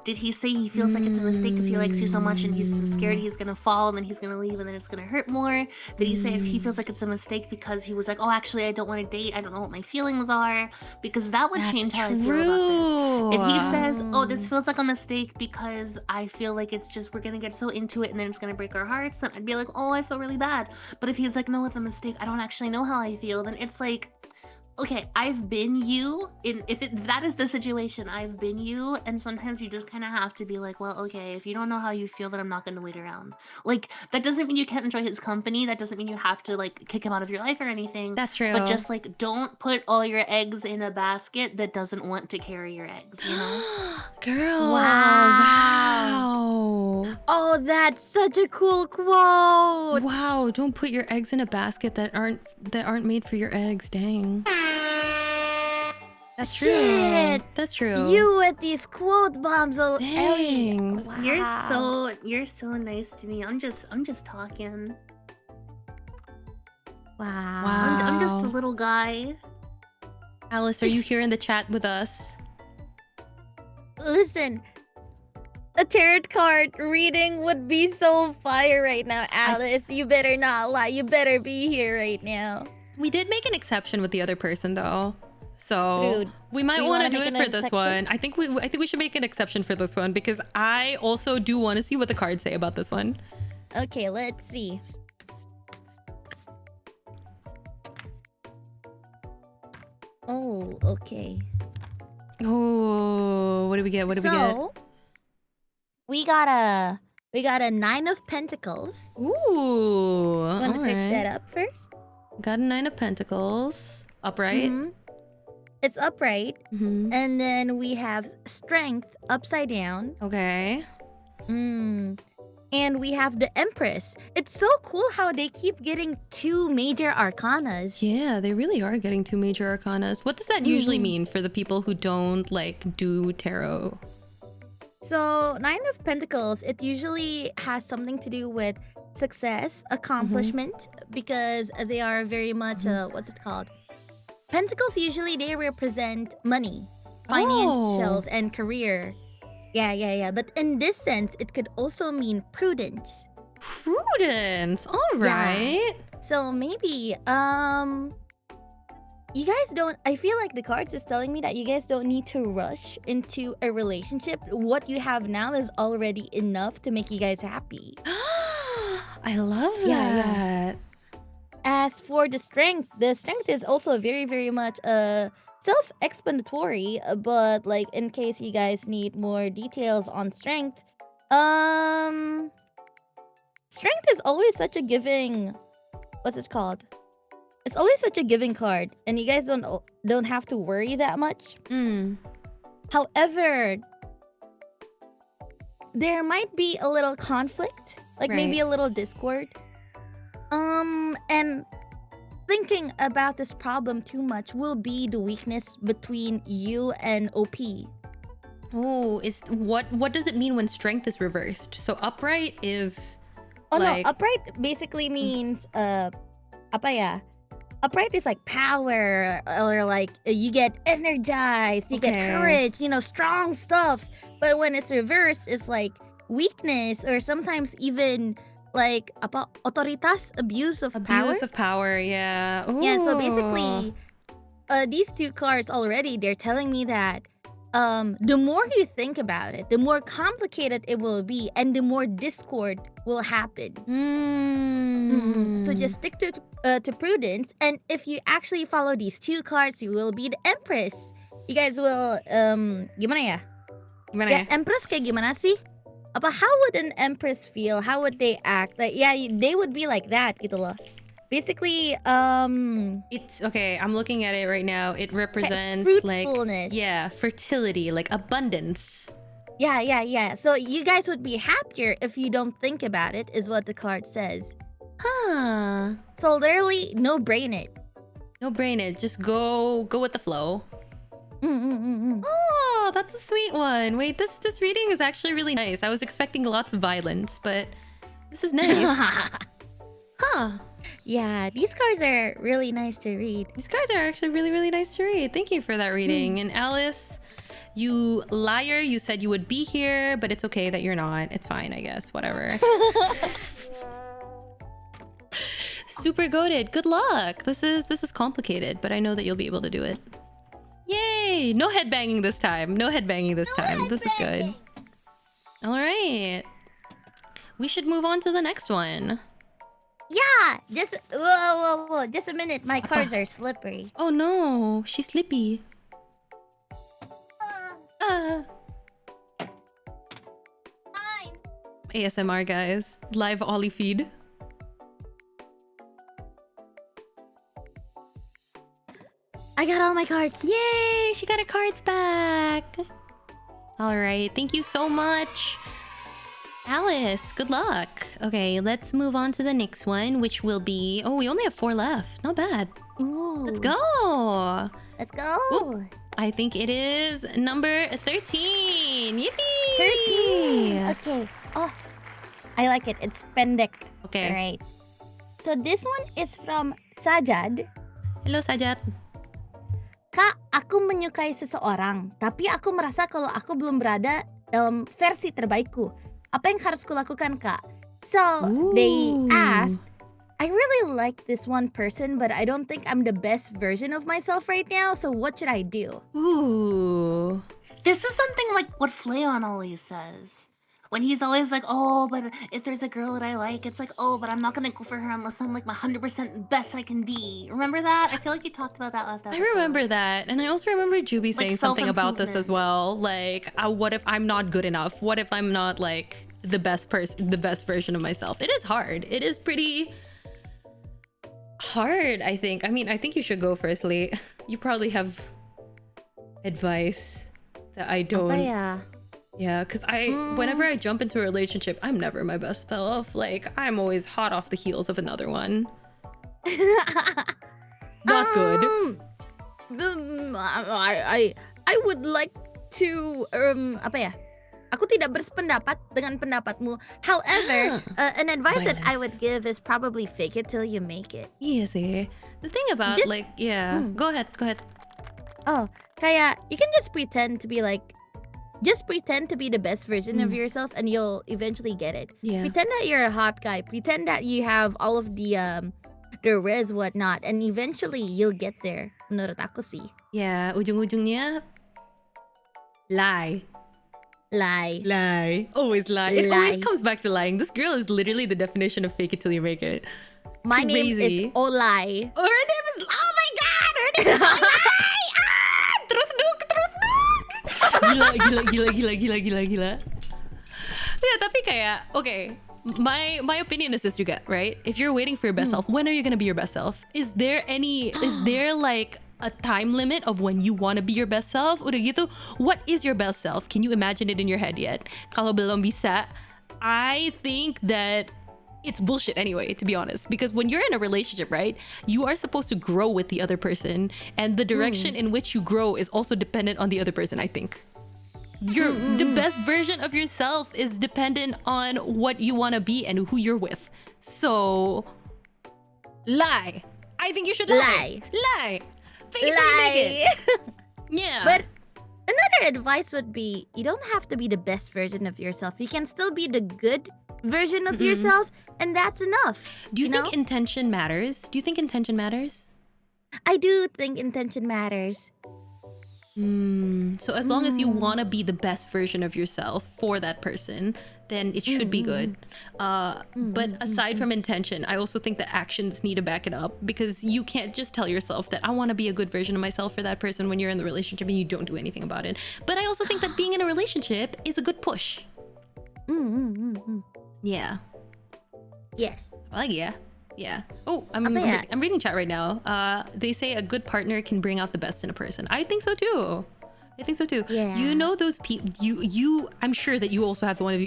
Did he say he feels like it's a mistake because he likes you so much and he's scared he's gonna fall and then he's gonna leave and then it's gonna hurt more? Did he say if he feels like it's a mistake because he was like, oh, actually, I don't want to date, I don't know what my feelings are? Because that would change how I feel about this. If he says, oh, this feels like a mistake because I feel like it's just we're gonna get so into it and then it's gonna break our hearts, then I'd be like, oh, I feel really bad. But if he's like, no, it's a mistake, I don't actually know how I feel, then it's like, okay, I've been you. That is the situation, I've been you, and sometimes you just kind of have to be like, well, okay, if you don't know how you feel, then I'm not going to wait around. Like, that doesn't mean you can't enjoy his company. That doesn't mean you have to, like, kick him out of your life or anything. That's true. But just, like, don't put all your eggs in a basket that doesn't want to carry your eggs, you know? Girl. Wow. Oh, that's such a cool quote. Wow, don't put your eggs in a basket that aren't made for your eggs. Dang. That's true. Shit. That's true. You with these quote bombs, Dang. Wow. You're so nice to me. I'm just talking. Wow. I'm just a little guy. Alice, are you here in the chat with us? Listen, a tarot card reading would be so fire right now, Alice. You better not lie. You better be here right now. We did make an exception with the other person though. So Dude, we might want to do it for this exception? one. I think we should make an exception for this one because I also do want to see what the cards say about this one. Okay, let's see. Oh, okay. Oh, what do we get? What do we get? So, we got a 9 of Pentacles. Ooh. You want to search alright. that up first? Got a 9 of Pentacles. Upright. It's upright. Mm-hmm. And then we have Strength upside down. Okay. And we have the Empress. It's so cool how they keep getting 2 major arcanas. Yeah, they really are getting 2 major arcanas. What does that usually mean for the people who don't like do tarot? So 9 of Pentacles, it usually has something to do with success, accomplishment, because they are very much, what's it called? Pentacles usually, they represent money, financials, and career. Yeah. But in this sense, it could also mean prudence. Prudence. All right. So maybe, you guys don't, I feel like the cards is telling me that you guys don't need to rush into a relationship. What you have now is already enough to make you guys happy. I love that. And as for the strength is also very, very much self-explanatory. But like, in case you guys need more details on strength, strength is always such a giving. What's it called? It's always such a giving card, and you guys don't have to worry that much. However, there might be a little conflict, like maybe a little discord. And thinking about this problem too much will be the weakness between you and OP. Oh, what does it mean when strength is reversed? So upright is no, like... upright basically means apa ya? Upright is like power, or like you get energized, you get courage, strong stuffs. But when it's reversed, it's like weakness, or sometimes even like apa, otoritas, abuse of power. Abuse of power, yeah. Ooh. Yeah, so basically, these two cards already, they're telling me that the more you think about it, the more complicated it will be, and the more discord will happen. So just stick to prudence, and if you actually follow these two cards, you will be the Empress. You guys will gimana ya? Empress kayak gimana sih? How would an Empress feel? How would they act? Like, yeah, they would be like that gitu loh. Basically, it's okay. I'm looking at it right now. It represents fruitfulness. Like, fertility, like abundance. Yeah. So you guys would be happier if you don't think about it, is what the card says. Huh. So literally, no brain it. No brain it. Just go with the flow. Oh, that's a sweet one. Wait, this reading is actually really nice. I was expecting lots of violence, but this is nice. Huh. Yeah, these cards are really nice to read. These cards are actually really, really nice to read. Thank you for that reading. And Alice, you liar, you said you would be here, but it's okay that you're not. It's fine, I guess. Whatever. Super goated. Good luck. This is complicated, but I know that you'll be able to do it. Yay! No headbanging this time. No headbanging this time. This is good. All right. We should move on to the next one. Yeah! Whoa. Just a minute. My cards are slippery. Oh no. She's slippy. Fine. ASMR, guys. Live Ollie feed. I got all my cards. Yay! She got her cards back. All right. Thank you so much, Alice. Good luck. Okay, let's move on to the next one, which will be... Oh, we only have 4 left. Not bad. Ooh. Let's go. Let's go. Ooh. I think it is number 13. Yippee! 13. Okay. Oh, I like it. It's pendek. Okay. All right. So this one is from Sajad. Hello, Sajat. Kak, aku menyukai seseorang, tapi aku merasa kalau aku belum berada dalam versi terbaikku. Apa yang harus kulakukan, Kak? So, they asked, I really like this one person, but I don't think I'm the best version of myself right now, so what should I do? Ooh. This is something like what Fleon always says. When he's always like, oh, but if there's a girl that I like, it's like, oh, but I'm not gonna go for her unless I'm like my 100% best I can be. Remember that? I feel like you talked about that last episode. I remember that. And I also remember Juby saying something about this as well. Like, what if I'm not good enough? What if I'm not like the best version of myself? It is hard. It is pretty hard, I think. I mean, I think you should go firstly. You probably have advice that I don't. Apa ya? Yeah, because whenever I jump into a relationship, I'm never my best self. Like, I'm always hot off the heels of another one. Not good. I would like to apa ya? Aku tidak bersependapat dengan pendapatmu. However, an advice that I would give is probably fake it till you make it. Iya sih. The thing about go ahead. Oh, kayak you can just pretend to be like. Just pretend to be the best version of yourself and you'll eventually get it. Yeah. Pretend that you're a hot guy. Pretend that you have all of the riz, whatnot. And eventually you'll get there. Menurut aku sih. Yeah, ujung-ujungnya lie. Always lie. It always comes back to lying. This girl is literally the definition of fake it till you make it. My name is Crazy. Olay. Her name is, oh my god, her name is Olay! Truth Nook. Gila. Ya, tapi kayak, okay, my opinion is this juga, right? If you're waiting for your best self, when are you gonna be your best self? Is there like a time limit of when you want to be your best self? Udah gitu, what is your best self? Can you imagine it in your head yet? Kalau belum bisa, I think that it's bullshit anyway, to be honest. Because when you're in a relationship, right, you are supposed to grow with the other person, and the direction in which you grow is also dependent on the other person, I think. The best version of yourself is dependent on what you want to be and who you're with. So, lie. I think you should lie. Fake it till you make it. Yeah. But another advice would be, you don't have to be the best version of yourself. You can still be the good version of yourself, and that's enough. Do you think know? intention matters? Do you think intention matters? I do think intention matters. So as long as you want to be the best version of yourself for that person, then it should be good. But aside from intention, I also think that actions need to back it up, because you can't just tell yourself that I want to be a good version of myself for that person when you're in the relationship and you don't do anything about it. But I also think that being in a relationship is a good push. Yeah. Yes. Apalagi ya? Yeah. Oh, I'm reading chat right now. They say a good partner can bring out the best in a person. I think so too. Yeah. You know those people. I'm sure that you also have one of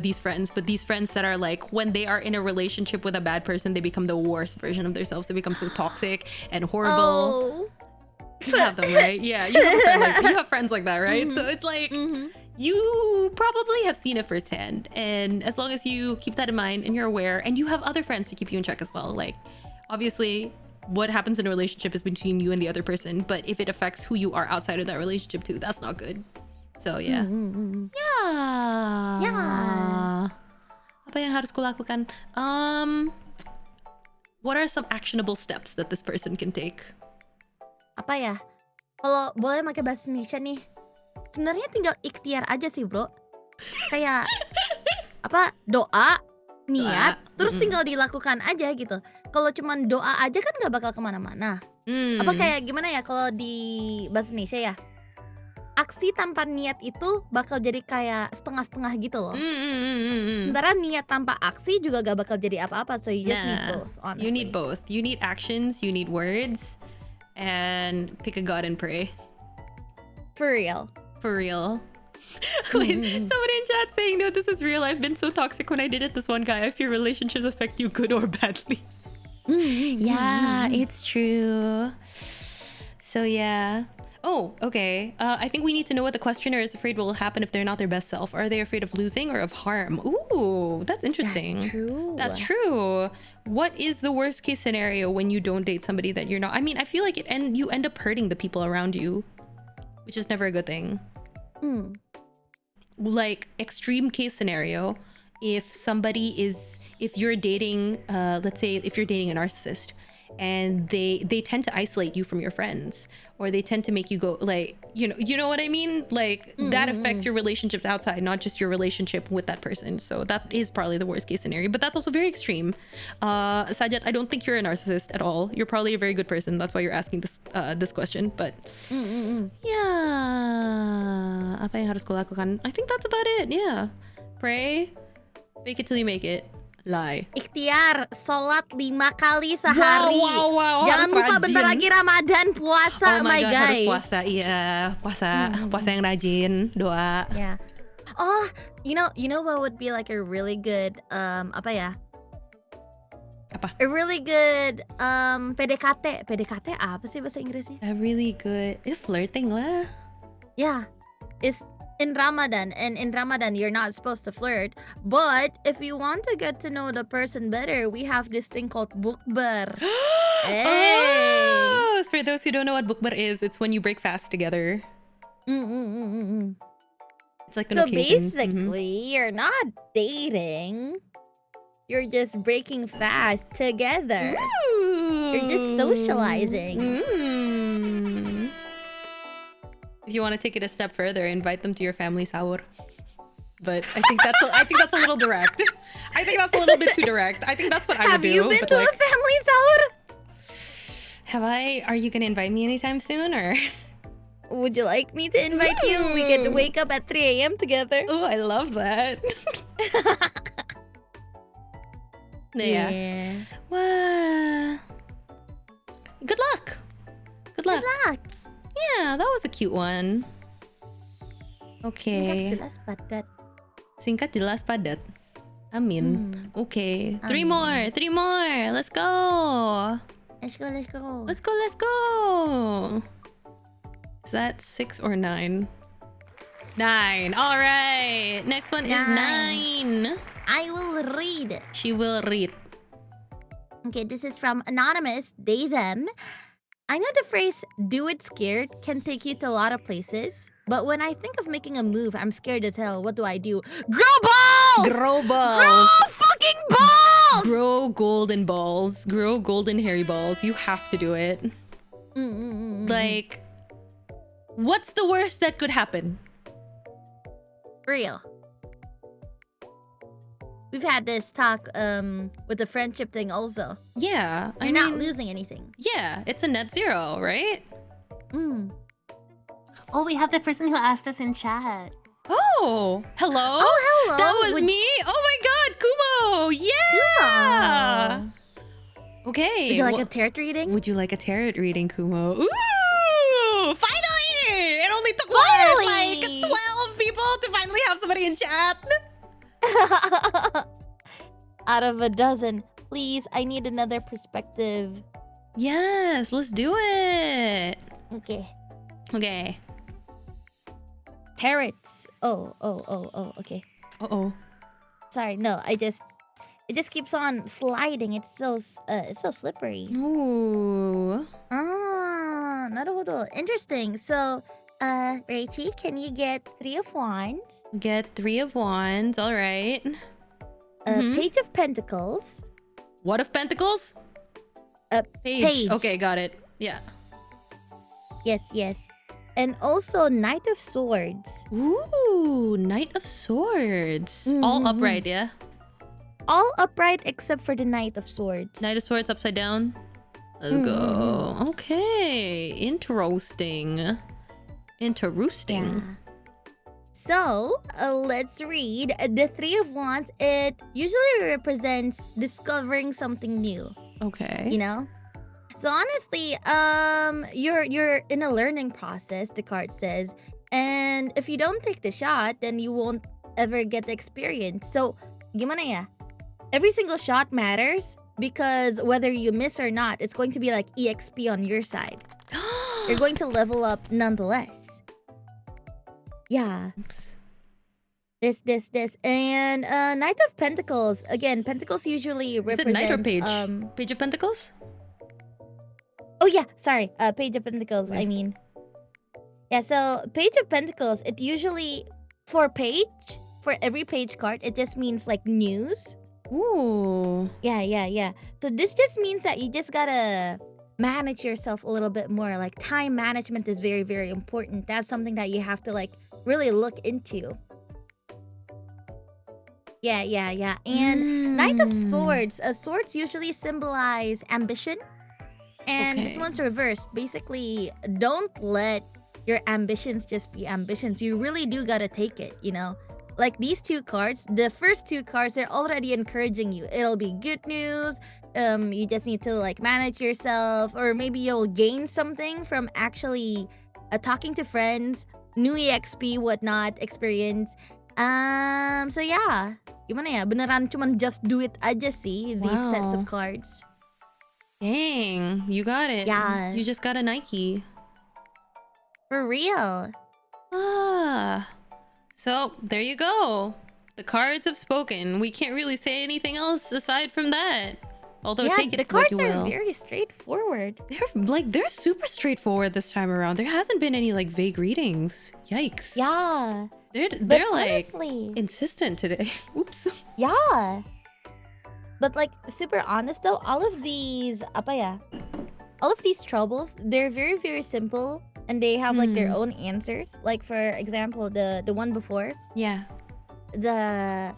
these friends, but these friends that are like, when they are in a relationship with a bad person, they become the worst version of themselves. They become so toxic and horrible. Oh. You have them, right? Yeah. You have friends like that, right? So it's like. You probably have seen it firsthand, and as long as you keep that in mind and you're aware, and you have other friends to keep you in check as well, like obviously what happens in a relationship is between you and the other person, but if it affects who you are outside of that relationship too, that's not good. So yeah. Yeah. Apa yang harus kulakukan? What are some actionable steps that this person can take? Apa ya? Kalau boleh pakai bahasa Indonesia nih, sebenarnya tinggal ikhtiar aja sih, bro. Kayak apa, doa, niat, terus tinggal dilakukan aja gitu. Kalau cuman doa aja kan nggak bakal kemana-mana. Apa kayak gimana ya kalau di bahasa Indonesia ya, aksi tanpa niat itu bakal jadi kayak setengah-setengah gitu loh. Sementara niat tanpa aksi juga gak bakal jadi apa-apa. So you just need both, honestly. You need both. You need actions, you need words, and pick a god and pray. For real. Wait, somebody in chat saying, no, this is real. I've been so toxic when I dated this one guy. I fear relationships affect you good or badly. Yeah, it's true. So yeah. Oh, okay. I think we need to know what the questioner is afraid will happen if they're not their best self. Are they afraid of losing or of harm? Ooh, that's interesting. That's true. What is the worst case scenario when you don't date somebody that you're not? I mean, I feel like you end up hurting the people around you, which is never a good thing. Like, extreme case scenario, if you're dating, let's say if you're dating a narcissist, and they tend to isolate you from your friends, or they tend to make you go, like, you know what I mean, like that affects your relationships outside, not just your relationship with that person. So that is probably the worst case scenario, but that's also very extreme. Sajat, I don't think you're a narcissist at all. You're probably a very good person, that's why you're asking this question. But yeah, apa yang harus kulakukan? I think that's about it. Yeah, pray, fake it till you make it, lie. Ikhtiar, sholat 5 kali sehari. Wow. Jangan Harus lupa rajin. bentar lagi Ramadan, puasa, Oh my God, guy. harus puasa, iya, puasa yang rajin, doa. Yeah. Oh, you know what would be like a really good apa ya? Apa? A really good PDKT. PDKT apa sih bahasa Inggrisnya? A really good, flirting lah. Yeah. It's in Ramadan, and in Ramadan you're not supposed to flirt, but if you want to get to know the person better, we have this thing called bukber. Oh, for those who don't know what bukber is, it's when you break fast together. It's like an So occasion. basically, you're not dating. You're just breaking fast together. You're just socializing. If you want to take it a step further, invite them to your family sahur. but I think that's a little direct. I think that's a little bit too direct. I think that's what I would do. Have you been to a family sahur? Have I? Are you gonna invite me anytime soon, or? Would you like me to invite you? We can wake up at 3 a.m. together. Oh, I love that. Yeah. Wow. Good luck. Good luck. Good luck. Yeah, that was a cute one. Okay. Singkat, jelas, padat. Singkat, jelas, padat. Amin. Okay. Three Amin. more. Let's go. Let's go. Let's go. Is that 6 or 9? 9. All right. Next one is 9. I will read. She will read. Okay, this is from Anonymous, they, them. I know the phrase, do it scared, can take you to a lot of places. But when I think of making a move, I'm scared as hell. What do I do? Grow balls! Grow balls! Grow fucking balls! Grow golden balls. Grow golden hairy balls. You have to do it. Like, what's the worst that could happen? Real. We've had this talk with the friendship thing also. Yeah. You're not losing anything. Yeah, it's a net zero, right? Oh, we have the person who asked us in chat. Oh, hello? Oh, hello. That was me? Oh my god, Kumo! Yeah! Okay. Would you like a tarot reading? Would you like a tarot reading, Kumo? Ooh! Finally! It only took Finally! like 12 people to finally have somebody in chat. Out of a dozen. Please, I need another perspective. Yes, let's do it. Okay. Tarots. Oh, okay. Uh-oh. Sorry, no, it just keeps on sliding. It's so slippery. Ooh. Ah, naruhodo. Interesting. So, Rachie, can you get 3 of Wands? Get 3 of Wands, all right. Page of Pentacles. What of Pentacles? Page. Okay, got it. Yeah. Yes. And also Knight of Swords. Ooh, Knight of Swords. All upright, yeah? All upright except for the Knight of Swords. Knight of Swords upside down. Let's go. Okay, interesting. Yeah. So, let's read the 3 of Wands. It usually represents discovering something new. Okay. You know? So honestly, you're in a learning process, the card says. And if you don't take the shot, then you won't ever get the experience. So, gimana ya? Every single shot matters because whether you miss or not, it's going to be like EXP on your side. You're going to level up nonetheless. Yeah. Oops. This. And Knight of Pentacles. Again, Pentacles usually represent... Is it Knight or Page? Page of Pentacles? Oh yeah, sorry. Page of Pentacles, Okay. I mean. Yeah, so Page of Pentacles, it usually... For every page card, it just means like news. Ooh. Yeah. So this just means that you just gotta manage yourself a little bit more. Like time management is very, very important. That's something that you have to like really look into. Yeah. And Knight of Swords. Swords usually symbolize ambition. And this one's reversed. Basically, don't let your ambitions just be ambitions. You really do gotta take it, you know? Like these 2 cards, the first 2 cards, they're already encouraging you. It'll be good news. You just need to like manage yourself. Or maybe you'll gain something from actually talking to friends. New EXP, whatnot, experience. So yeah. Gimana ya? Beneran cuman just do it aja sih, these sets of cards. Dang, you got it. Yeah. You just got a Nike. For real. So, there you go. The cards have spoken. We can't really say anything else aside from that. Although Yeah, take it the like cards you are will. very straightforward. They're super straightforward this time around. There hasn't been any like vague readings. Yikes. Yeah. They're like honestly, insistent today. Oops. yeah. But like super honest though, all of these troubles, they're very, very simple and they have like their own answers. Like for example, the one before. Yeah. the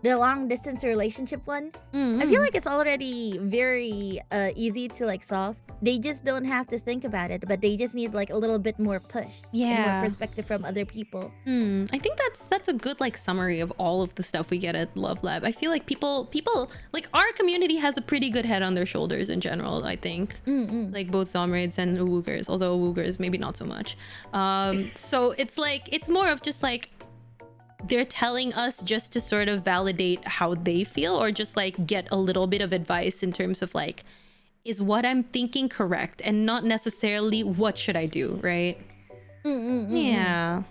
long distance relationship one, I feel like it's already very easy to like solve. They just don't have to think about it, but they just need like a little bit more push and more perspective from other people. I think that's a good like summary of all of the stuff we get at Love Lab. I feel like people like our community has a pretty good head on their shoulders in general. I think like both Zomraids and Woogers, although Woogers maybe not so much. So it's like it's more of just like they're telling us just to sort of validate how they feel, or just like get a little bit of advice in terms of like, is what I'm thinking correct, and not necessarily what should I do, right? Yeah.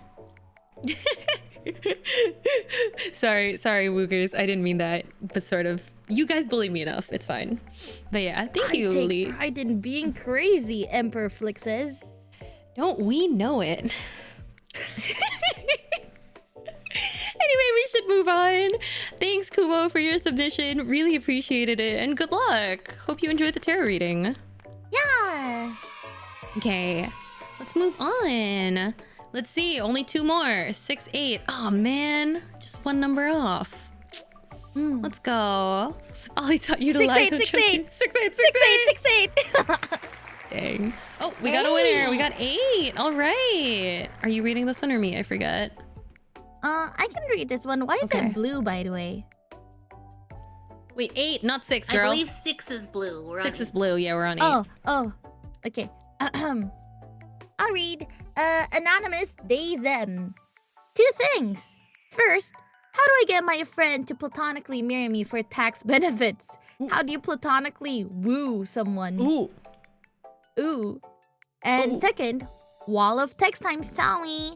sorry Woogers, I didn't mean that, but sort of you guys bully me enough, it's fine. But yeah, thank you, Lee. I take pride in being crazy, Emperor Flick says. Don't we know it? Anyway, we should move on. Thanks, Kumo, for your submission. Really appreciated it, and good luck. Hope you enjoyed the tarot reading. Yeah. Okay, let's move on. Let's see, only 2 more. 6, 8. Oh man, just 1 number off. Let's go. Oh, I taught you to lie. 6, 8, 6, 8. 6, 8, 6, 8. Dang. Oh, we got a winner. We got 8. All right. Are you reading this one or me? I forget. I can read this one. Why is it blue, by the way? Wait, 8, not 6, girl. I believe 6 is blue. We're 6 on is blue. Yeah, we're on 8. Oh, okay. I'll read. Anonymous, they, them. 2 things. First, how do I get my friend to platonically marry me for tax benefits? Ooh. How do you platonically woo someone? Ooh. And Ooh. second, wall of text time, Sally.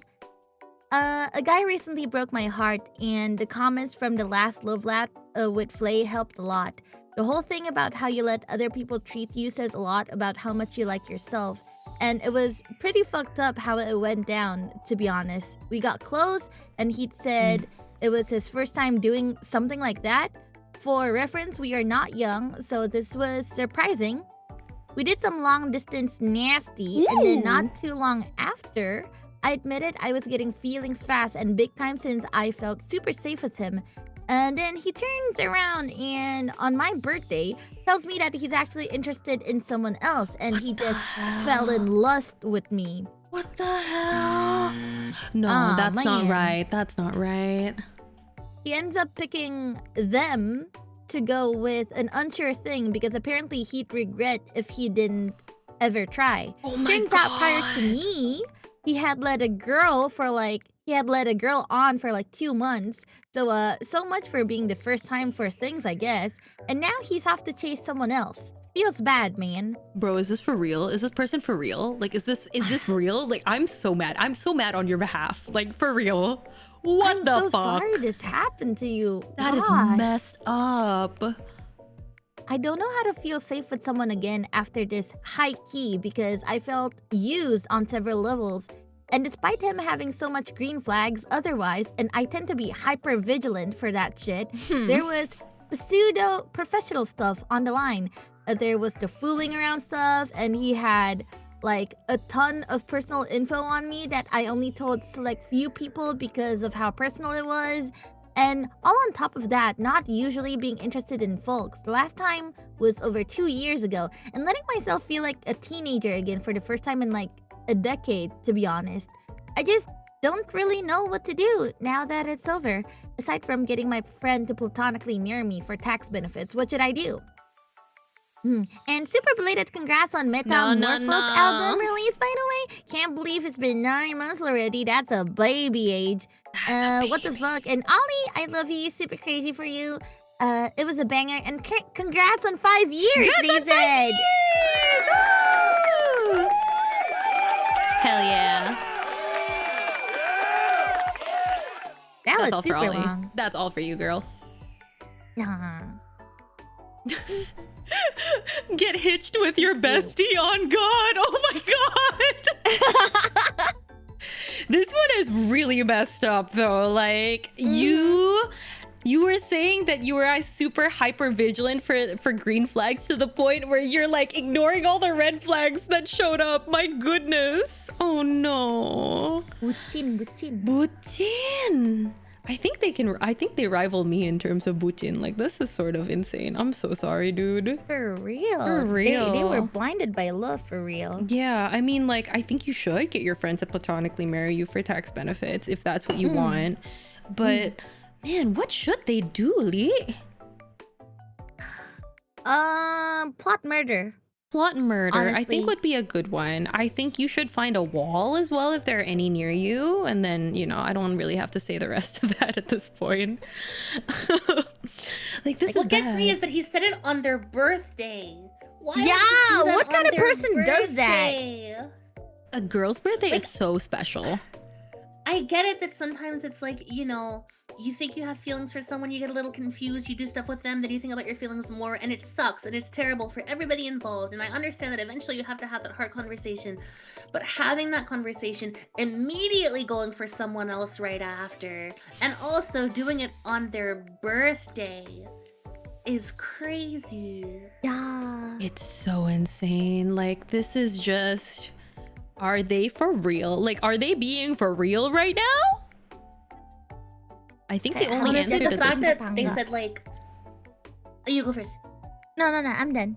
A guy recently broke my heart, and the comments from the last Love Lab with Flay helped a lot. The whole thing about how you let other people treat you says a lot about how much you like yourself. And it was pretty fucked up how it went down, to be honest. We got close, and he'd said it was his first time doing something like that. For reference, we are not young, so this was surprising. We did some long distance nasty, and then not too long after, I admitted I was getting feelings fast and big time since I felt super safe with him. And then he turns around and on my birthday tells me that he's actually interested in someone else, and he just fell in lust with me. What the hell? No, that's not right. That's not right. He ends up picking them to go with an unsure thing because apparently he'd regret if he didn't ever try. Oh my Turns God. out prior to me, he had led a girl on for like 2 months. So much for being the first time for things, I guess. And now he's off to chase someone else. Feels bad, man. Bro, is this for real? Is this person for real? Like, is this real? Like, I'm so mad. I'm so mad on your behalf. Like, for real. What I'm the so fuck? sorry this happened to you. That is Gosh. messed up. I don't know how to feel safe with someone again after this high key because I felt used on several levels. And despite him having so much green flags otherwise, and I tend to be hyper vigilant for that shit, there was pseudo professional stuff on the line. There was the fooling around stuff, and he had like a ton of personal info on me that I only told select few people because of how personal it was. And all on top of that, not usually being interested in folks. The last time was over 2 years ago, and letting myself feel like a teenager again for the first time in like a decade, to be honest. I just don't really know what to do now that it's over. Aside from getting my friend to platonically marry me for tax benefits, what should I do? And super belated congrats on Metamorphose album release, by the way. Can't believe it's been 9 months already. That's a baby age. What the fuck? And Ollie, I love you. Super crazy for you. It was a banger. And congrats on 5 years, they said. Woo! Hell yeah. That That's was all for super Ollie. long. That's all for you, girl. Get hitched with your bestie on God. Oh my God. This one is really messed up though. Like you were saying that you were super hyper vigilant for green flags to the point where you're like ignoring all the red flags that showed up. My goodness. Oh no. Bucin. Bucin. I think they rival me in terms of bucin. Like, this is sort of insane. I'm so sorry, dude. For real. For real. They were blinded by love, for real. Yeah, I mean, like, I think you should get your friends to platonically marry you for tax benefits if that's what you want. But man, what should they do, Lee? Plot murder. Plot murder, I Honestly. think would be a good one. I think you should find a wall as well if there are any near you. And then, you know, I don't really have to say the rest of that at this point. Like, this is What gets me bad. is that he said it on their birthday. Why would Yeah, you do that what on kind of their person does that? birthday? A girl's birthday Like- is so special. I get it that sometimes it's like, you know, you think you have feelings for someone, you get a little confused, you do stuff with them, then you think about your feelings more, and it sucks, and it's terrible for everybody involved, and I understand that eventually you have to have that hard conversation, but having that conversation, immediately going for someone else right after, and also doing it on their birthday is crazy. Yeah. It's so insane. Like, this is just... Are they for real? Like, are they being for real right now? I think the Okay, only Honestly, answer the to fact this... that they said, like... You go first. No, I'm done.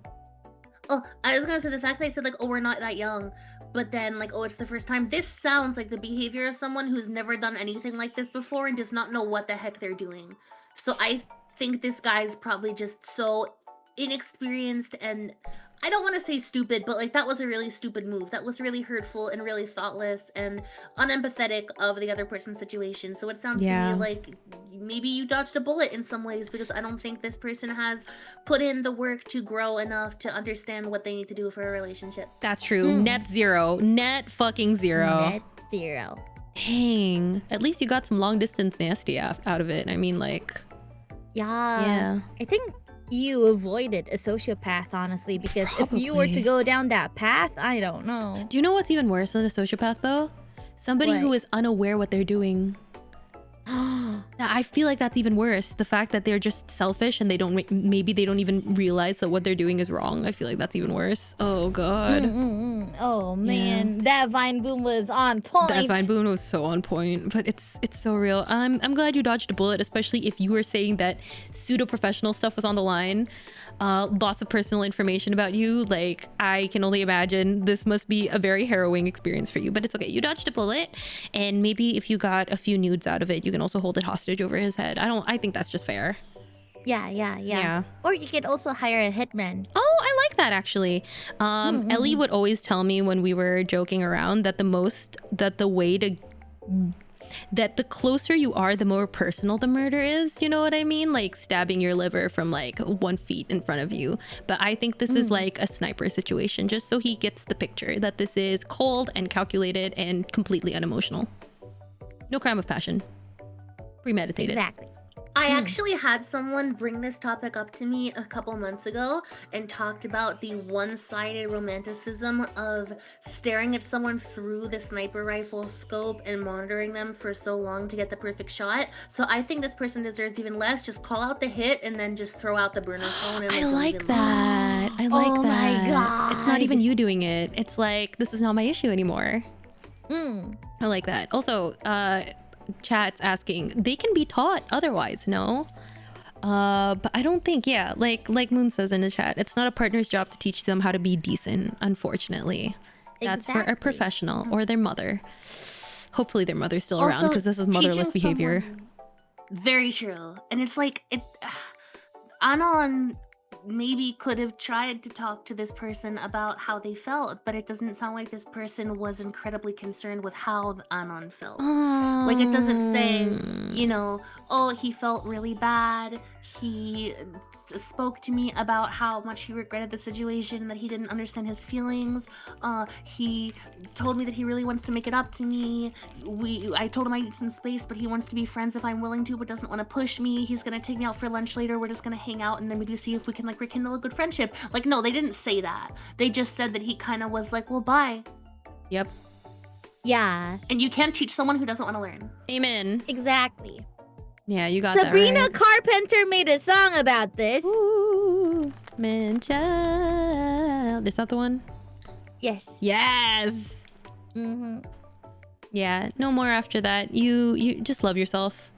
Oh, I was gonna say the fact they said, like, oh, we're not that young, but then, like, oh, it's the first time. This sounds like the behavior of someone who's never done anything like this before and does not know what the heck they're doing. So I think this guy's probably just so inexperienced and... I don't want to say stupid, but like that was a really stupid move. That was really hurtful and really thoughtless and unempathetic of the other person's situation. So it sounds to Yeah. me like maybe you dodged a bullet in some ways because I don't think this person has put in the work to grow enough to understand what they need to do for a relationship. That's true. Net zero. Net fucking zero. Net zero. Dang. At least you got some long distance nasty out of it. I mean, like... Yeah. I think you avoided a sociopath, honestly, because if you were to Probably. go down that path, I don't know. Do you know what's even worse than a sociopath, though? Somebody who What? is unaware what they're doing. I feel like that's even worse. The fact that they're just selfish and they don't maybe they don't even realize that what they're doing is wrong. I feel like that's even worse. Oh god. Oh man, that Vine Boom was on point. That Vine Boom was so on point, but it's so real. I'm glad you dodged a bullet, especially if you were saying that pseudo professional stuff was on the line. Lots of personal information about you. Like, I can only imagine this must be a very harrowing experience for you, but it's okay. You dodged a bullet, and maybe if you got a few nudes out of it, you can also hold it hostage over his head. I think that's just fair. Yeah. Or you could also hire a hitman. Oh, I like that actually. Ellie would always tell me when we were joking around that that the closer you are, the more personal the murder is. You know what I mean? Like stabbing your liver from like 1 feet in front of you. But I think this is like a sniper situation, just so he gets the picture that this is cold and calculated and completely unemotional. No crime of passion. Premeditated. Exactly. I actually had someone bring this topic up to me a couple months ago and talked about the one-sided romanticism of staring at someone through the sniper rifle scope and monitoring them for so long to get the perfect shot. So I think this person deserves even less. Just call out the hit and then just throw out the burner phone. And I don't like even that. I like Oh that. my God. It's not even you doing it. It's like, this is not my issue anymore. I like that. Also, chat's asking, they can be taught otherwise, no? But I don't think, yeah, like Moon says in the chat, it's not a partner's job to teach them how to be decent, unfortunately. That's for a Exactly. professional or their mother. Hopefully their mother's still around, Also, because this is teaching motherless behavior. someone- Very true. And it's like, Anon maybe could have tried to talk to this person about how they felt, but it doesn't sound like this person was incredibly concerned with how Anon felt. Like, it doesn't say, you know, oh, he felt really bad. He spoke to me about how much he regretted the situation, that he didn't understand his feelings. He told me that he really wants to make it up to me. I told him I need some space, but he wants to be friends if I'm willing to, but doesn't want to push me. He's gonna take me out for lunch later. We're just gonna hang out and then maybe see if we can like rekindle a good friendship. Like, no, they didn't say that. They just said that he kind of was like, well, bye. Yep. Yeah, And you can't teach someone who doesn't want to learn. Amen. exactly. Yeah, you got Sabrina that right. Carpenter made a song about this. Ooh, man child. Is that the one? Yes. Yes. Yeah, no more after that. You just love yourself.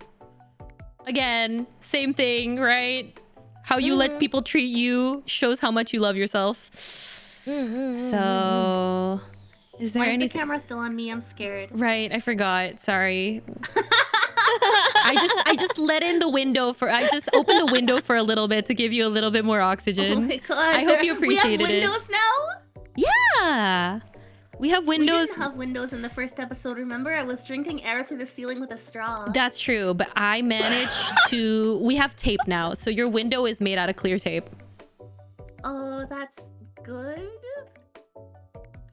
Again, same thing, right? How you let people treat you shows how much you love yourself. So, is there Why is the anything? camera still on me? I'm scared. Right, I forgot. Sorry. I just let in the window for. I just opened the window for a little bit to give you a little bit more oxygen. Oh my god! I hope you appreciated we have windows now. Yeah, we have windows. We didn't have windows in the first episode. Remember, I was drinking air through the ceiling with a straw. That's true, but I managed to. We have tape now, so your window is made out of clear tape. Oh, that's good.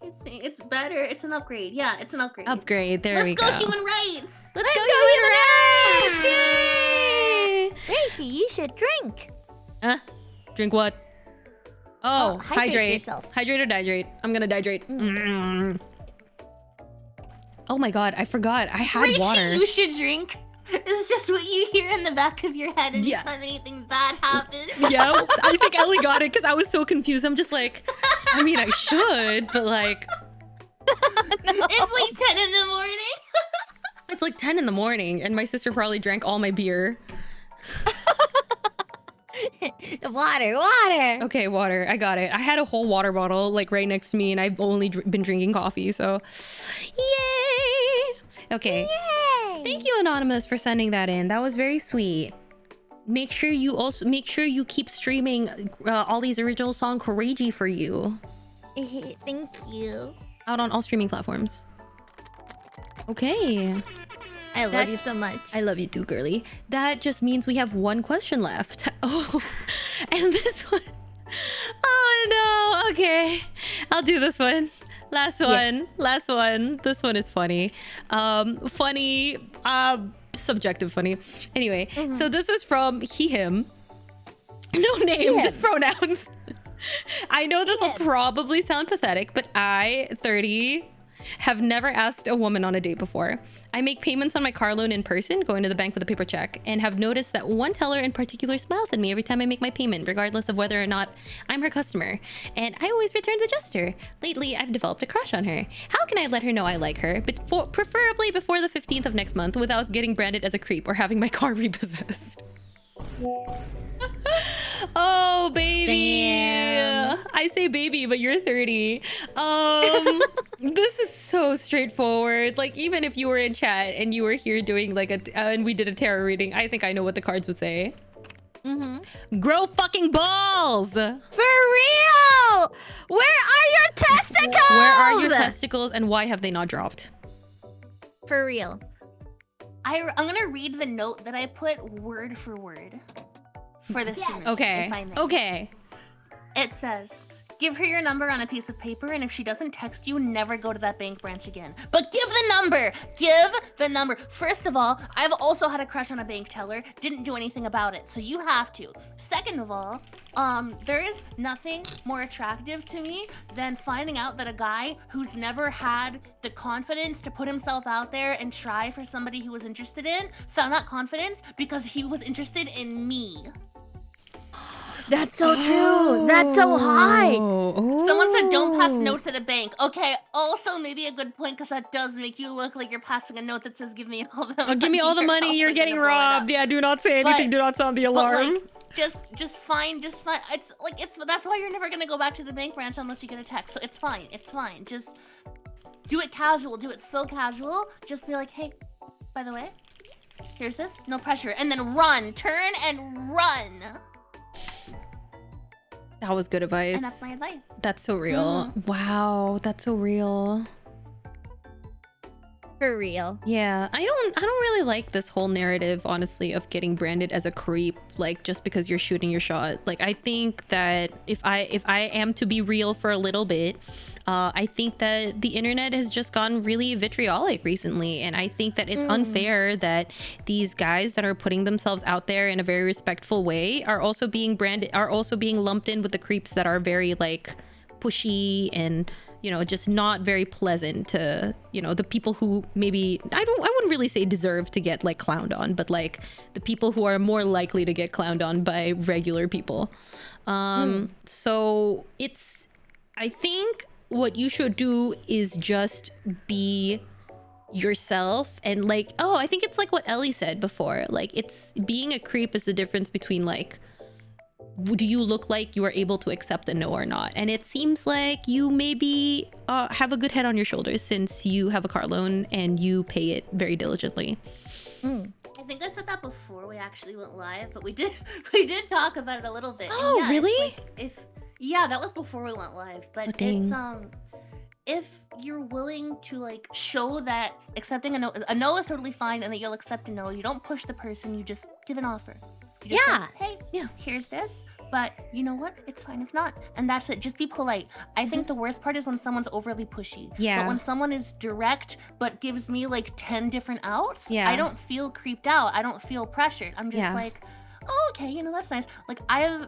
I think it's better. It's an upgrade. Yeah, it's an upgrade. Upgrade. There we Let's go. go, human rights. Let's go, human rights! Yay! Rachie, you should drink. Huh? Drink what? Oh, hydrate yourself. Hydrate or dihydrate? I'm gonna dihydrate. Oh my god, I forgot. I had Rachie, water. you should drink. It's just what you hear in the back of your head anytime anything bad happens. Yeah, I think Ellie got it because I was so confused. I'm just like, I mean, I should, but like... It's like 10 in the morning. It's like 10 in the morning, and my sister probably drank all my beer. Water. Okay, water. I got it. I had a whole water bottle like right next to me, and I've only been drinking coffee, so... Yay! Okay. Yay! Thank you, Anonymous, for sending that in. That was very sweet. Make sure you keep streaming all these original song Rachie for you. Thank you. Out on all streaming platforms. Okay. I love you so much. I love you too, girly. That just means we have one question left. Oh, and this one. Oh no. Okay, I'll do this one. Last one. Yes. Last one. This one is funny. Funny. Subjective funny. Anyway, so this is from he, him. No name, just pronouns. I know this will probably sound pathetic, but I, 30, have never asked a woman on a date before. I make payments on my car loan in person, going to the bank with a paper check, and have noticed that one teller in particular smiles at me every time I make my payment, regardless of whether or not I'm her customer. And I always return the gesture. Lately, I've developed a crush on her. How can I let her know I like her, but preferably before the 15th of next month without getting branded as a creep or having my car repossessed? Oh, baby. Damn. I say baby, but you're 30. This is so straightforward. Like, even if you were in chat and you were here doing like and we did a tarot reading, I think I know what the cards would say. Grow fucking balls. For real? Where are your testicles? Where are your testicles and why have they not dropped? For real. I'm gonna read the note that I put word for word for this submission, Okay. if I may. Okay. It says, give her your number on a piece of paper, and if she doesn't text you, never go to that bank branch again. But give the number! Give the number! First of all, I've also had a crush on a bank teller, didn't do anything about it, so you have to. Second of all, there is nothing more attractive to me than finding out that a guy who's never had the confidence to put himself out there and try for somebody he was interested in, found that confidence because he was interested in me. That's so true. That's so high. Someone said don't pass notes at a bank. Okay, also maybe a good point because that does make you look like you're passing a note that says give me all the money. Give me all the money. You're getting robbed. Yeah, do not say anything. Do not sound the alarm. Like, just fine. It's like that's why you're never gonna go back to the bank branch unless you get a text. So it's fine. It's fine. Just do it casual. Do it so casual. Just be like, hey, by the way, here's this. No pressure. And then run. Turn and run. That was good advice. And that's my advice. That's so real. Wow, that's so real. For real. Yeah, I don't really like this whole narrative, honestly, of getting branded as a creep, like just because you're shooting your shot. Like, I think that if I am to be real for a little bit, I think that the internet has just gone really vitriolic recently, and I think that it's unfair that these guys that are putting themselves out there in a very respectful way are also being lumped in with the creeps that are very like pushy and, you know, just not very pleasant to, you know, the people who maybe I wouldn't really say deserve to get like clowned on, but like the people who are more likely to get clowned on by regular people. So I think what you should do is just be yourself and like, oh, I think it's like what Ellie said before, like it's being a creep is the difference between like, do you look like you are able to accept a no or not? And it seems like you maybe have a good head on your shoulders since you have a car loan and you pay it very diligently. I think I said that before we actually went live, but we did talk about it a little bit. Oh, yeah, really? Like yeah, that was before we went live. But it's if you're willing to like show that accepting a no is totally fine and that you'll accept a no, you don't push the person, you just give an offer. You just say, hey, here's this, but you know what? It's fine if not. And that's it. Just be polite. I think the worst part is when someone's overly pushy. Yeah. But when someone is direct but gives me like 10 different outs, Yeah. I don't feel creeped out. I don't feel pressured. I'm just like, oh, okay, you know, that's nice. Like I've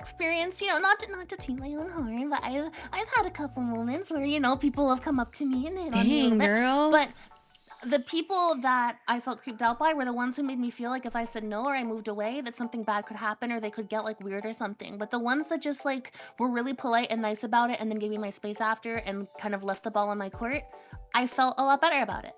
experienced, you know, not to toot my own horn, but I've had a couple moments where, you know, people have come up to me and hit on me a little bit. Girl. But the people that I felt creeped out by were the ones who made me feel like if I said no or I moved away, that something bad could happen or they could get like weird or something. But the ones that just like were really polite and nice about it and then gave me my space after and kind of left the ball on my court, I felt a lot better about it.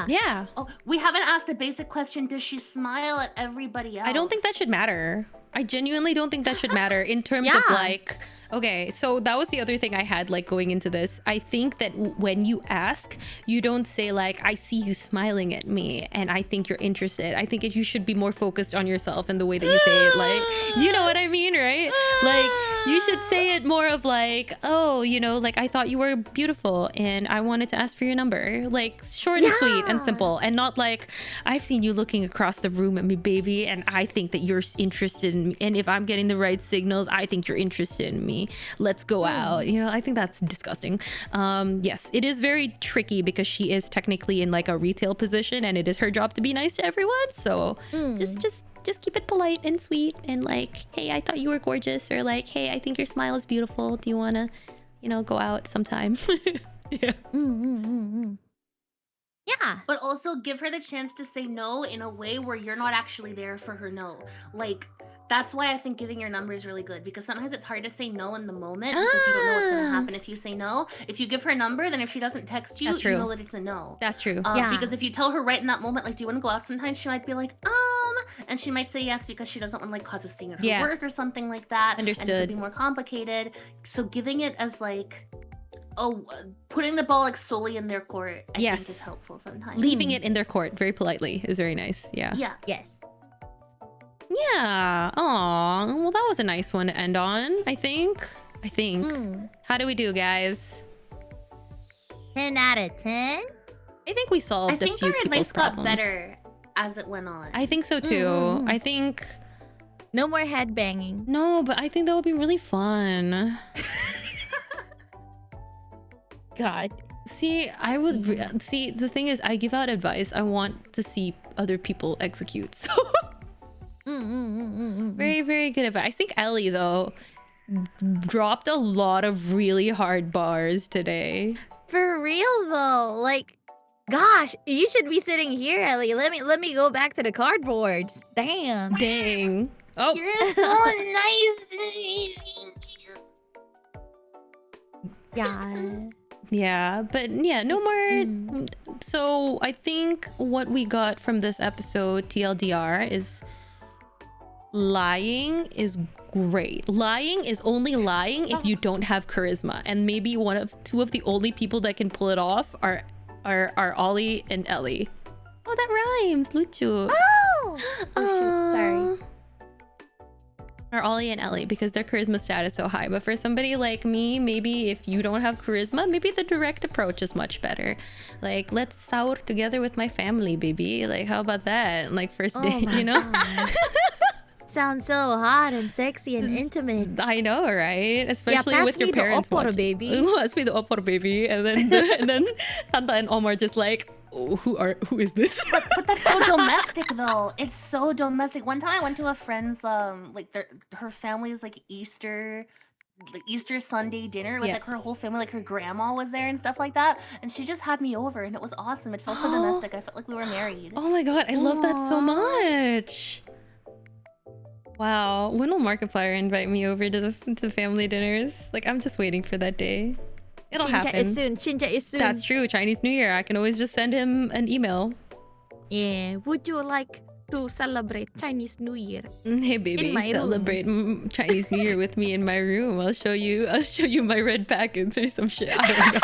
Yeah. Oh, we haven't asked a basic question. Does she smile at everybody else? I don't think that should matter. I genuinely don't think that should matter in terms of like, okay, so that was the other thing I had like going into this. I think that when you ask, you don't say like, I see you smiling at me and I think you're interested. I think you should be more focused on yourself and the way that you say it. Like, you know what I mean, right? Like, you should say it more of like, oh, you know, like I thought you were beautiful and I wanted to ask for your number. Like short and sweet and simple, and not like, I've seen you looking across the room at me, baby, and I think that you're interested in me. And if I'm getting the right signals, I think you're interested in me. Let's go out. You know, I think that's disgusting. Yes, it is very tricky because she is technically in like a retail position and it is her job to be nice to everyone. So just keep it polite and sweet and like, hey, I thought you were gorgeous, or like, hey, I think your smile is beautiful. Do you want to, you know, go out sometime? Yeah. Yeah. But also give her the chance to say no in a way where you're not actually there for her no. Like, that's why I think giving your number is really good, because sometimes it's hard to say no in the moment because you don't know what's going to happen if you say no. If you give her a number, then if she doesn't text you, you know that it's a no. That's true. Because if you tell her right in that moment, like, do you want to go out sometime? She might be like, and she might say yes because she doesn't want to like cause a scene at her work or something like that. Understood. And it could be more complicated. So giving it as like, putting the ball like solely in their court, I think is helpful sometimes. Leaving it in their court very politely is very nice. Yeah. Yeah. Yes. Yeah. Aw. Well, that was a nice one to end on, I think. How do we do, guys? 10 out of 10? I think we solved a few people's our advice got problems. better as it went on. I think so too. I think... No more head banging. No, but I think that would be really fun. God. See, I would... See, the thing is, I give out advice. I want to see other people execute. So... Very, very good advice. I think Ellie, though, dropped a lot of really hard bars today. For real, though. Like, gosh, you should be sitting here, Ellie. Let me go back to the cardboards. Damn. Dang. Oh. You're so nice. Yeah. Yeah, but yeah, no more. So I think what we got from this episode, TLDR, is lying is great. Lying is only lying if you don't have charisma, and maybe two of the only people that can pull it off are Ollie and Ellie. Oh, that rhymes, Luchu. Oh shoot, sorry. Are Ollie and Ellie, because their charisma stat is so high. But for somebody like me, maybe if you don't have charisma, maybe the direct approach is much better. Like, let's sour together with my family, baby. Like, how about that? Like, first date, you know? Sounds so hot and sexy and intimate. I know, right? Especially with your parents the opera, watching. baby. Pass me the opera, baby. And then Tanta and Omar just like, oh, who is this? But that's so domestic, though. It's so domestic. One time I went to a friend's her family's like Easter Sunday dinner with like her whole family, like her grandma was there and stuff like that, and she just had me over and it was awesome. It felt so domestic. I felt like we were married. Oh my god, I love that so much. Wow, when will Markiplier invite me over to the family dinners? Like, I'm just waiting for that day. It'll Chincha happen. is soon. Chincha is soon. That's true. Chinese New Year. I can always just send him an email. Yeah. Would you like to celebrate Chinese New Year? Hey baby, my room. celebrate Chinese New Year with me in my room. I'll show you my red packets or some shit. I don't know.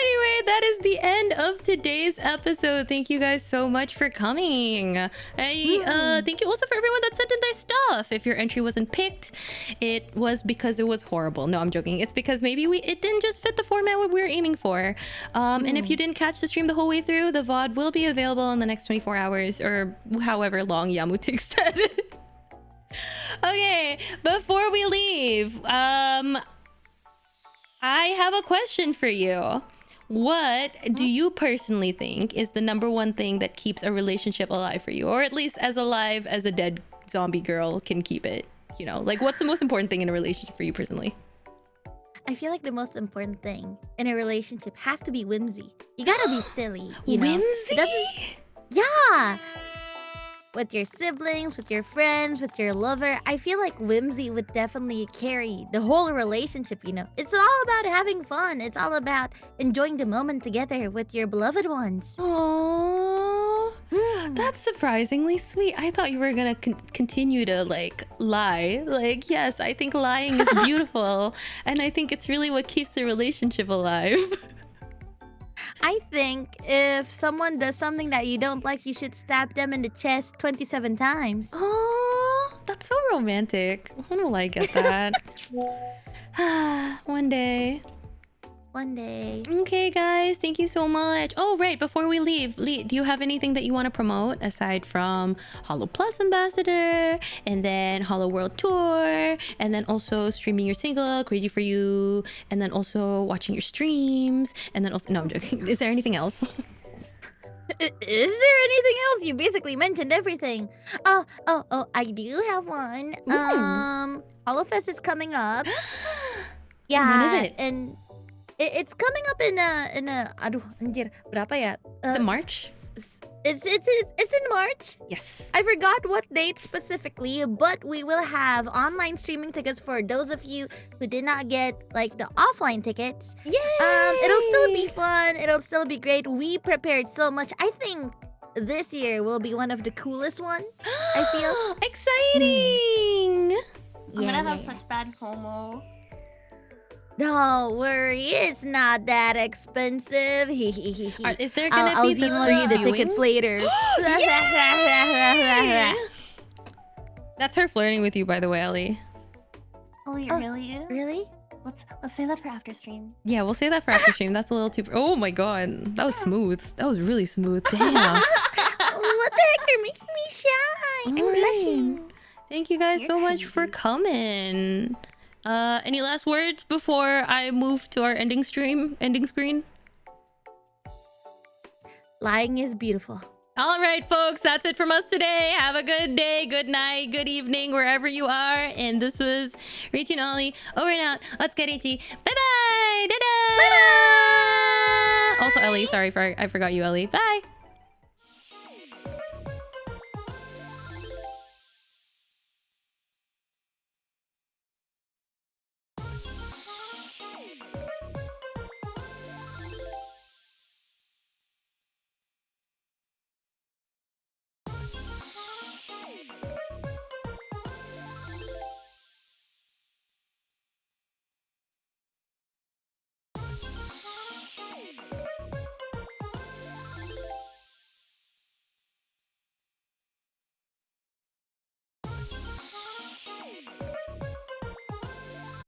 Anyway, that is the end of today's episode. Thank you guys so much for coming. Thank you also for everyone that sent in their stuff. If your entry wasn't picked, it was because it was horrible. No, I'm joking. It's because maybe it didn't just fit the format we were aiming for. And if you didn't catch the stream the whole way through, the VOD will be available in the next 24 hours or however long Yamutik said. Okay, before we leave, I have a question for you. What do you personally think is the #1 thing that keeps a relationship alive for you? Or at least as alive as a dead zombie girl can keep it? You know, like what's the most important thing in a relationship for you personally? I feel like the most important thing in a relationship has to be whimsy. You gotta be silly, you know? Whimsy? It doesn't... Yeah! With your siblings, with your friends, with your lover. I feel like whimsy would definitely carry the whole relationship, you know? It's all about having fun. It's all about enjoying the moment together with your beloved ones. Aww. That's surprisingly sweet. I thought you were gonna continue to like lie. Like, yes, I think lying is beautiful. And I think it's really what keeps the relationship alive. I think if someone does something that you don't like, you should stab them in the chest 27 times. Oh, that's so romantic. When will I get that? One day. One day. Okay, guys, thank you so much. Oh, right, before we leave, Lee, do you have anything that you want to promote aside from Hollow Plus Ambassador and then Hollow World Tour and then also streaming your single, Crazy For You, and then also watching your streams and then also... No, I'm joking. Is there anything else? Is there anything else? You basically mentioned everything. Oh, I do have one. HoloFest is coming up. Yeah. When is it? And it's coming up in a aduh anjir, berapa ya? Is it March? It's in March. Yes. I forgot what date specifically, but we will have online streaming tickets for those of you who did not get like the offline tickets. Yay! It'll still be fun. It'll still be great. We prepared so much. I think this year will be one of the coolest ones. I feel exciting. I'm gonna have such bad FOMO. Don't worry, it's not that expensive. Is there gonna I'll be the email you the viewing? tickets later. That's her flirting with you, by the way, Ellie. Oh, wait, really? Really? Let's save that for after stream. Yeah, we'll say that for after stream. That's a little too... Oh my god, that was smooth. That was really smooth. Damn. What the heck? You're making me shy. I'm blushing. Thank you guys so much for coming. Any last words before I move to our ending screen? Lying is beautiful. All right, folks, that's it from us today. Have a good day, good night, good evening, wherever you are. And this was Rachie and Ollie. Over and out. Let's get Rachie. Bye-bye. Dadah. Bye-bye. Also, Ellie. Sorry, I forgot you, Ellie. Bye.